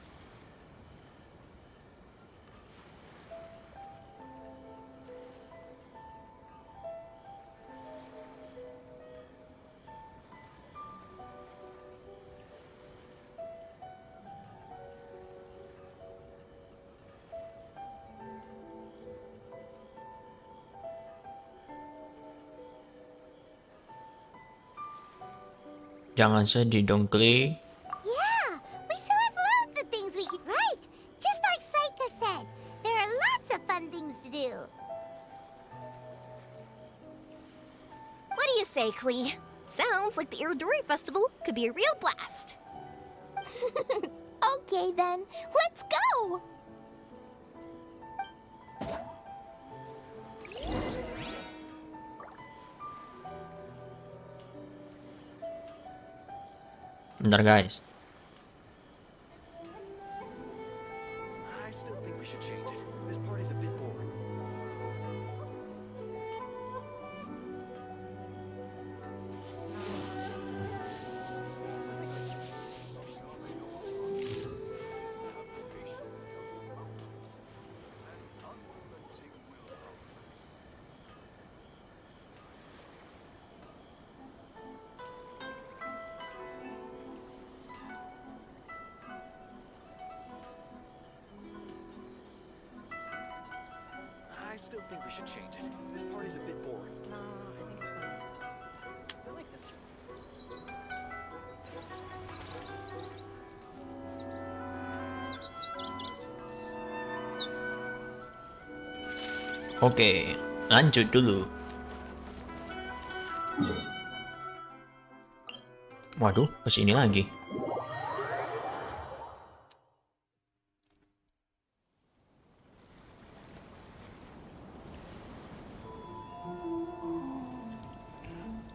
Jangan sedih dong, Klee. Yeah, we still have loads of things we could write. Just like Saika said, there are lots of fun things to do. What do you say, Klee? Sounds like the Iridori Festival could be a real blast. Okay, then. Let's go! Bentar, guys. I still think we should change it. This party's a bit boring. should change it. This part is a bit boring. No, I think it's fine. I like this job. Oke, lanjut dulu. Waduh, kesini lagi.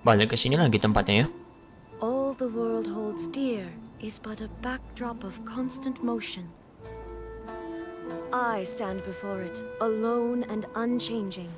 Balik ke sini lagi tempatnya ya. All the world holds dear is but a backdrop of constant motion. I stand before it, alone and unchanging.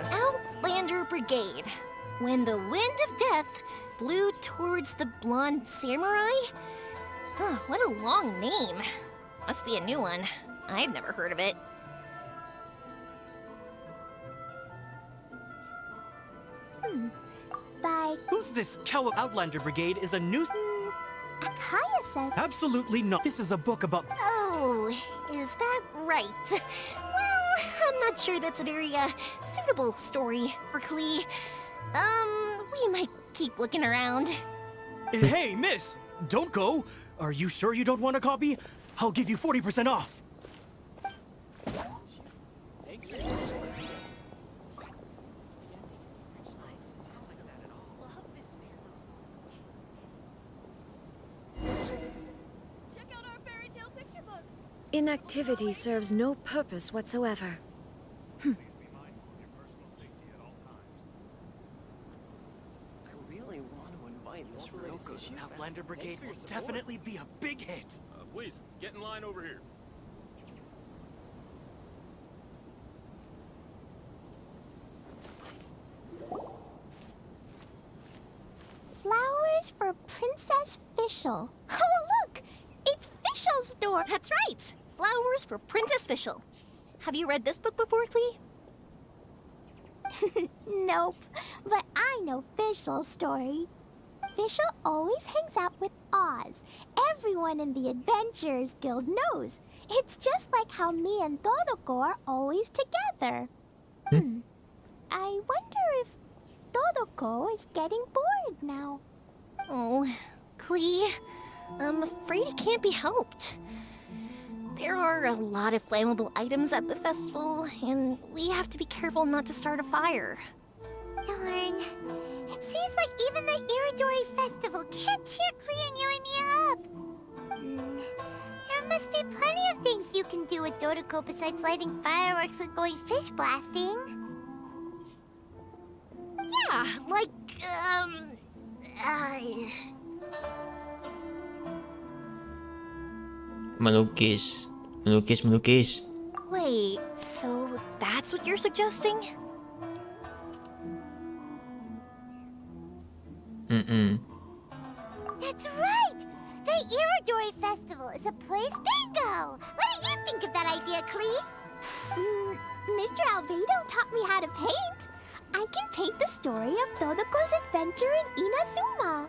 Outlander Brigade. When the wind of death blew towards the blonde samurai? Oh, what a long name. Must be a new one. I've never heard of it. Who's this Cow Outlander Brigade is a new... Akaya said... Absolutely not. This is a book about... Oh, is that right? Well, I'm not sure that's a very, suitable story for Klee. We might keep looking around. Hey, miss! Don't go! Are you sure you don't want a copy? I'll give you 40% off! Inactivity serves no purpose whatsoever. Outlander Brigade will definitely be a big hit. Please, get in line over here. Flowers for Princess Fischl. Oh, look! It's Fischl's store! That's right! Flowers for Princess Fischl. Have you read this book before, Klee? Nope, but I know Fischl's story. Fischl always hangs out with Oz. Everyone in the Adventurers Guild knows. It's just like how me and Todoko are always together. I wonder if Todoko is getting bored now. Oh, Klee, I'm afraid it can't be helped. There are a lot of flammable items at the festival, and we have to be careful not to start a fire. Darn. It seems like even the Iridori Festival can't cheer Klee and you and me up. There must be plenty of things you can do with Todoko besides lighting fireworks and going fish blasting. Yeah, like, Melukis. Wait, so that's what you're suggesting? That's right! The Iridori Festival is a place bingo! What do you think of that idea, Klee? Mr. Albedo taught me how to paint. I can paint the story of Todoko's adventure in Inazuma.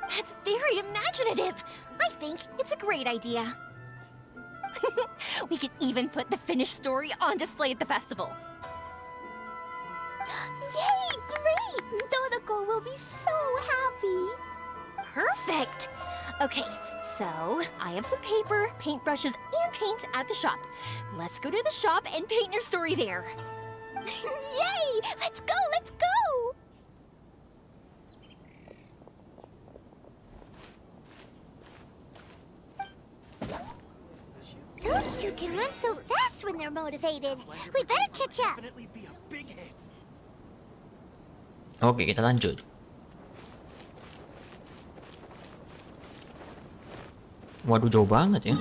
That's very imaginative! I think it's a great idea. We could even put the finished story on display at the festival. Yay! Great! Todoko will be so happy! Perfect! Okay, so I have some paper, paintbrushes, and paint at the shop. Let's go to the shop and paint your story there. Yay! Let's go! Let's go! Those two can run so fast when they're motivated. We better catch up. Oke, kita lanjut. Waduh, jauh banget ya.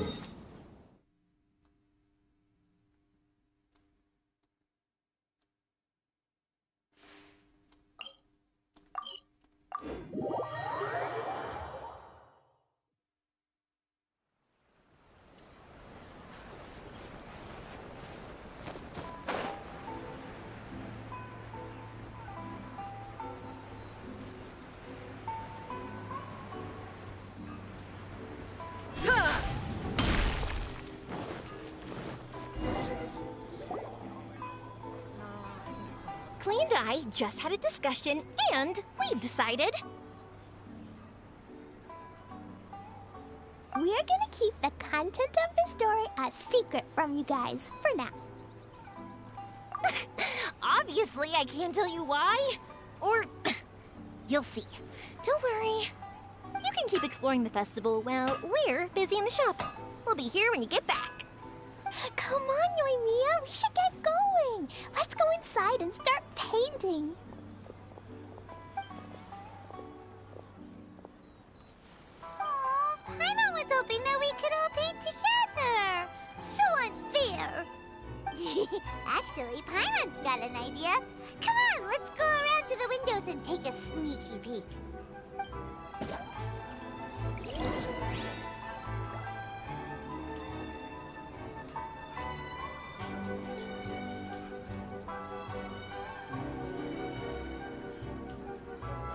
Klee and I just had a discussion, and we've decided we're gonna keep the content of the story a secret from you guys for now. Obviously, I can't tell you why. Or you'll see. Don't worry. You can keep exploring the festival while we're busy in the shop. We'll be here when you get back. Come on, Yoimiya, we should get going. Let's go inside and start painting. Aw, Paimon was hoping that we could all paint together. So unfair. Actually, Paimon's got an idea. Come on, let's go around to the windows and take a sneaky peek.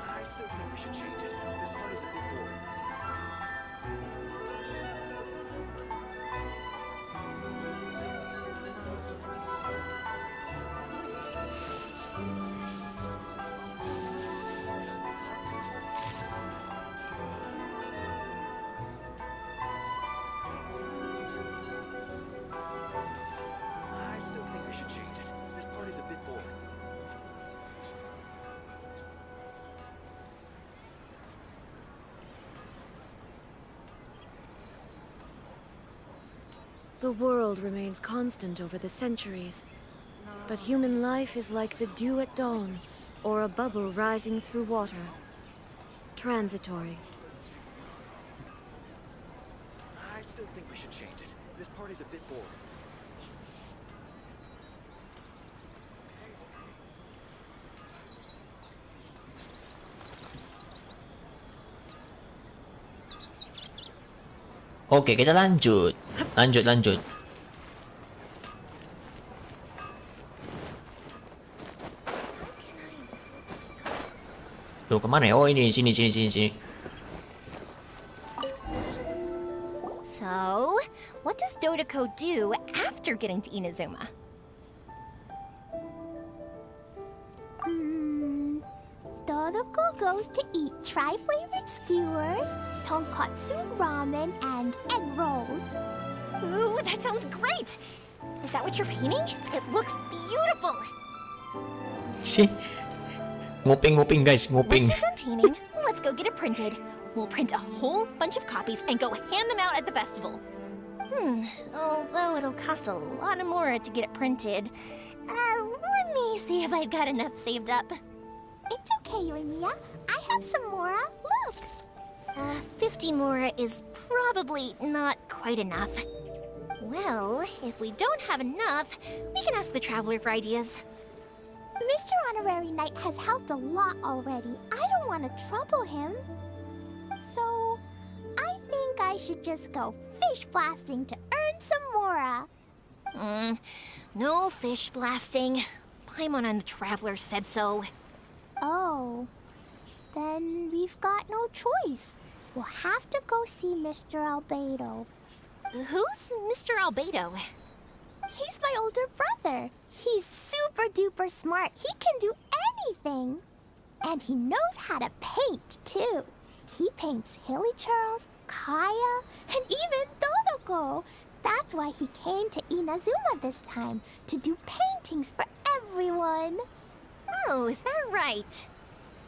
I still think we should change it. This part is a bit boring. I still think we should change it. This part is a bit boring. The world remains constant over the centuries, but human life is like the dew at dawn, or a bubble rising through water. Transitory. I still think we should change it. This part is a bit boring. Oke, kita lanjut. Lanjut. Loh, kemana ya? Oh, ini, sini. So, what does Dodoko do after getting to Inazuma? Dodoko goes to eat tri-flavored skewers, tonkatsu ramen, and egg rolls. Ooh, that sounds great! Is that what you're painting? It looks beautiful! Si. Nguping guys, nguping. Once you're done painting, let's go get it printed. We'll print a whole bunch of copies and go hand them out at the festival. Although it'll cost a lot more to get it printed. Let me see if I've got enough saved up. It's okay, Yoimiya. I have some Mora. Look! 50 Mora is probably not quite enough. Well, if we don't have enough, we can ask the Traveler for ideas. Mr. Honorary Knight has helped a lot already. I don't want to trouble him. So, I think I should just go fish blasting to earn some Mora. No fish blasting. Paimon and the Traveler said so. Oh, then we've got no choice. We'll have to go see Mr. Albedo. Who's Mr. Albedo? He's my older brother. He's super duper smart. He can do anything. And he knows how to paint, too. He paints Hilichurls, Kaya, and even Dodoko. That's why he came to Inazuma this time, to do paintings for everyone. Oh, is that right?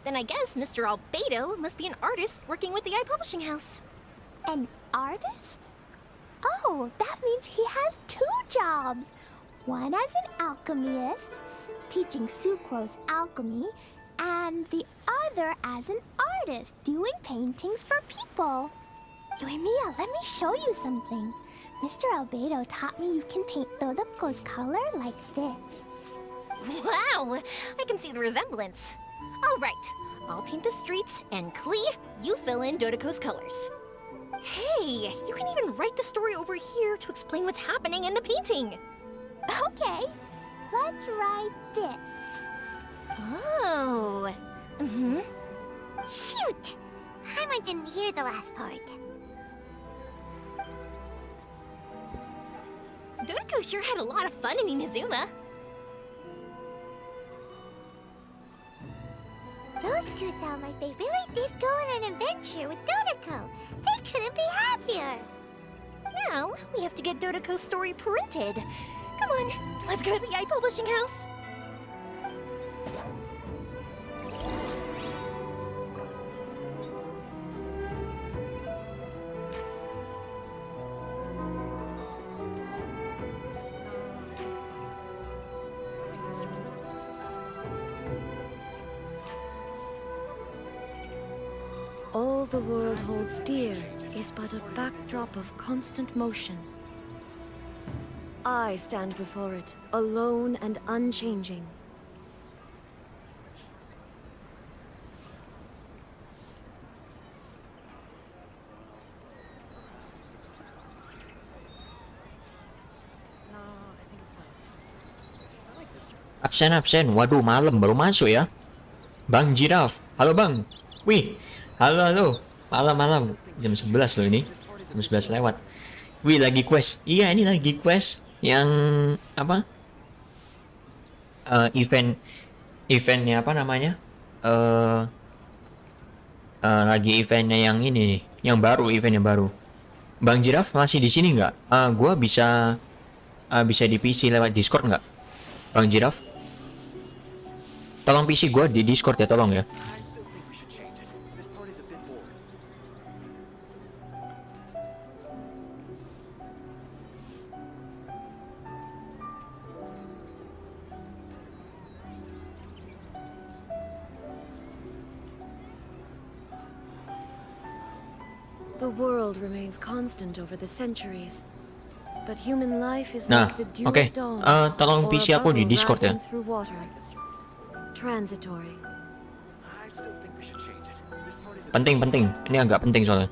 Then I guess Mr. Albedo must be an artist working with the iPublishing House. An artist? Oh, that means he has 2 jobs. One as an alchemist, teaching Sucrose alchemy, and the other as an artist, doing paintings for people. Yoimiya, let me show you something. Mr. Albedo taught me you can paint Dodoko's color like this. Wow, I can see the resemblance. All right, I'll paint the streets, and Klee, you fill in Dodoko's colors. Hey, you can even write the story over here to explain what's happening in the painting. Okay, let's write this. Oh. Shoot! I didn't hear the last part. Dodoko sure had a lot of fun in Inazuma. Those two sound like they really did go on an adventure with Dodoko. They couldn't be happier. Now, we have to get Dodoko's story printed. Come on, let's go to the publishing house. All the world holds dear is but a backdrop of constant motion. I stand before it, alone and unchanging. Absen. Waduh, malam baru masuk ya. Bang Jiraf. Halo Bang. Wih. Halo. Malam. Jam 11 loh ini. Jam 11 lewat. Wih, lagi quest. Iya, ini lagi quest yang apa? Eventnya apa namanya? Lagi eventnya yang ini nih, eventnya baru. Bang Jiraf masih di sini nggak? Gua bisa di PC lewat Discord nggak? Bang Jiraf? Tolong PC gua di Discord ya, tolong ya. The world remains constant over the centuries, but human life is Nah, like the dew oke. at dawn, Tolong or PC a aku di bubble Discord ya. rising through water. Transitory. Penting. Ini agak penting soalnya.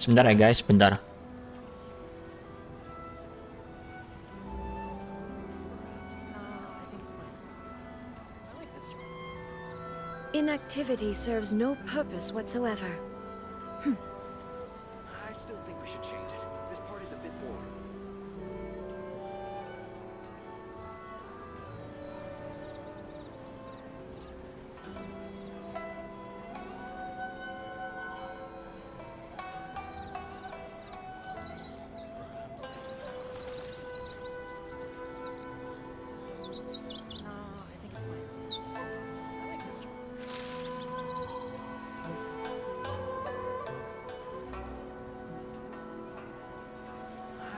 Sebentar ya guys, sebentar. Inactivity serves no purpose whatsoever. I still think we should change it. This part is a bit boring.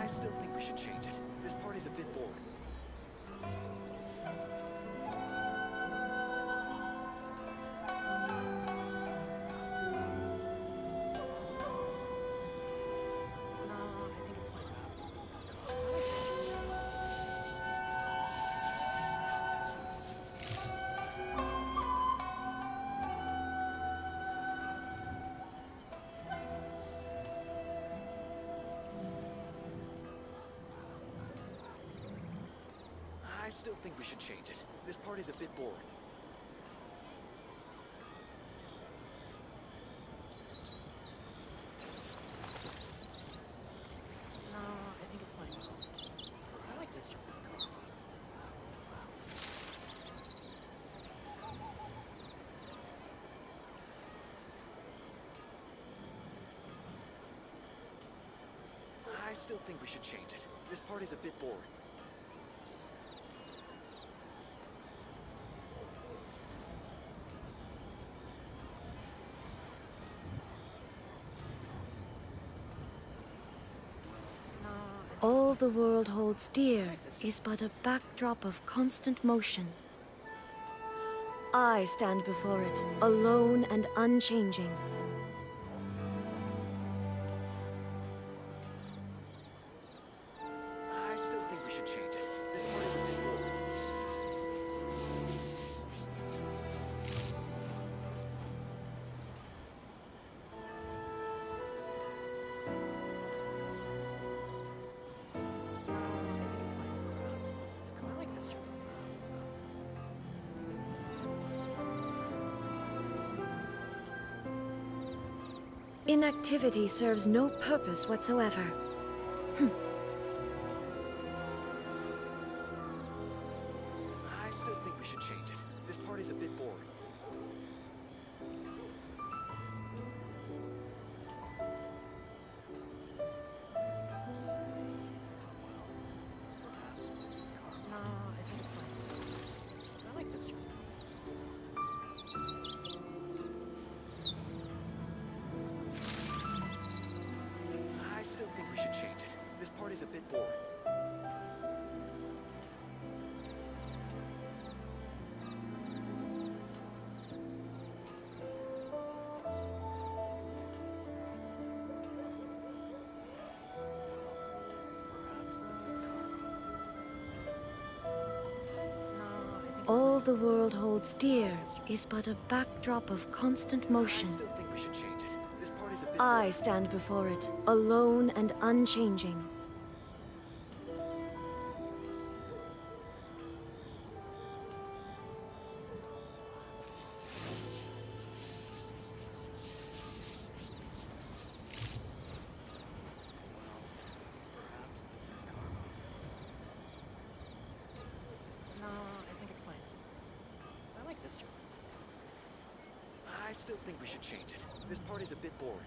I still think we should change it. This part is a bit boring. I still think we should change it. This part is a bit boring. No, I think it's fine. I like this job. I still think we should change it. This part is a bit boring. All the world holds dear is but a backdrop of constant motion. I stand before it, alone and unchanging. Inactivity serves no purpose whatsoever. I still think we should change it. This part is a bit boring. No, I think it's fine. I like this job. I still think we should change it. This part is a bit boring. All the world holds dear is but a backdrop of constant motion. I still think we should change it. This part is a bit I stand before it, alone and unchanging. No, I think it's fine as it is. I like this job. I still think we should change it. This part is a bit boring.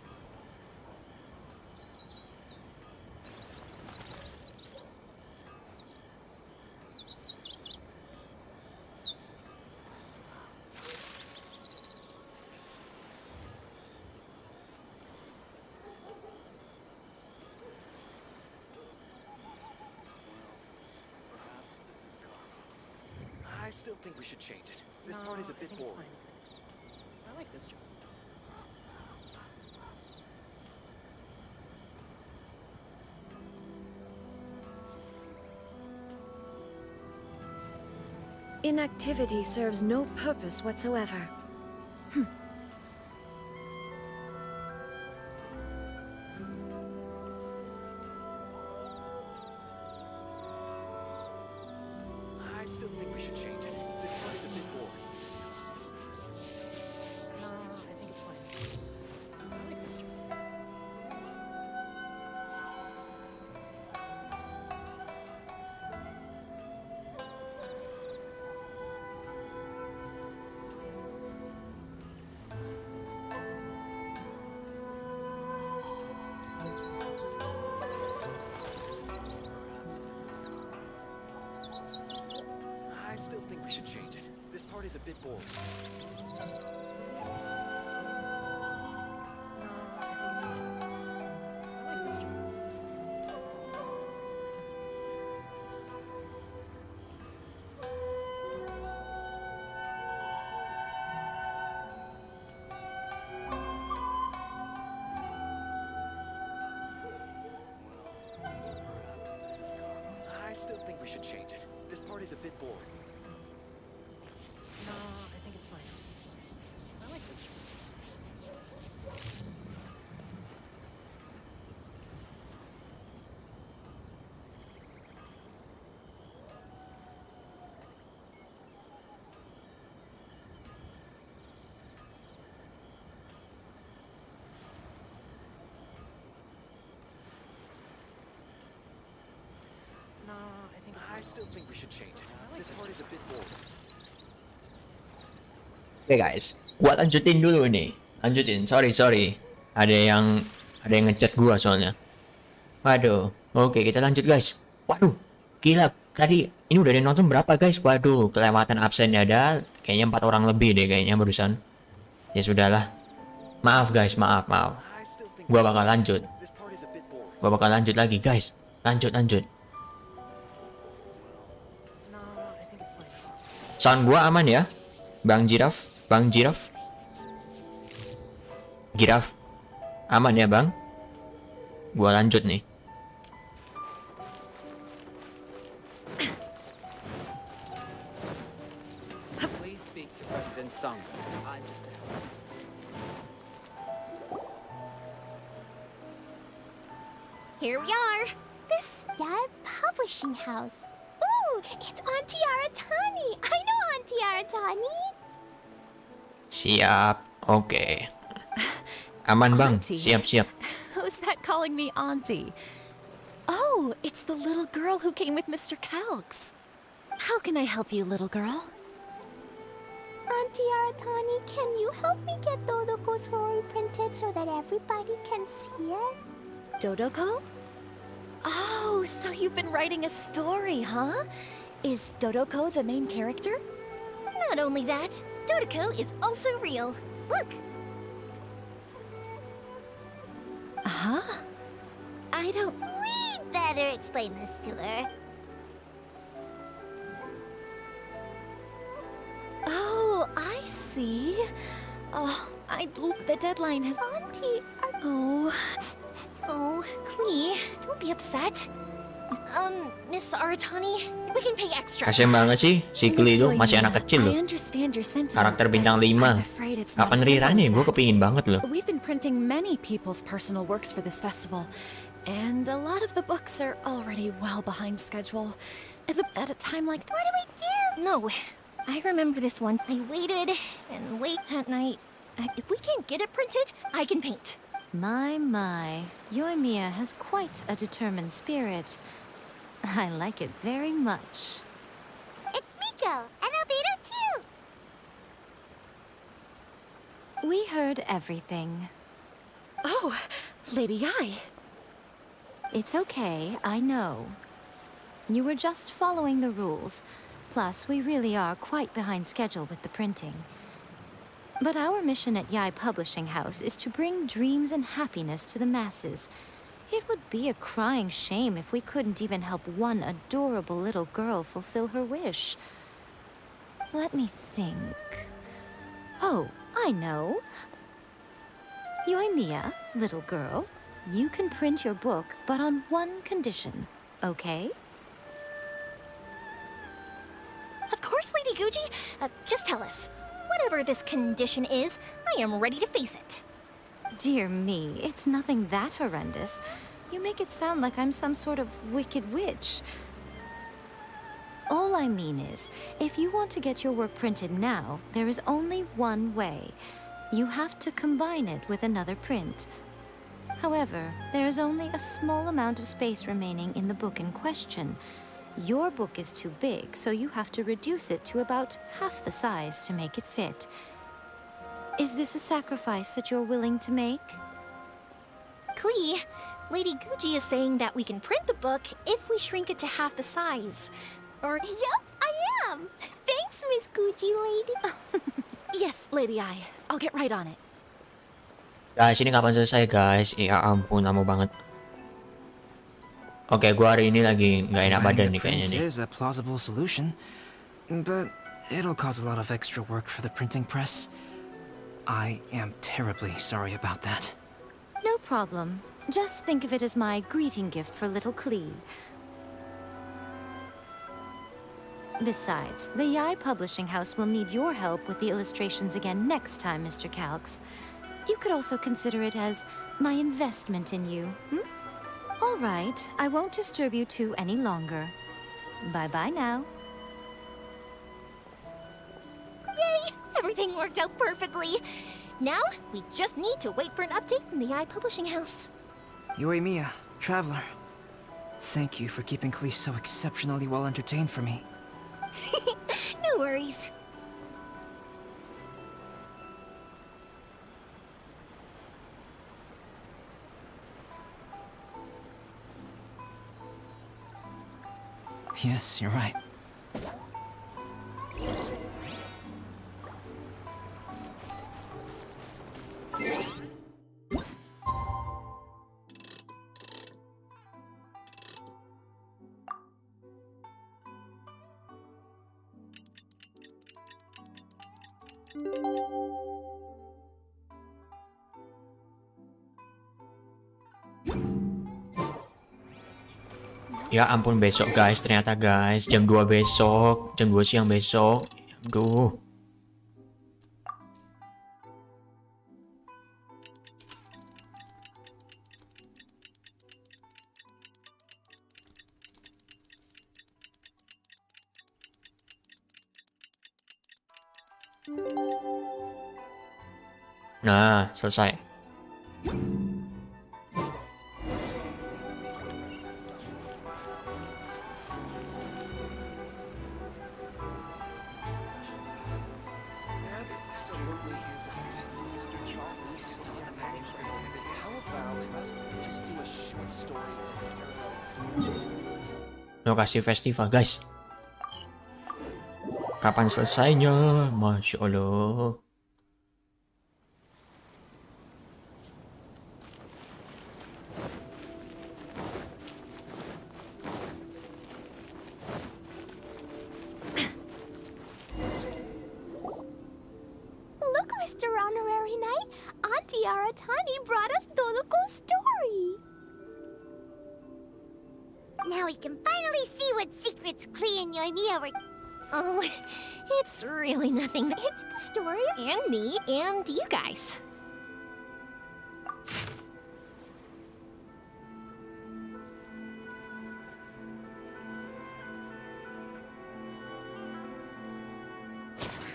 I still think we should change it. This part is a bit boring. I like this job. Inactivity serves no purpose whatsoever. I still think we should change it. This part is a bit boring. No, I think it's fine. I like this job. I still think we should change it. This part is a bit boring. No, I think it's fine as it is. I like this job. I still think we should change it. This part is a bit boring. No, I think it's fine. I like this job. No, I think it's fine. I still think we should change it. This part is a bit boring. Oke guys, gua lanjutin dulu nih. Lanjutin, sorry. Ada yang ngechat gua soalnya. Waduh, oke kita lanjut guys. Waduh, gila. Tadi ini udah ada yang nonton berapa guys? Waduh, kelewatan absennya ada. Kayaknya 4 orang lebih deh kayaknya barusan. Ya sudahlah. Maaf guys, maaf. Gua bakal lanjut. Gua bakal lanjut lagi guys. Lanjut. Sound gua aman ya? Bang Giraf. Giraf. Aman ya, Bang? Gua lanjut nih. Please speak to President Sung. I'm just a helper. Here we are. This Yad Publishing House. Ooh, it's Auntie Aratani. I know Auntie Aratani. Siap. Oke. Aman bang, Auntie. siap-siap. Who's that calling me auntie? Oh, it's the little girl who came with Mr. Calx. How can I help you, little girl? Auntie Aratani, can you help me get Dodoko's story printed so that everybody can see it? Dodoko? Oh, so you've been writing a story, huh? Is Dodoko the main character? Not only that, Dodoko is also real. Look! Huh? I don't... We'd better explain this to her. Oh, I see. Oh, the deadline has... Auntie... Oh... Oh, Klee, don't be upset. Miss Aratani, we can pay extra. Kasian banget sih, si Klee itu masih anak kecil loh. Karakter bintang 5. Kapan rerunnya? Gue kepingin banget loh. We've been printing many people's personal works for this festival, and a lot of the books are already well behind schedule. At a time like... What do we do? No, I remember this one. I waited and late at night. If we can't get it printed, I can paint. My. Yoimiya has quite a determined spirit. I like it very much. It's Miko, and Albedo too! We heard everything. Oh, Lady Yi. It's okay, I know. You were just following the rules. Plus, we really are quite behind schedule with the printing. But our mission at Yae Publishing House is to bring dreams and happiness to the masses. It would be a crying shame if we couldn't even help one adorable little girl fulfill her wish. Let me think. Oh, I know. Yoimiya, little girl, you can print your book, but on one condition, okay? Of course, Lady Guji. Just tell us. Whatever this condition is, I am ready to face it. Dear me, it's nothing that horrendous. You make it sound like I'm some sort of wicked witch. All I mean is, if you want to get your work printed now, there is only one way. You have to combine it with another print. However, there is only a small amount of space remaining in the book in question. Your book is too big, so you have to reduce it to about half the size to make it fit. Is this a sacrifice that you're willing to make? Klee, Lady Guji is saying that we can print the book if we shrink it to half the size. Or... Yup, I am! Thanks, Miss Guji lady. Yes, Lady Yi. I'll get right on it. Guys, ini kapan selesai guys? Ya ampun, lama banget. Oke, gua hari ini lagi nggak enak badan nih kayaknya nih. Is a plausible solution, but it'll cause a lot of extra work for the printing press. I am terribly sorry about that. No problem. Just think of it as my greeting gift for little Klee. Besides, the Yae Publishing House will need your help with the illustrations again next time, Mr. Calx. You could also consider it as my investment in you, All right, I won't disturb you two any longer. Bye-bye now. Yay! Everything worked out perfectly. Now, we just need to wait for an update from the Yae Publishing House. Yoimiya, traveler. Thank you for keeping Klee so exceptionally well entertained for me. No worries. Yes, you're right. Ya ampun, besok guys, ternyata guys, jam 2 besok, jam 2 siang besok. Aduh. Nah, selesai. Lokasi festival, guys. Kapan selesainya? Masya Allah. Look, Mr. Honorary Knight, Auntie Aratani brought us Doloko's story. Now we can finally see what secrets Klee and Yoimiya were... Oh, it's really nothing. It's the story and me and you guys.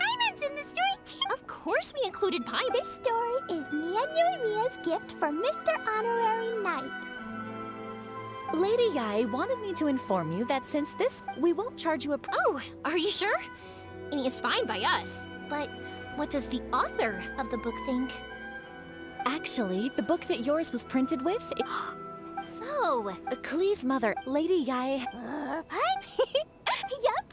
Paimon's in the story too! Of course we included Pai. This story is me and Yoimiya's gift for Mr. Honorary Knight. Lady Yai wanted me to inform you that since this, we won't charge you a... Oh, are you sure? I mean, it's fine by us. But what does the author of the book think? Actually, the book that yours was printed with... So... Klee's mother, Lady Yai... What? Yup.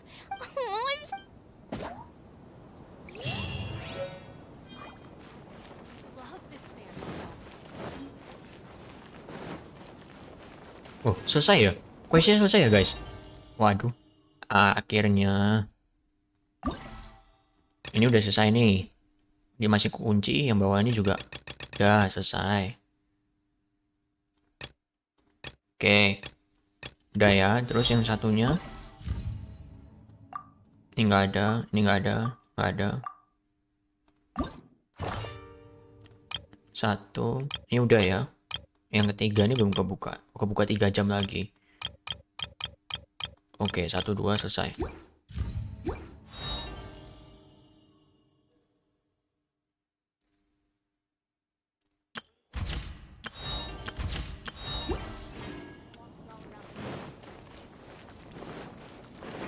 Oh, selesai ya? Questnya selesai ya, guys? Waduh. Akhirnya. Ini udah selesai nih. Dia masih kunci, yang bawah ini juga udah selesai. Oke. Udah ya, terus yang satunya. Ini nggak ada, ini nggak ada, nggak ada. Satu, ini udah ya. Yang ketiga ini belum kebuka. Kebuka 3 jam lagi. Oke, 1, 2 selesai.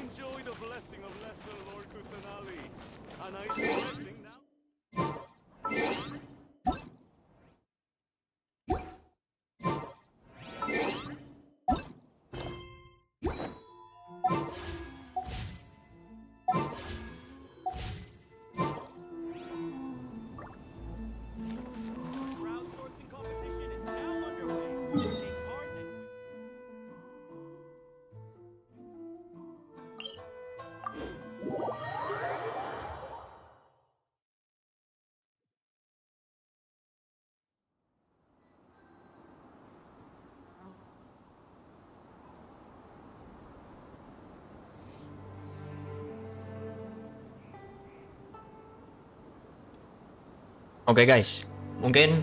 Enjoy the blessing of Lesser Lord Kusanali. A nice blessing now. Oke guys, mungkin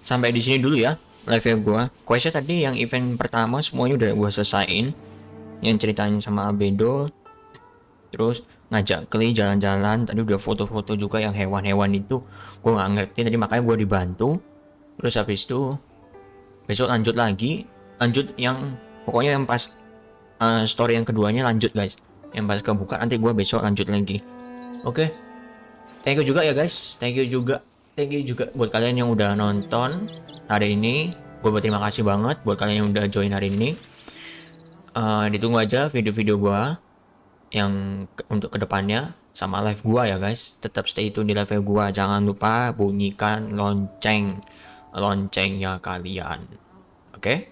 sampai di sini dulu ya live gua. Questnya tadi yang event pertama semuanya udah gua selesaiin, yang ceritanya sama Albedo, terus ngajak Klee jalan-jalan. Tadi udah foto-foto juga yang hewan-hewan itu, gua nggak ngerti tadi makanya gua dibantu. Terus habis itu besok lanjut lagi, lanjut yang pokoknya yang pas story yang keduanya lanjut guys, yang pas kebuka nanti gua besok lanjut lagi. Oke. Thank you juga ya guys, thank you juga buat kalian yang udah nonton hari ini. Gue berterima kasih banget buat kalian yang udah join hari ini. Ditunggu aja video-video gue yang untuk kedepannya sama live gue ya guys. Tetap stay tune di live gue, jangan lupa bunyikan loncengnya kalian. Oke?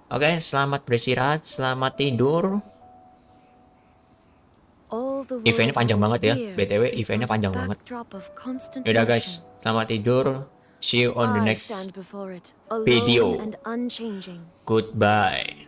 Oke, selamat beristirahat, selamat tidur. Eventnya panjang banget ya, BTW eventnya panjang banget. Yaudah guys, selamat tidur. See you on the next video. Goodbye.